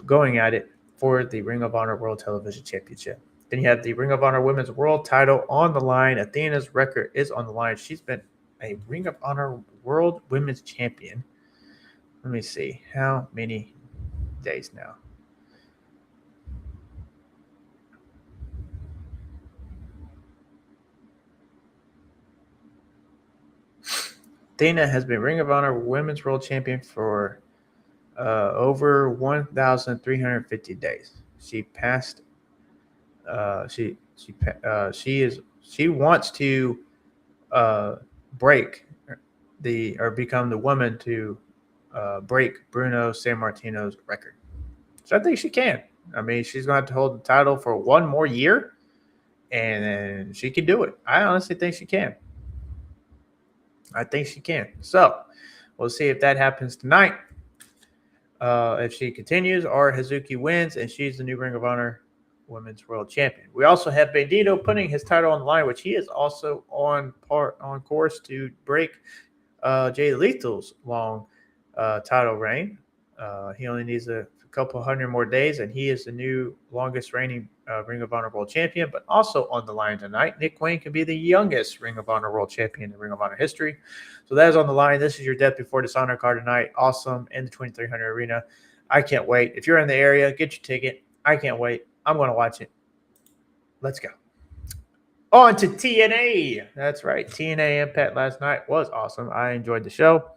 going at it for the Ring of Honor World Television Championship. Then you have the Ring of Honor Women's World title on the line. Athena's record is on the line. She's been a Ring of Honor World Women's Champion. Let me see. How many days now? Athena has been Ring of Honor Women's World Champion for over 1,350 days. She passed. She wants to break become the woman to break Bruno Sammartino's record. So I think she can. I mean, she's going to have to hold the title for one more year, and then she can do it. I honestly think she can. I think she can. So we'll see if that happens tonight. If she continues or Hazuki wins and she's the new Ring of Honor Women's World Champion. We also have Bandito putting his title on the line, which he is also on course to break Jay Lethal's long title reign. He only needs a couple hundred more days, and he is the new longest reigning Ring of Honor World Champion. But also on the line tonight, Nick Wayne can be the youngest Ring of Honor World Champion in Ring of Honor history. So that is on the line. This is your Death Before Dishonor card tonight. Awesome in the 2300 Arena. I can't wait. If you're in the area, get your ticket. I can't wait. I'm going to watch it. Let's go. On to TNA. That's right. TNA Impact last night was awesome. I enjoyed the show.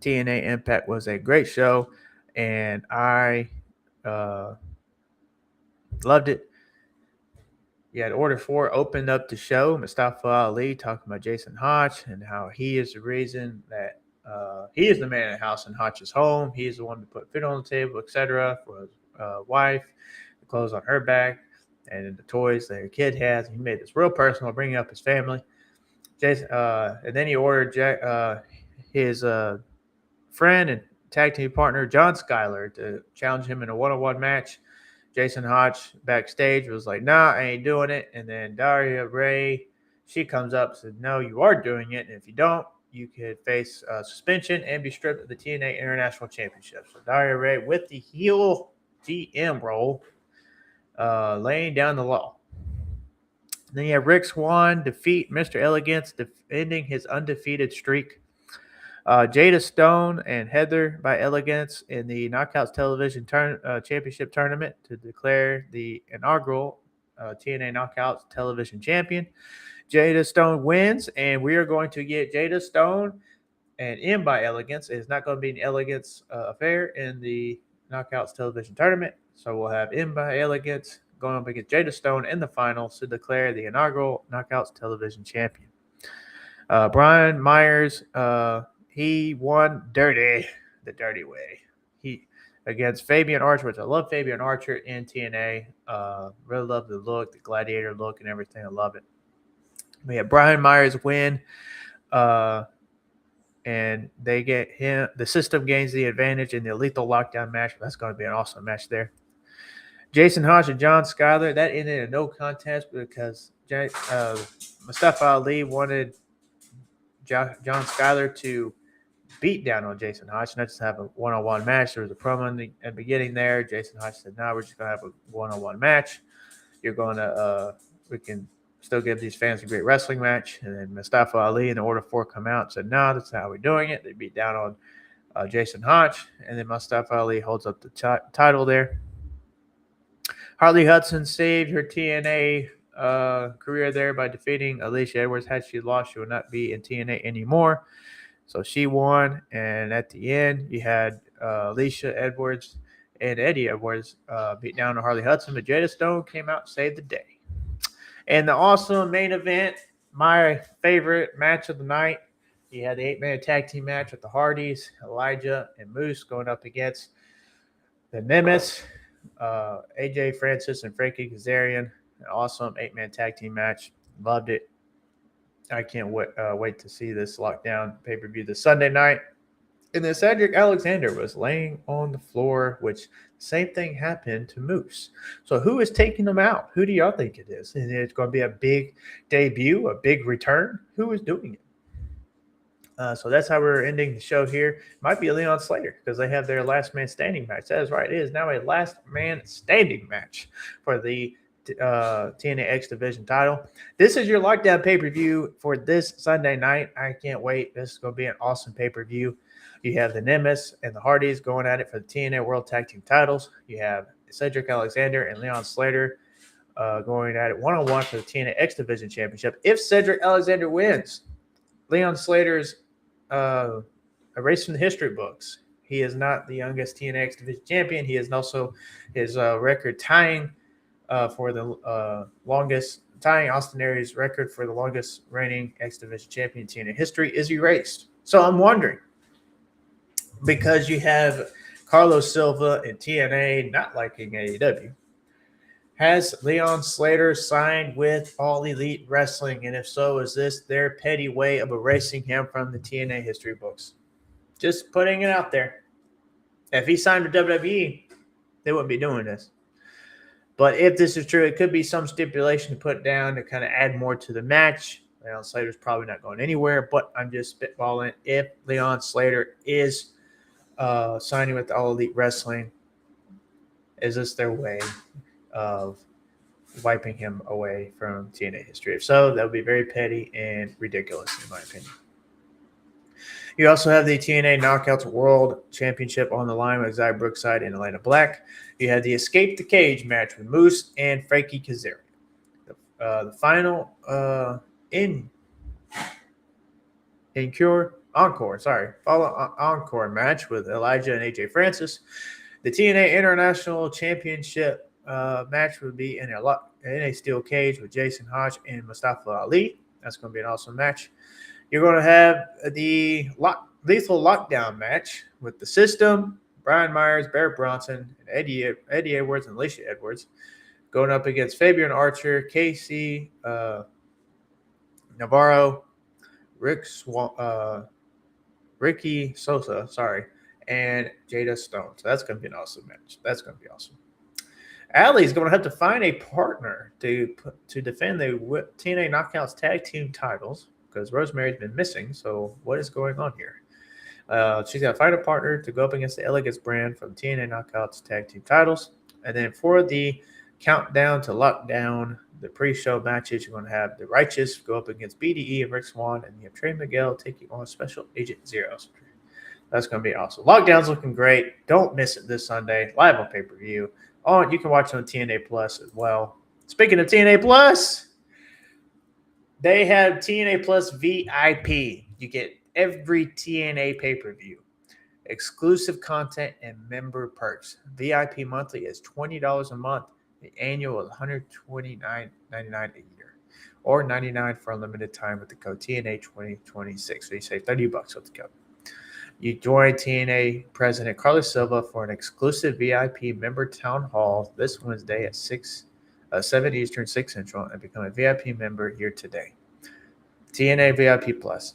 TNA Impact was a great show, and I loved it. You had Order 4 opened up the show. Mustafa Ali talking about Jason Hotch and how he is the reason that he is the man in the house in Hotch's home. He is the one to put food on the table, etc. for his wife, the clothes on her back, and the toys that her kid has. He made this real personal, bringing up his family. Jason, and then he ordered his friend and tag team partner John Schuyler to challenge him in a one-on-one match. Jason Hotch backstage was like, nah, I ain't doing it. And then Daria Ray, she comes up and said, no, you are doing it. And if you don't, you could face suspension and be stripped of the TNA International Championship. So Daria Ray with the heel GM role, laying down the law. Then you have Rick Swann defeat Mr. Elegance, ending his undefeated streak. Jada Stone and Heather by Elegance in the Knockouts Television Championship Tournament to declare the inaugural TNA Knockouts Television Champion. Jada Stone wins, and we are going to get Jada Stone and M by Elegance. It's not going to be an Elegance affair in the Knockouts Television Tournament, so we'll have M by Elegance going up against Jada Stone in the finals to declare the inaugural Knockouts Television Champion. Brian Myers, he won the dirty way. He against Fabian Archer, which I love Fabian Archer in TNA. Really love the look, the gladiator look and everything. I love it. We have Brian Myers win, and they get him. The system gains the advantage in the lethal lockdown match. That's going to be an awesome match there. Jason Hotch and John Schuyler, that ended in a no contest because Mustafa Ali wanted John Schuyler to beat down on Jason Hotch, not just have a one-on-one match. There was a promo in the beginning there. Jason Hotch said, no, we're just going to have a one-on-one match. You're going to we can still give these fans a great wrestling match. And then Mustafa Ali and the Order 4 come out and said, no, that's how we're doing it. They beat down on Jason Hotch, and then Mustafa Ali holds up the title there. Harley Hudson saved her TNA career there by defeating Alicia Edwards. Had she lost, she would not be in TNA anymore. So she won, and at the end, you had Alicia Edwards and Eddie Edwards beat down on Harley Hudson, but Jada Stone came out and saved the day. And the awesome main event, my favorite match of the night, you had the 8-man tag team match with the Hardys, Elijah and Moose going up against the Nemesis, AJ Francis and Frankie Kazarian. An awesome 8-man tag team match. Loved it. I can't wait to see this lockdown pay-per-view this Sunday night. And then Cedric Alexander was laying on the floor, which same thing happened to Moose. So who is taking them out? Who do y'all think it is? Is it going to be a big debut, a big return? Who is doing it? So that's how we're ending the show here. Might be Leon Slater because they have their last man standing match. That is right. It is now a last man standing match for the TNA X Division title. This is your lockdown pay-per-view for this Sunday night. I can't wait. This is going to be an awesome pay-per-view. You have the Nemesis and the Hardys going at it for the TNA World Tag Team titles. You have Cedric Alexander and Leon Slater going at it one-on-one for the TNA X Division Championship. If Cedric Alexander wins, Leon Slater's erased from the history books. He is not the youngest TNA X Division champion. He is also his record tying for the longest, tying Austin Aries' record for the longest reigning X Division champion in TNA history is erased. So I'm wondering, because you have Carlos Silva and TNA not liking AEW, has Leon Slater signed with All Elite Wrestling? And if so, is this their petty way of erasing him from the TNA history books? Just putting it out there. If he signed with WWE, they wouldn't be doing this. But if this is true, it could be some stipulation to put down to kind of add more to the match. Leon Slater's probably not going anywhere, but I'm just spitballing. If Leon Slater is signing with All Elite Wrestling, is this their way of wiping him away from TNA history? If so, that would be very petty and ridiculous, in my opinion. You also have the TNA Knockouts World Championship on the line with Xia Brookside and Elena Black. You have the Escape the Cage match with Moose and Frankie Kazarian. The final encore match with Elijah and AJ Francis. The TNA International Championship match would be in a steel cage with Jason Hodge and Mustafa Ali. That's going to be an awesome match. You're going to have the Lethal Lockdown match with the System, Brian Myers, Barrett Bronson, and Eddie Edwards and Alicia Edwards going up against Fabian Archer, Casey Navarro, Ricky Sosa, and Jada Stone. So that's going to be an awesome match. That's going to be awesome. Allie's going to have to find a partner to defend the TNA Knockouts tag team titles because Rosemary's been missing. So what is going on here? She's got to find a partner to go up against the Elegance brand from TNA Knockouts tag team titles. And then for the countdown to lockdown, the pre-show matches, you're going to have the Righteous go up against BDE and Rick Swan, and you have Trey Miguel taking on Special Agent Zero. That's going to be awesome. Lockdown's looking great. Don't miss it this Sunday. Live on pay-per-view. You can watch it on TNA Plus as well. Speaking of TNA Plus, they have TNA Plus VIP. You get every TNA pay-per-view, exclusive content, and member perks. VIP monthly is $20 a month. The annual is $129.99 a year, or $99 for a limited time with the code TNA2026. So you save $30 with the code. You join TNA President Carlos Silva for an exclusive VIP member town hall this Wednesday at 7 Eastern, 6 Central, and become a VIP member here today. TNA VIP Plus.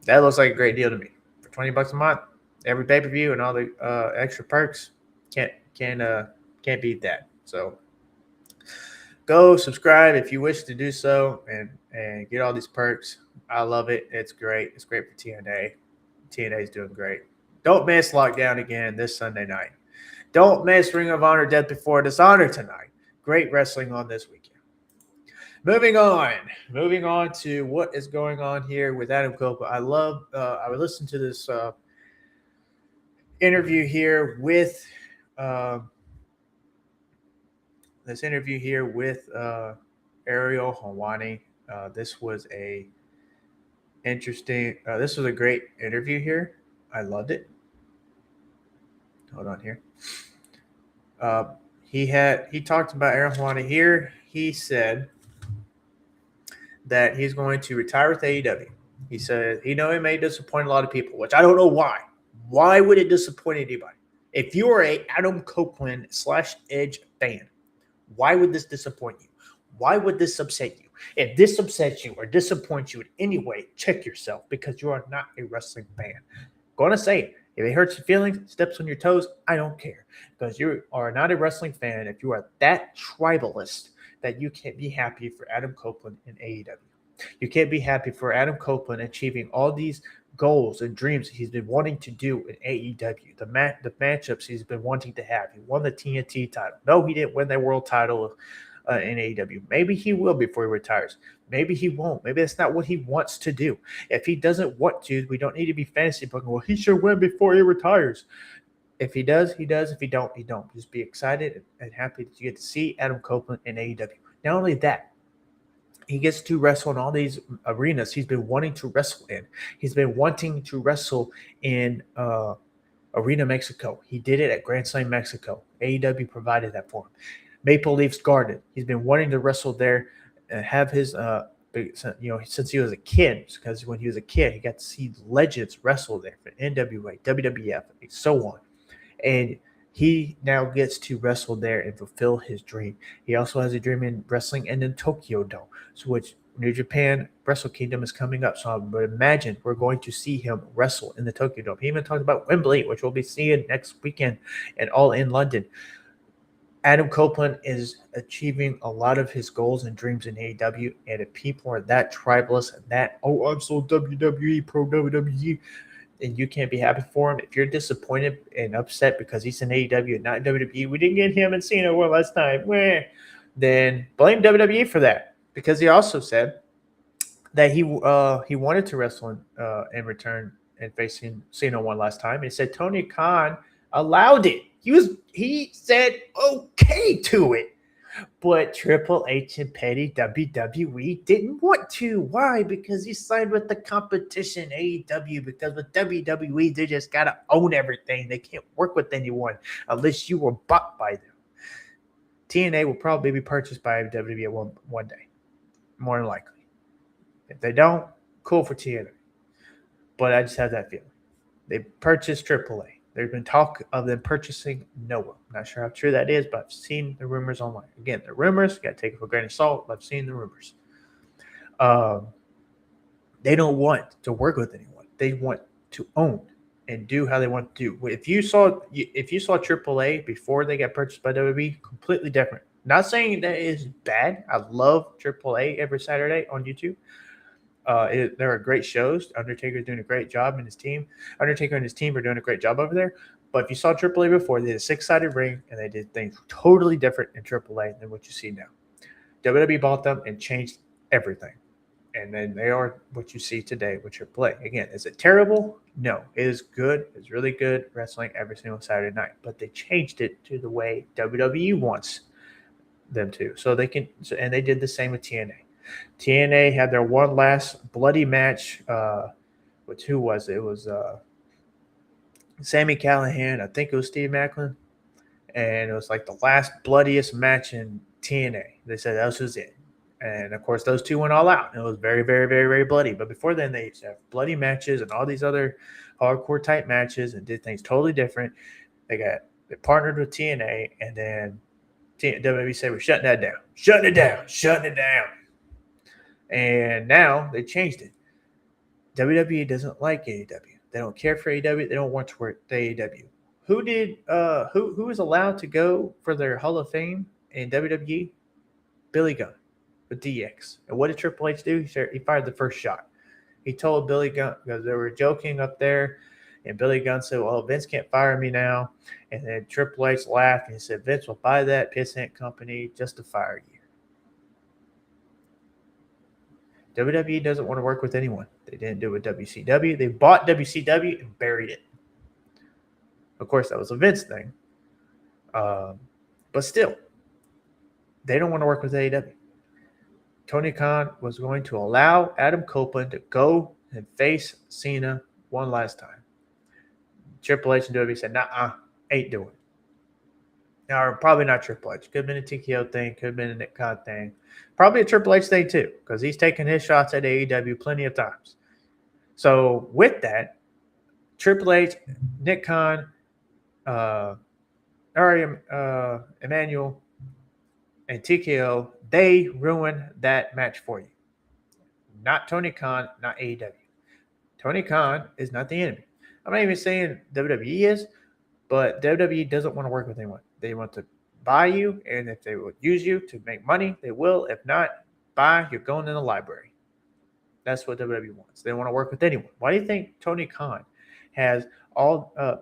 That looks like a great deal to me. For $20 a month, every pay-per-view and all the extra perks, can't beat that. So go subscribe if you wish to do so and get all these perks. I love it. It's great. It's great for TNA. TNA is doing great. Don't miss Lockdown again this Sunday night. Don't miss Ring of Honor Death Before Dishonor tonight. Great wrestling on this weekend. Moving on to what is going on here with Adam Copeland. I would listen to this interview here with Ariel Helwani. This was a great interview here. I loved it. Hold on here. He talked about Aaron Helwani here. He said that he's going to retire with AEW. He said he may disappoint a lot of people, which I don't know why. Why would it disappoint anybody? If you are a Adam Copeland / Edge fan, why would this disappoint you? Why would this upset you? If this upsets you or disappoints you in any way, check yourself because you are not a wrestling fan. Going to say it. If it hurts your feelings, steps on your toes, I don't care because you are not a wrestling fan. If you are that tribalist that you can't be happy for Adam Copeland in AEW. You can't be happy for Adam Copeland achieving all these goals and dreams he's been wanting to do in AEW. The matchups he's been wanting to have. He won the TNT title. No, he didn't win the world title in AEW. Maybe he will before he retires. Maybe he won't. Maybe that's not what he wants to do. If he doesn't want to, we don't need to be fantasy booking. Well, he should win before he retires. If he does, he does. If he don't, he don't. Just be excited and happy that you get to see Adam Copeland in AEW. Not only that, he gets to wrestle in all these arenas he's been wanting to wrestle in. He's been wanting to wrestle in Arena Mexico. He did it at Grand Slam Mexico. AEW provided that for him. Maple Leafs Garden. He's been wanting to wrestle there and have his, since he was a kid, because when he was a kid, he got to see legends wrestle there for NWA, WWF, and so on. And he now gets to wrestle there and fulfill his dream. He also has a dream in wrestling and in Tokyo Dome, so which New Japan Wrestle Kingdom is coming up. So I would imagine we're going to see him wrestle in the Tokyo Dome. He even talked about Wembley, which we'll be seeing next weekend and all in London. Adam Copeland is achieving a lot of his goals and dreams in AEW, and if people are that tribalist and that, oh, I'm so WWE, pro WWE, and you can't be happy for him. If you're disappointed and upset because he's in AEW and not WWE, we didn't get him and Cena one last time, then blame WWE for that, because he also said that he wanted to wrestle in return and facing Cena one last time. And he said Tony Khan allowed it. He said okay to it. But Triple H and petty WWE didn't want to. Why? Because he signed with the competition, AEW. Because with WWE, they just got to own everything. They can't work with anyone unless you were bought by them. TNA will probably be purchased by WWE one day, more than likely. If they don't, cool for TNA. But I just have that feeling. They purchased AAA. There's been talk of them purchasing Noah. I'm not sure how true that is, but I've seen the rumors online. Again, the rumors, you got to take it for a grain of salt, but I've seen the rumors. They don't want to work with anyone. They want to own and do how they want to do. If you saw AAA before they got purchased by WWE, completely different. Not saying that is bad. I love AAA every Saturday on YouTube. There are great shows. Undertaker's doing a great job, and his team. Undertaker and his team are doing a great job over there. But if you saw AAA before, they did a 6-sided ring, and they did things totally different in AAA than what you see now. WWE bought them and changed everything. And then they are what you see today with AAA. Again, is it terrible? No. It is good. It's really good wrestling every single Saturday night. But they changed it to the way WWE wants them to. So they can, and they did the same with TNA. TNA had their one last bloody match with who was it? It was Sami Callihan. I think it was Steve Maclin. And it was like the last bloodiest match in TNA. They said that was it. And, of course, those two went all out. And it was very, very, very, very bloody. But before then, they used to have bloody matches and all these other hardcore-type matches and did things totally different. They partnered with TNA, and then WWE said, we're shutting that down. Shutting it down. And now they changed it. WWE doesn't like AEW. They don't care for AEW. They don't want to work the AEW. Who was allowed to go for their Hall of Fame in WWE? Billy Gunn with DX. And what did Triple H do? He fired the first shot. He told Billy Gunn, because they were joking up there, and Billy Gunn said, well, Vince can't fire me now. And then Triple H laughed and he said, Vince will buy that pissant company just to fire you. WWE doesn't want to work with anyone. They didn't do it with WCW. They bought WCW and buried it. Of course, that was a Vince thing. But still, they don't want to work with AEW. Tony Khan was going to allow Adam Copeland to go and face Cena one last time. Triple H and WWE said, nah, ain't doing it. Now, probably not Triple H. Could have been a TKO thing. Could have been a Nick Khan thing. Probably a Triple H thing, too, because he's taken his shots at AEW plenty of times. So, with that, Triple H, Nick Khan, Emmanuel, and TKO, they ruined that match for you. Not Tony Khan, not AEW. Tony Khan is not the enemy. I'm not even saying WWE is, but WWE doesn't want to work with anyone. They want to buy you, and if they will use you to make money, they will. If not, bye, you're going in the library. That's what WWE wants. They don't want to work with anyone. Why do you think Tony Khan has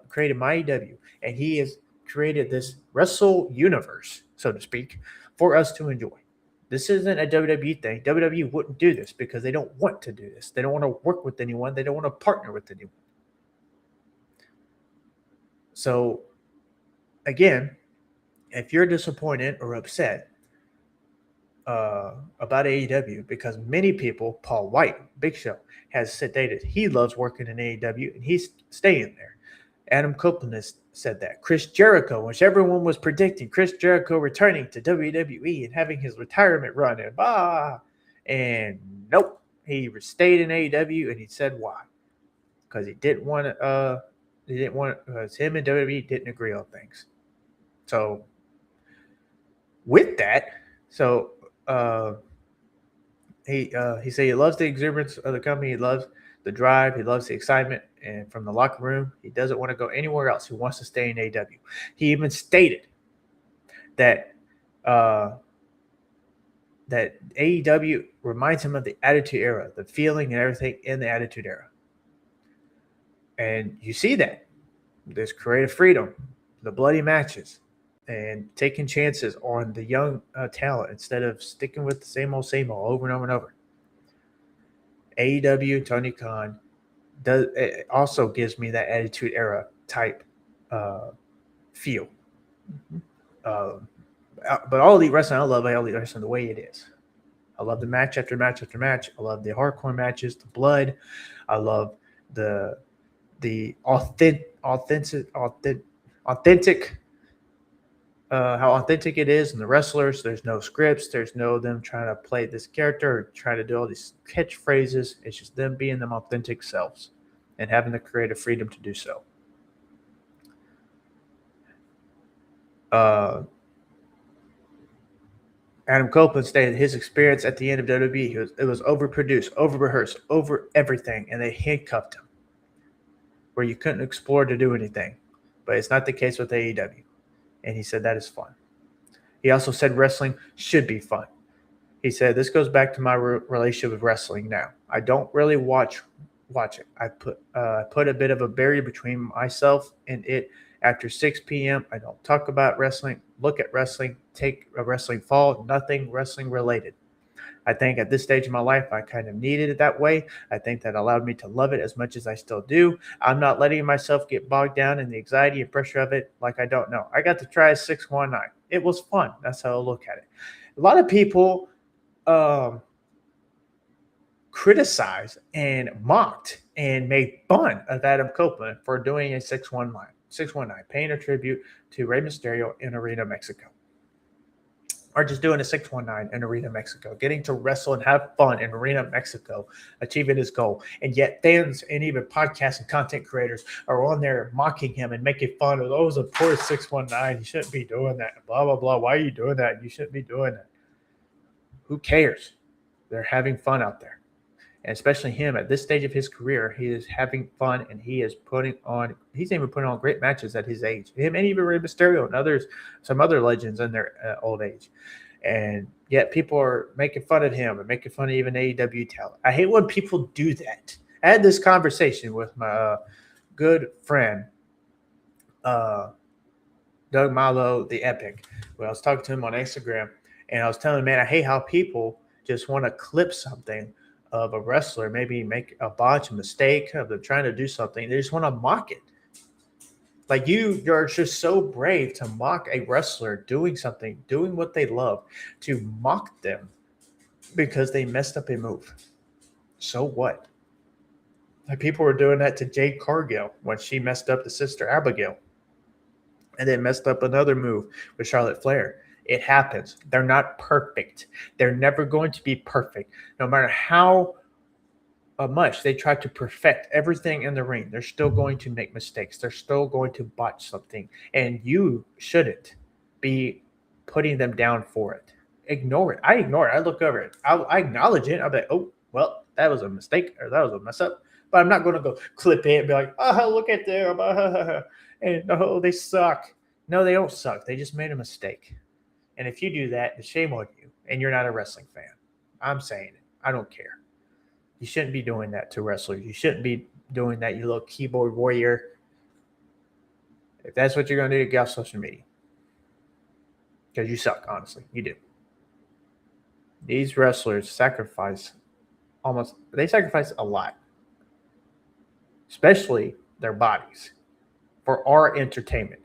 created MyEW, and he has created this wrestle universe, so to speak, for us to enjoy? This isn't a WWE thing. WWE wouldn't do this because they don't want to do this. They don't want to work with anyone. They don't want to partner with anyone. So, again, if you're disappointed or upset about AEW, because many people, Paul White, Big Show, has stated he loves working in AEW and he's staying there. Adam Copeland has said that. Chris Jericho, which everyone was predicting, Chris Jericho returning to WWE and having his retirement run, and nope, he stayed in AEW, and he said why? Because he didn't want to. Because him and WWE didn't agree on things. So with that, he said he loves the exuberance of the company. He loves the drive. He loves the excitement. And from the locker room, he doesn't want to go anywhere else. He wants to stay in AEW. He even stated that that AEW reminds him of the Attitude Era, the feeling and everything in the Attitude Era. And you see that. There's creative freedom, the bloody matches, and taking chances on the young talent instead of sticking with the same old over and over and over. AEW, Tony Khan, it also gives me that Attitude Era type feel. But All Elite Wrestling, I love All Elite Wrestling the way it is. I love the match after match after match. I love the hardcore matches, the blood. I love the authentic how authentic it is in the wrestlers. There's no scripts. There's no them trying to play this character or trying to do all these catchphrases. It's just them being them authentic selves and having the creative freedom to do so. Adam Copeland stated his experience at the end of WWE, it was overproduced, over-rehearsed, over everything, and they handcuffed him where you couldn't explore to do anything. But it's not the case with AEW. And he said that is fun. He also said wrestling should be fun. He said, this goes back to my relationship with wrestling now. I don't really watch it. I put a bit of a barrier between myself and it. After 6 p.m., I don't talk about wrestling, look at wrestling, take a wrestling fall, nothing wrestling related. I think at this stage of my life, I kind of needed it that way. I think that allowed me to love it as much as I still do. I'm not letting myself get bogged down in the anxiety and pressure of it like I don't know. I got to try 619. It was fun. That's how I look at it. A lot of people criticized and mocked and made fun of Adam Copeland for doing a 619, paying a tribute to Rey Mysterio in Arena, Mexico. Or just doing a 619 in Arena, Mexico, getting to wrestle and have fun in Arena, Mexico, achieving his goal. And yet fans and even podcast and content creators are on there mocking him and making fun of, oh, it was a poor 619. You shouldn't be doing that. Blah, blah, blah. Why are you doing that? You shouldn't be doing that. Who cares? They're having fun out there. And especially him at this stage of his career, he is having fun and he's even putting on great matches at his age. Him and even Rey Mysterio and some other legends in their old age. And yet people are making fun of him and making fun of even AEW talent. I hate when people do that. I had this conversation with my good friend, Doug Malo, the Epic. When I was talking to him on Instagram, and I was telling him, man, I hate how people just want to clip something of a wrestler, maybe make a botch, a mistake of them trying to do something. They just want to mock it. Like you're just so brave to mock a wrestler doing something, doing what they love, to mock them because they messed up a move. So what? Like people were doing that to Jade Cargill when she messed up the Sister Abigail. And then messed up another move with Charlotte Flair. It happens. They're not perfect. They're never going to be perfect. No matter how much they try to perfect everything in the ring, they're still going to make mistakes. They're still going to botch something. And you shouldn't be putting them down for it. Ignore it. I ignore it. I look over it. I acknowledge it. I'll be like, oh, well, that was a mistake or that was a mess up. But I'm not going to go clip it and be like, oh, look at them. And oh, they suck. No, they don't suck. They just made a mistake. And if you do that, shame on you. And you're not a wrestling fan. I'm saying it. I don't care. You shouldn't be doing that to wrestlers. You shouldn't be doing that, you little keyboard warrior. If that's what you're going to do, get off social media. Because you suck, honestly. You do. These wrestlers sacrifice a lot. Especially their bodies. For our entertainment.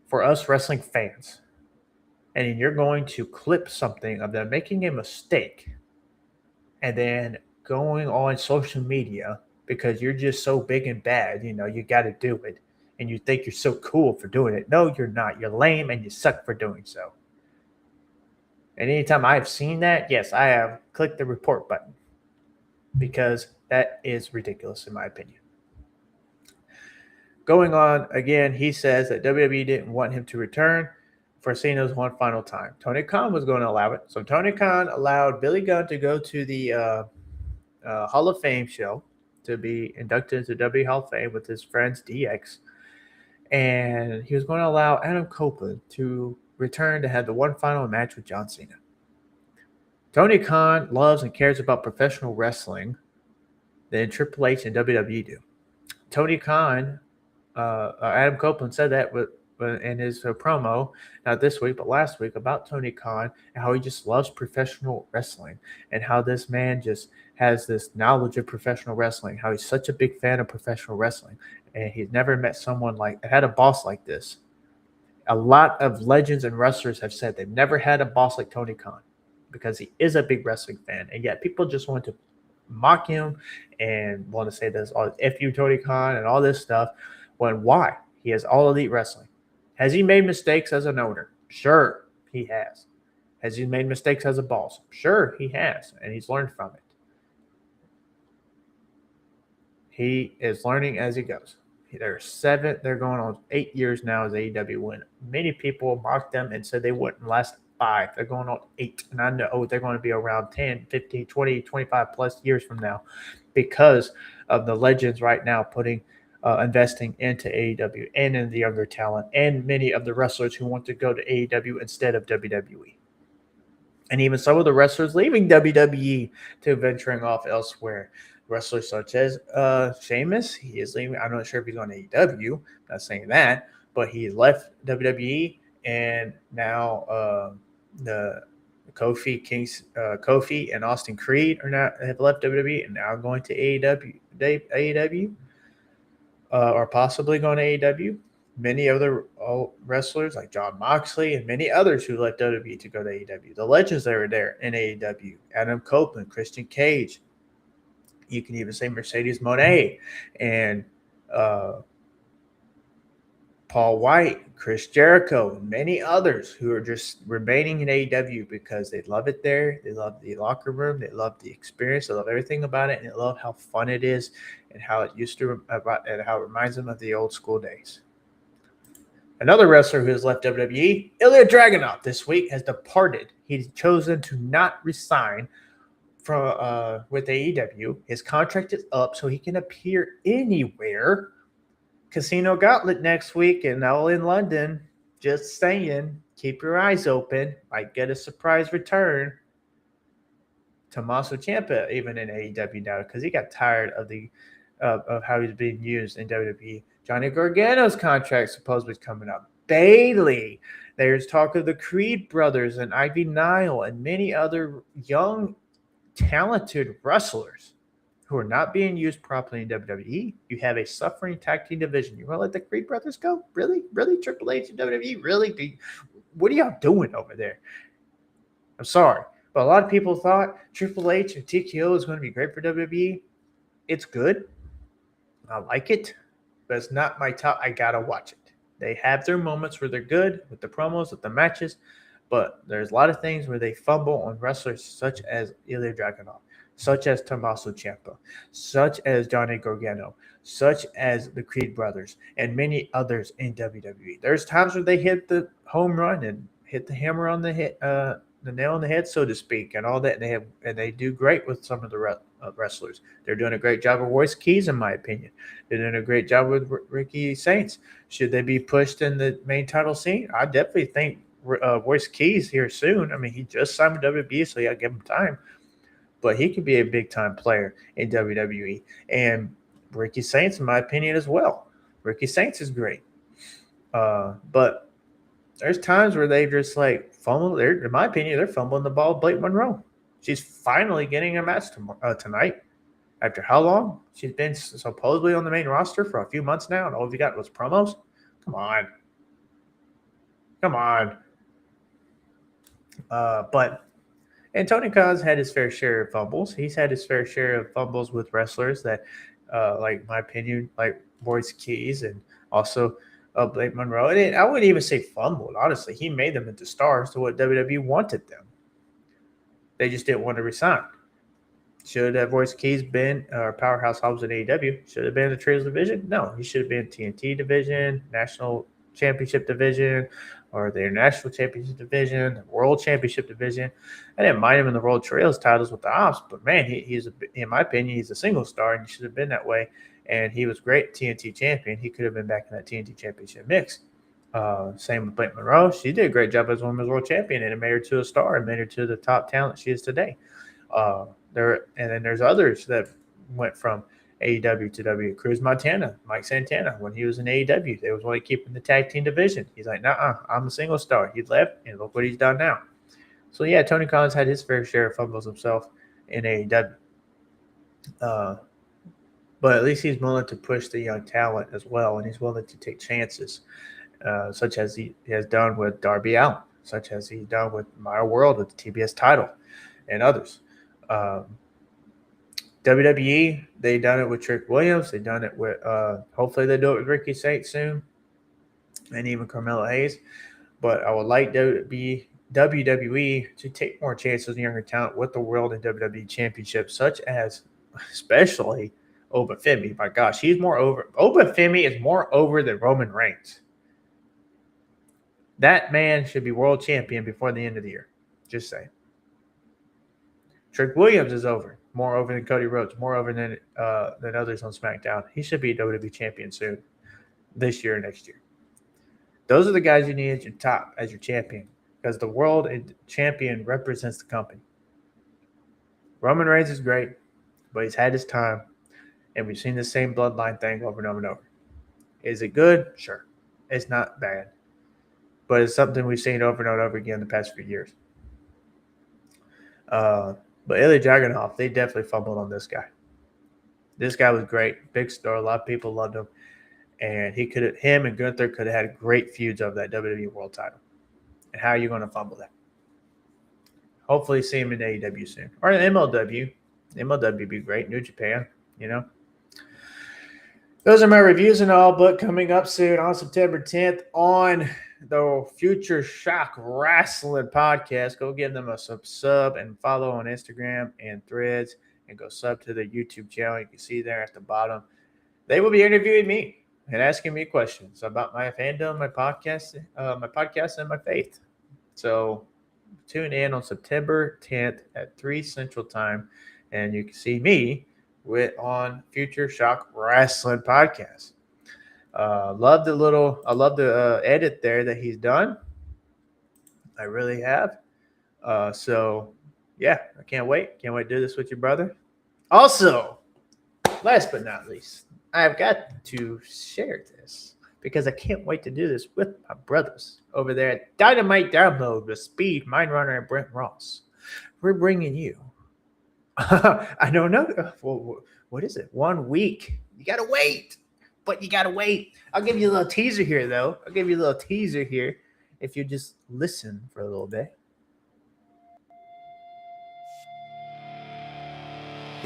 For us wrestling fans. And you're going to clip something of them making a mistake. And then going on social media because you're just so big and bad, you got to do it. And you think you're so cool for doing it. No, you're not. You're lame and you suck for doing so. And anytime I've seen that, yes, I have clicked the report button because that is ridiculous in my opinion. Going on, again, he says that WWE didn't want him to return for seeing us one final time. Tony Khan was going to allow it. So Tony Khan allowed Billy Gunn to go to the Hall of Fame show to be inducted into WWE Hall of Fame with his friends DX. And he was going to allow Adam Copeland to return to have the one final match with John Cena. Tony Khan loves and cares about professional wrestling than Triple H and WWE do. Tony Khan, Adam Copeland said that in his promo, not this week, but last week, about Tony Khan and how he just loves professional wrestling and how this man just has this knowledge of professional wrestling, how he's such a big fan of professional wrestling. And he's never met someone had a boss like this. A lot of legends and wrestlers have said they've never had a boss like Tony Khan because he is a big wrestling fan. And yet people just want to mock him and want to say this, F you, Tony Khan, and all this stuff. When why? He has all elite wrestling. Has he made mistakes as an owner? Sure, he has. Has he made mistakes as a boss? Sure, he has. And he's learned from it. He is learning as he goes. They're going on 8 years now as AEW win. Many people mocked them and said they wouldn't last 5. They're going on 8. And I know they're going to be around 10, 15, 20, 25 plus years from now because of the legends right now investing into AEW and in the younger talent and many of the wrestlers who want to go to AEW instead of WWE. And even some of the wrestlers leaving WWE to venturing off elsewhere. Wrestlers such as Sheamus, he is leaving. I'm not sure if he's on AEW. Not saying that, but he left WWE, and now the Kofi and Austin Creed have left WWE and now going to AEW, or possibly going to AEW. Many other wrestlers like Jon Moxley and many others who left WWE to go to AEW. The legends that were there in AEW: Adam Copeland, Christian Cage. You can even say Mercedes Moné and Paul White, Chris Jericho, and many others who are just remaining in AEW because they love it there. They love the locker room. They love the experience. They love everything about it, and they love how fun it is and how it used to, and how it reminds them of the old school days. Another wrestler who has left WWE, Ilya Dragunov, this week has departed. He's chosen to not resign with AEW. His contract is up, so he can appear anywhere. Casino Gauntlet next week and all in London. Just saying, keep your eyes open. Might get a surprise return. Tommaso Ciampa even in AEW now because he got tired of how he's being used in WWE. Johnny Gargano's contract supposedly is coming up. Bayley. There's talk of the Creed brothers and Ivy Nile and many other young talented wrestlers who are not being used properly in WWE. You have a suffering tag team division. You want to let the Creed brothers go? Really? Really? Triple H and WWE? Really? What are y'all doing over there? I'm sorry, but a lot of people thought Triple H and TKO is going to be great for WWE. It's good. I like it, but it's not my top. I got to watch it. They have their moments where they're good with the promos, with the matches, but there's a lot of things where they fumble on wrestlers such as Ilya Dragunov, such as Tommaso Ciampa, such as Johnny Gargano, such as the Creed brothers, and many others in WWE. There's times where they hit the home run and hit the hammer on the head, the nail on the head, so to speak, and all that. And they do great with some of the wrestlers. They're doing a great job with Royce Keys, in my opinion. They're doing a great job with Ricky Saints. Should they be pushed in the main title scene? I definitely think Royce Keys here soon. I mean, he just signed with WWE, so yeah, give him time. but he could be a big-time player in WWE. And Ricky Saints, in my opinion, as well. Ricky Saints is great. But there's times where they just like fumble. In my opinion, they're fumbling the ball. Blake Monroe. She's finally getting a match tonight. After how long? She's been supposedly on the main roster for a few months now, and all we got was promos? Come on. And Tony Khan's had his fair share of fumbles. He's had his fair share of fumbles with wrestlers that, like, in my opinion, like Royce Keys and also Blake Monroe. And I wouldn't even say fumbled, honestly. He made them into stars to what WWE wanted them. They just didn't want to resign. Should have Royce Keys been Powerhouse Hobbs in AEW? Should have been in the Trios division? No, he should have been TNT division, National Championship division, or the International Championship division, the World Championship division. I didn't mind him in the World Trios titles with the Ops, but man, he's in my opinion, he's a single star, and he should have been that way. And he was great TNT champion. He could have been back in that TNT championship mix. Same with Blake Monroe. She did a great job as women's world champion, and it made her to a star and made her to the top talent she is today. And then there's others that went from AEW to W. Cruz Montana, Mike Santana, when he was in AEW, they was only keeping the tag team division. He's like, nah, I'm a single star. He left, and look what he's done now. So, yeah, Tony Khan's had his fair share of fumbles himself in AEW. But at least he's willing to push the young talent as well, and he's willing to take chances, such as he has done with Darby Allin, such as he's done with Maya World with the TBS title, and others. WWE, they done it with Trick Williams. They done it with hopefully they do it with Ricky Saints soon, and even Carmelo Hayes. But I would like WWE to take more chances on younger talent with the World and WWE Championships, such as especially Oba Femi. My gosh, he's more over. Oba Femi is more over than Roman Reigns. That man should be world champion before the end of the year. Just saying. Trick Williams is more over than Cody Rhodes, more over than others on SmackDown. He should be WWE champion soon, this year or next year. Those are the guys you need at your top as your champion, because the world champion represents the company. Roman Reigns is great, but he's had his time, and we've seen the same bloodline thing over and over and over. Is it good? Sure. It's not bad, but it's something we've seen over and over again the past few years. But Ilya Dragunov, they definitely fumbled on this guy. This guy was great. Big star. A lot of people loved him. And him and Gunther could have had great feuds over that WWE World title. And how are you going to fumble that? Hopefully see him in AEW soon. Or in MLW. MLW would be great. New Japan, you know. Those are my reviews and all, but coming up soon on September 10th on the Future Shock Wrestling Podcast. Go give them a sub and follow on Instagram and Threads, and go sub to their YouTube channel. You can see there at the bottom. They will be interviewing me and asking me questions about my fandom, my podcast, and my faith. So tune in on September 10th at 3 Central Time, and you can see me on Future Shock Wrestling Podcast. I love the edit there that he's done. I really have. So yeah, I can't wait. Can't wait to do this with your brother. Also, last but not least, I've got to share this because I can't wait to do this with my brothers over there at Dynamite Download with Speed, Mindrunner, and Brent Ross. We're bringing you. I don't know. What is it? 1 week. You got to wait. But you got to wait. I'll give you a little teaser here, though. If you just listen for a little bit.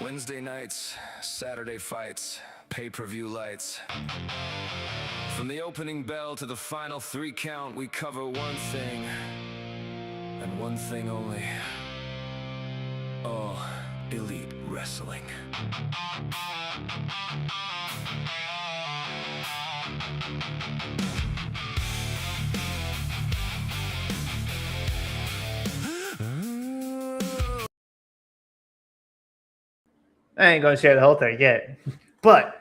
Wednesday nights, Saturday fights, pay-per-view lights. From the opening bell to the final 3 count, we cover one thing, and one thing only. All elite wrestling. I ain't going to share the whole thing yet, but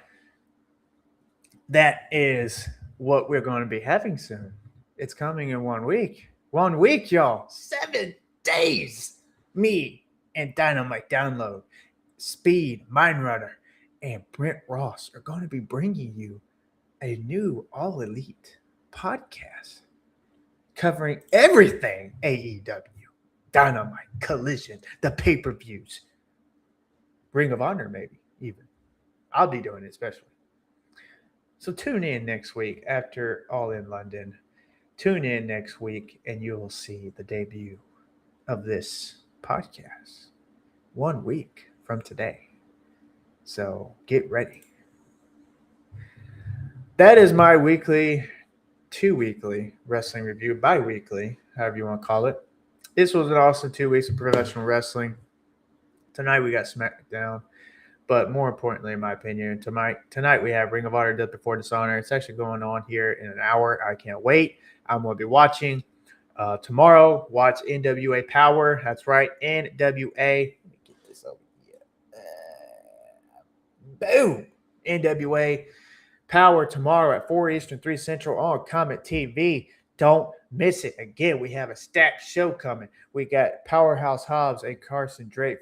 that is what we're going to be having soon. It's coming in 1 week. 1 week, y'all. 7 days. Me and Dynamite Download, Speed, Mindrunner, and Brent Ross are going to be bringing you a new All Elite podcast covering everything AEW, Dynamite, Collision, the pay-per-views, Ring of Honor, maybe even. I'll be doing it especially. So tune in next week after All in London. Tune in next week and you will see the debut of this podcast 1 week from today. So get ready. That is my two weekly wrestling review, bi-weekly, however you want to call it. This was an awesome 2 weeks of professional wrestling. Tonight we got SmackDown, but more importantly, in my opinion, tonight we have Ring of Honor Death Before Dishonor. It's actually going on here in an hour. I can't wait. I'm going to be watching. Tomorrow, watch NWA Powerrr. That's right, NWA. Let me get this over here. Boom! NWA Powerrr tomorrow at 4 Eastern, 3 Central on Comet TV. Don't miss it. Again, we have a stacked show coming. We got Powerhouse Hobbs and Carson Drake,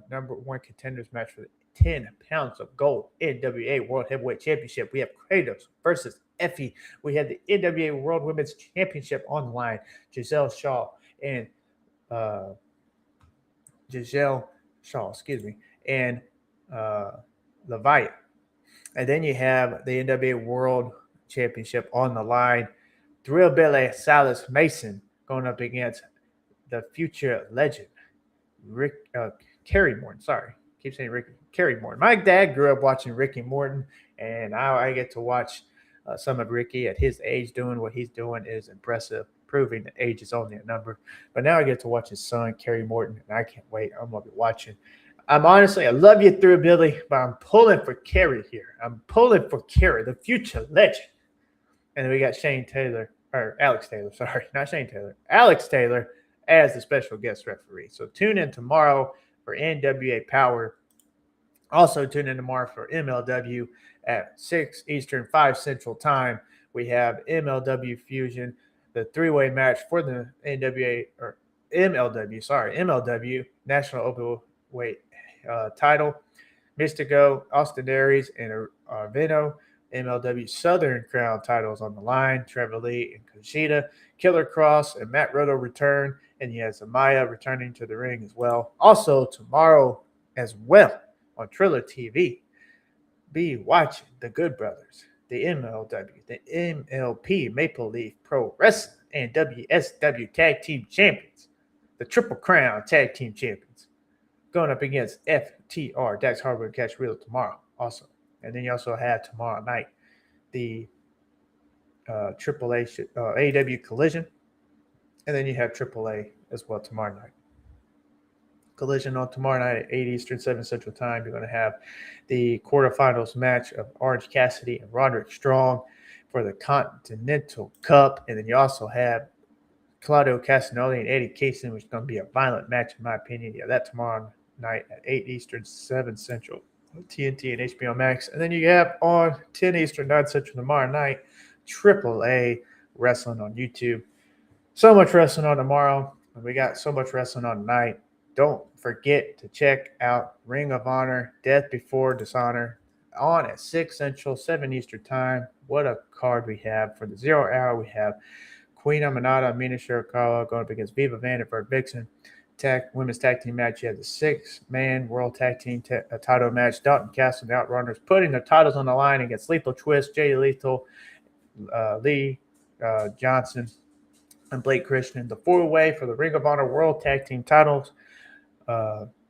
number one contenders match for the 10 pounds of gold NWA World Heavyweight Championship. We have Kratos versus Effie. We have the NWA World Women's Championship on the line. Giselle Shaw, and Leviathan. And then you have the NWA World Championship on the line. Drillbilly Silas Mason going up against the future legend, Kerry Morton. Sorry, keep saying Kerry Morton. My dad grew up watching Ricky Morton, and now I get to watch some of Ricky at his age. Doing what he's doing is impressive, proving that age is only a number. But now I get to watch his son, Kerry Morton, and I can't wait. I'm going to be watching. I love you through, Billy, but I'm pulling for Kerry here. I'm pulling for Kerry, the future legend. And then we got Alex Taylor as the special guest referee. So tune in tomorrow for NWA Powerrr. Also tune in tomorrow for MLW at 6 Eastern, 5 Central Time. We have MLW Fusion, the three-way match for the MLW National Openweight title. Mystico, Austin Aries, and Arvino. MLW Southern Crown titles on the line. Trevor Lee and Kushida. Killer Cross and Matt Roto return. And he has Amaya returning to the ring as well. Also tomorrow as well on Triller TV, be watching the Good Brothers, the MLW, the MLP, Maple Leaf Pro Wrestling, and WSW Tag Team Champions, the Triple Crown Tag Team Champions, going up against FTR, Dax Harwood, Cash Wheeler tomorrow also. And then you also have tomorrow night the AEW Collision. And then you have AAA as well tomorrow night. Collision on tomorrow night at 8 Eastern, 7 Central Time. You're going to have the quarterfinals match of Orange Cassidy and Roderick Strong for the Continental Cup. And then you also have Claudio Castagnoli and Eddie Kingston, which is going to be a violent match in my opinion. Yeah, that tomorrow night at 8 Eastern, 7 Central. TNT and HBO Max. And then you have on 10 Eastern, 9 Central tomorrow night, AAA wrestling on YouTube. So much wrestling on tomorrow. And we got so much wrestling on tonight. Don't forget to check out Ring of Honor, Death Before Dishonor on at 6 Central, 7 Eastern Time. What a card we have. For the 0 hour, we have Queen Aminata, Mina Shirakawa going up against Viva Vandenberg Vixen. Women's tag team match. You have the 6-man world tag team title match. Dalton Castle and the Outrunners putting their titles on the line against Lethal Twist, Jay Lethal, Lee Johnson, and Blake Christian. The 4-way for the Ring of Honor world tag team titles.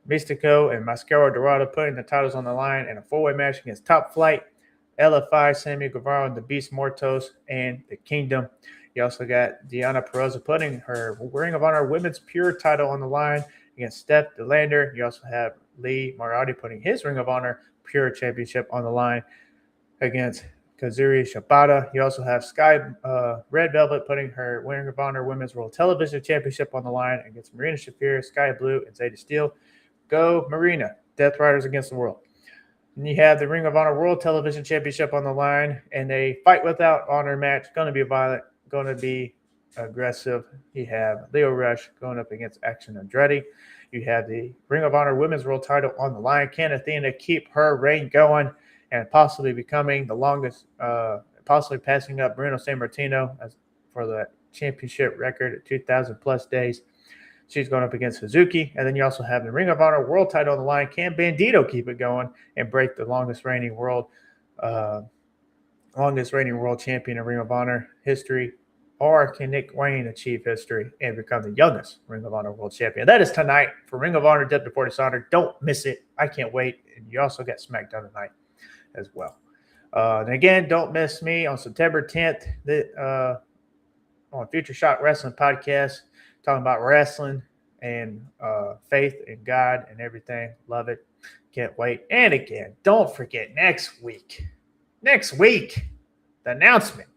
Mystico and Mascaro Dorado putting the titles on the line in a 4-way match against Top Flight, LFI, Sammy Guevara, and the Beast Mortos, and the Kingdom. You also got Deanna Perroza putting her Ring of Honor Women's Pure title on the line against Steph DeLander. You also have Lee Moriarty putting his Ring of Honor Pure Championship on the line against Kazuri Shibata. You also have Sky Red Velvet putting her Ring of Honor Women's World Television Championship on the line against Marina Shafir, Sky Blue, and Zeta Steel. Go Marina, Death Riders Against the World. And you have the Ring of Honor World Television Championship on the line, and a fight without honor match. Going to be violent, going to be aggressive. You have Leo Rush going up against Action Andretti. You have the Ring of Honor Women's World title on the line. Can Athena keep her reign going and possibly becoming the longest, possibly passing up Bruno Sammartino for the championship record at 2,000 plus days? She's going up against Suzuki. And then you also have the Ring of Honor World title on the line. Can Bandito keep it going and break the longest reigning world champion in Ring of Honor history? Or can Nick Wayne achieve history and become the youngest Ring of Honor world champion? That is tonight for Ring of Honor Depth Before Dishonor. Don't miss it. I can't wait. And you also got SmackDown tonight as well. And again, don't miss me on September 10th on Future Shock Wrestling Podcast, talking about wrestling and faith in God and everything. Love it. Can't wait. And again, don't forget next week, the announcement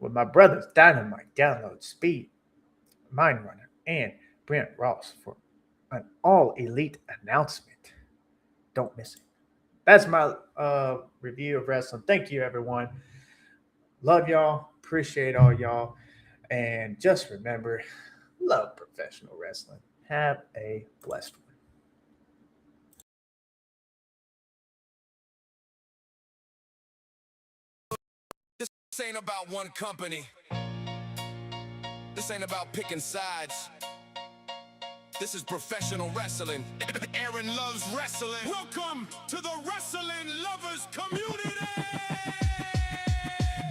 with my brothers Dynamite, Download, Speed, Mind Runner, and Brent Ross for an all-elite announcement. Don't miss it. That's my review of wrestling. Thank you, everyone. Love y'all. Appreciate all y'all. And just remember, love professional wrestling. Have a blessed one. This ain't about one company. This ain't about picking sides. This is professional wrestling. Aaron loves wrestling. Welcome to the wrestling lovers community.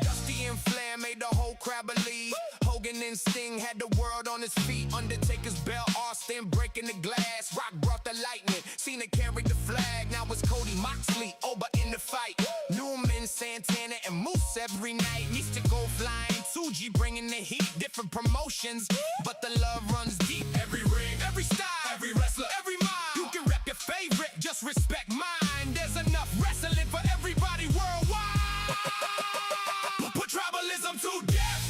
Dusty and Flair made the whole crowd believe. Hogan and Sting had the world on his feet. Undertaker's bell, Austin breaking the glass. Rock brought the lightning. Cena carried the flag. Now it's Cody Moxley over in the fight. Newman, Santana, and Moose every night. Mystical flying. Tsuji bringing the heat. Different promotions, but the love runs deep. Every ring, every style, every wrestler, every mile. You can rep your favorite, just respect mine. There's enough wrestling for everybody worldwide. Put tribalism to death.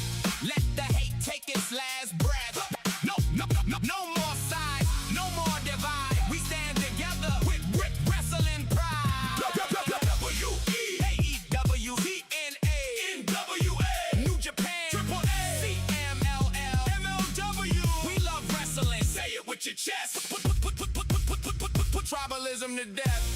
Let the hate take its last breath. No more sides, no more divide. We stand together with wrestling pride. WWE, AEW, TNA, NWA, New Japan, AAA, CMLL, MLW. We love wrestling. Say it with your chest. Put tribalism to death.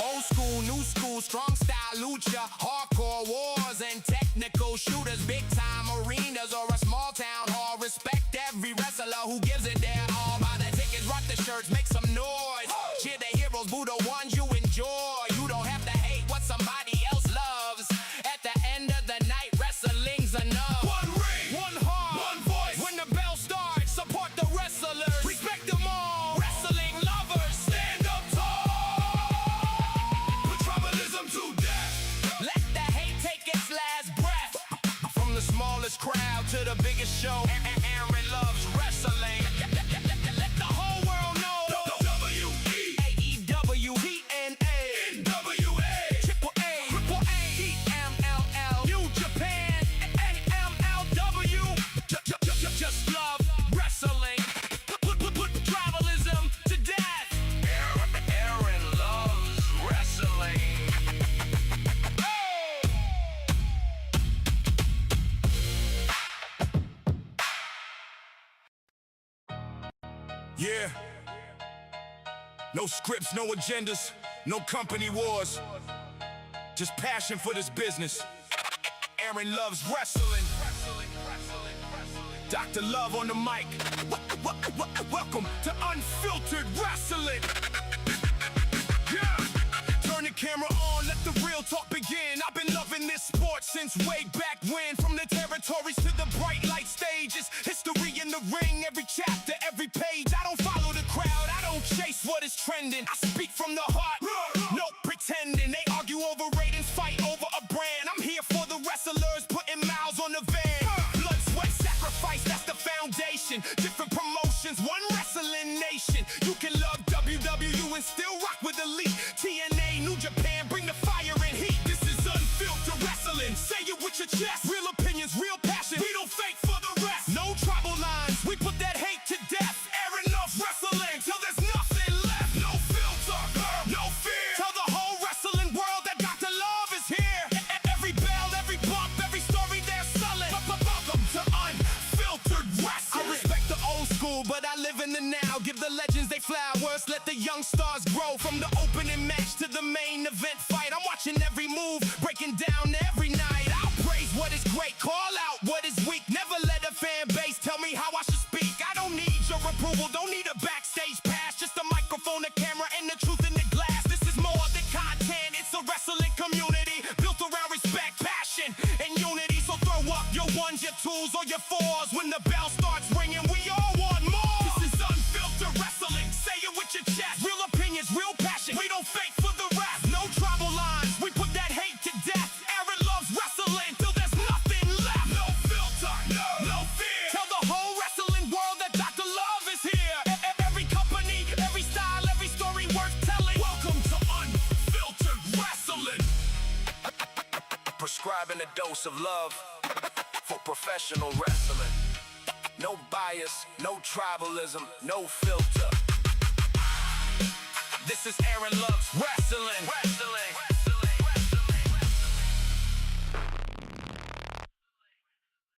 Old school, new school, strong style, lucha, hardcore wars and technical shooters, big time arenas or a small town hall. Respect every wrestler who gives it their all. Buy the tickets, rock the shirts, make some noise. Cheer the heroes, boo the ones you enjoy. You don't have to hate what somebody else loves. At the end of the night, wrestling's enough. One ring, One heart, one voice. When the bell starts, support the wrestlers. Respect them all. Wrestling lovers, Stand up tall. Put tribalism to death. let the hate take its last breath. From the smallest crowd to the biggest show, Aaron loves wrestling. Let the whole world know. WWE, AEW, TNA, NWA, AAA, CMLL, New Japan, MLW. Just love wrestling. Put tribalism to death. Aaron loves wrestling. Yeah. No scripts, no agendas, no company wars. Just passion for this business. Aaron loves wrestling. Dr. Love on the mic. Welcome to Unfiltered Wrestling. Yeah. Turn the camera on, let the real talk begin. I've been loving this sport since way back when. From the territories to the bright light stages. History in the ring, every chapter, every page. I don't follow the crowd, I don't chase what is trending. I speak from the heart, no pretending. They argue over ratings, fight over a brand. I'm here for the wrestlers, putting miles on the van. Blood, sweat, sacrifice, that's the foundation. Different promotions, one wrestling nation. You can love WW and still rock with Elite. TNA, New Japan, bring the fire and heat. This is Unfiltered Wrestling. Say it with your chest. Real opinions, real passion. We don't fake for the rest. No tribal lines, we put that hate to death. Aaron loves wrestling till there's nothing left. No filter, no fear. Tell the whole wrestling world that Dr. Love is here. Every bell, every bump, every story they're selling. Welcome to Unfiltered Wrestling. I respect the old school, but the legends they flowers, let the young stars grow. From the opening match to the main event fight, I'm watching every move, breaking down every night. I'll praise what is great, call out what is weak. Never let a fan base tell me how I should speak. I don't need your approval, don't need a backstage pass. Just a microphone, a camera, and the truth in the glass. This is more than content, it's a wrestling community built around respect, passion, and unity. So throw up your ones, your twos, or your fours. When the bell starts ringing, we all want more. This is Unfiltered Wrestling, say it with your chest. Real opinions, real passion, we don't fake for the rest. No tribal lines, we put that hate to death. Aaron loves wrestling till there's nothing left. No filter, no fear. Tell the whole wrestling world that Dr. Love is here. Every company, every style, every story worth telling. Welcome to Unfiltered Wrestling. Prescribing a dose of love for professional wrestling. No bias, no tribalism, no filter. This is Aaron Loves Wrestling.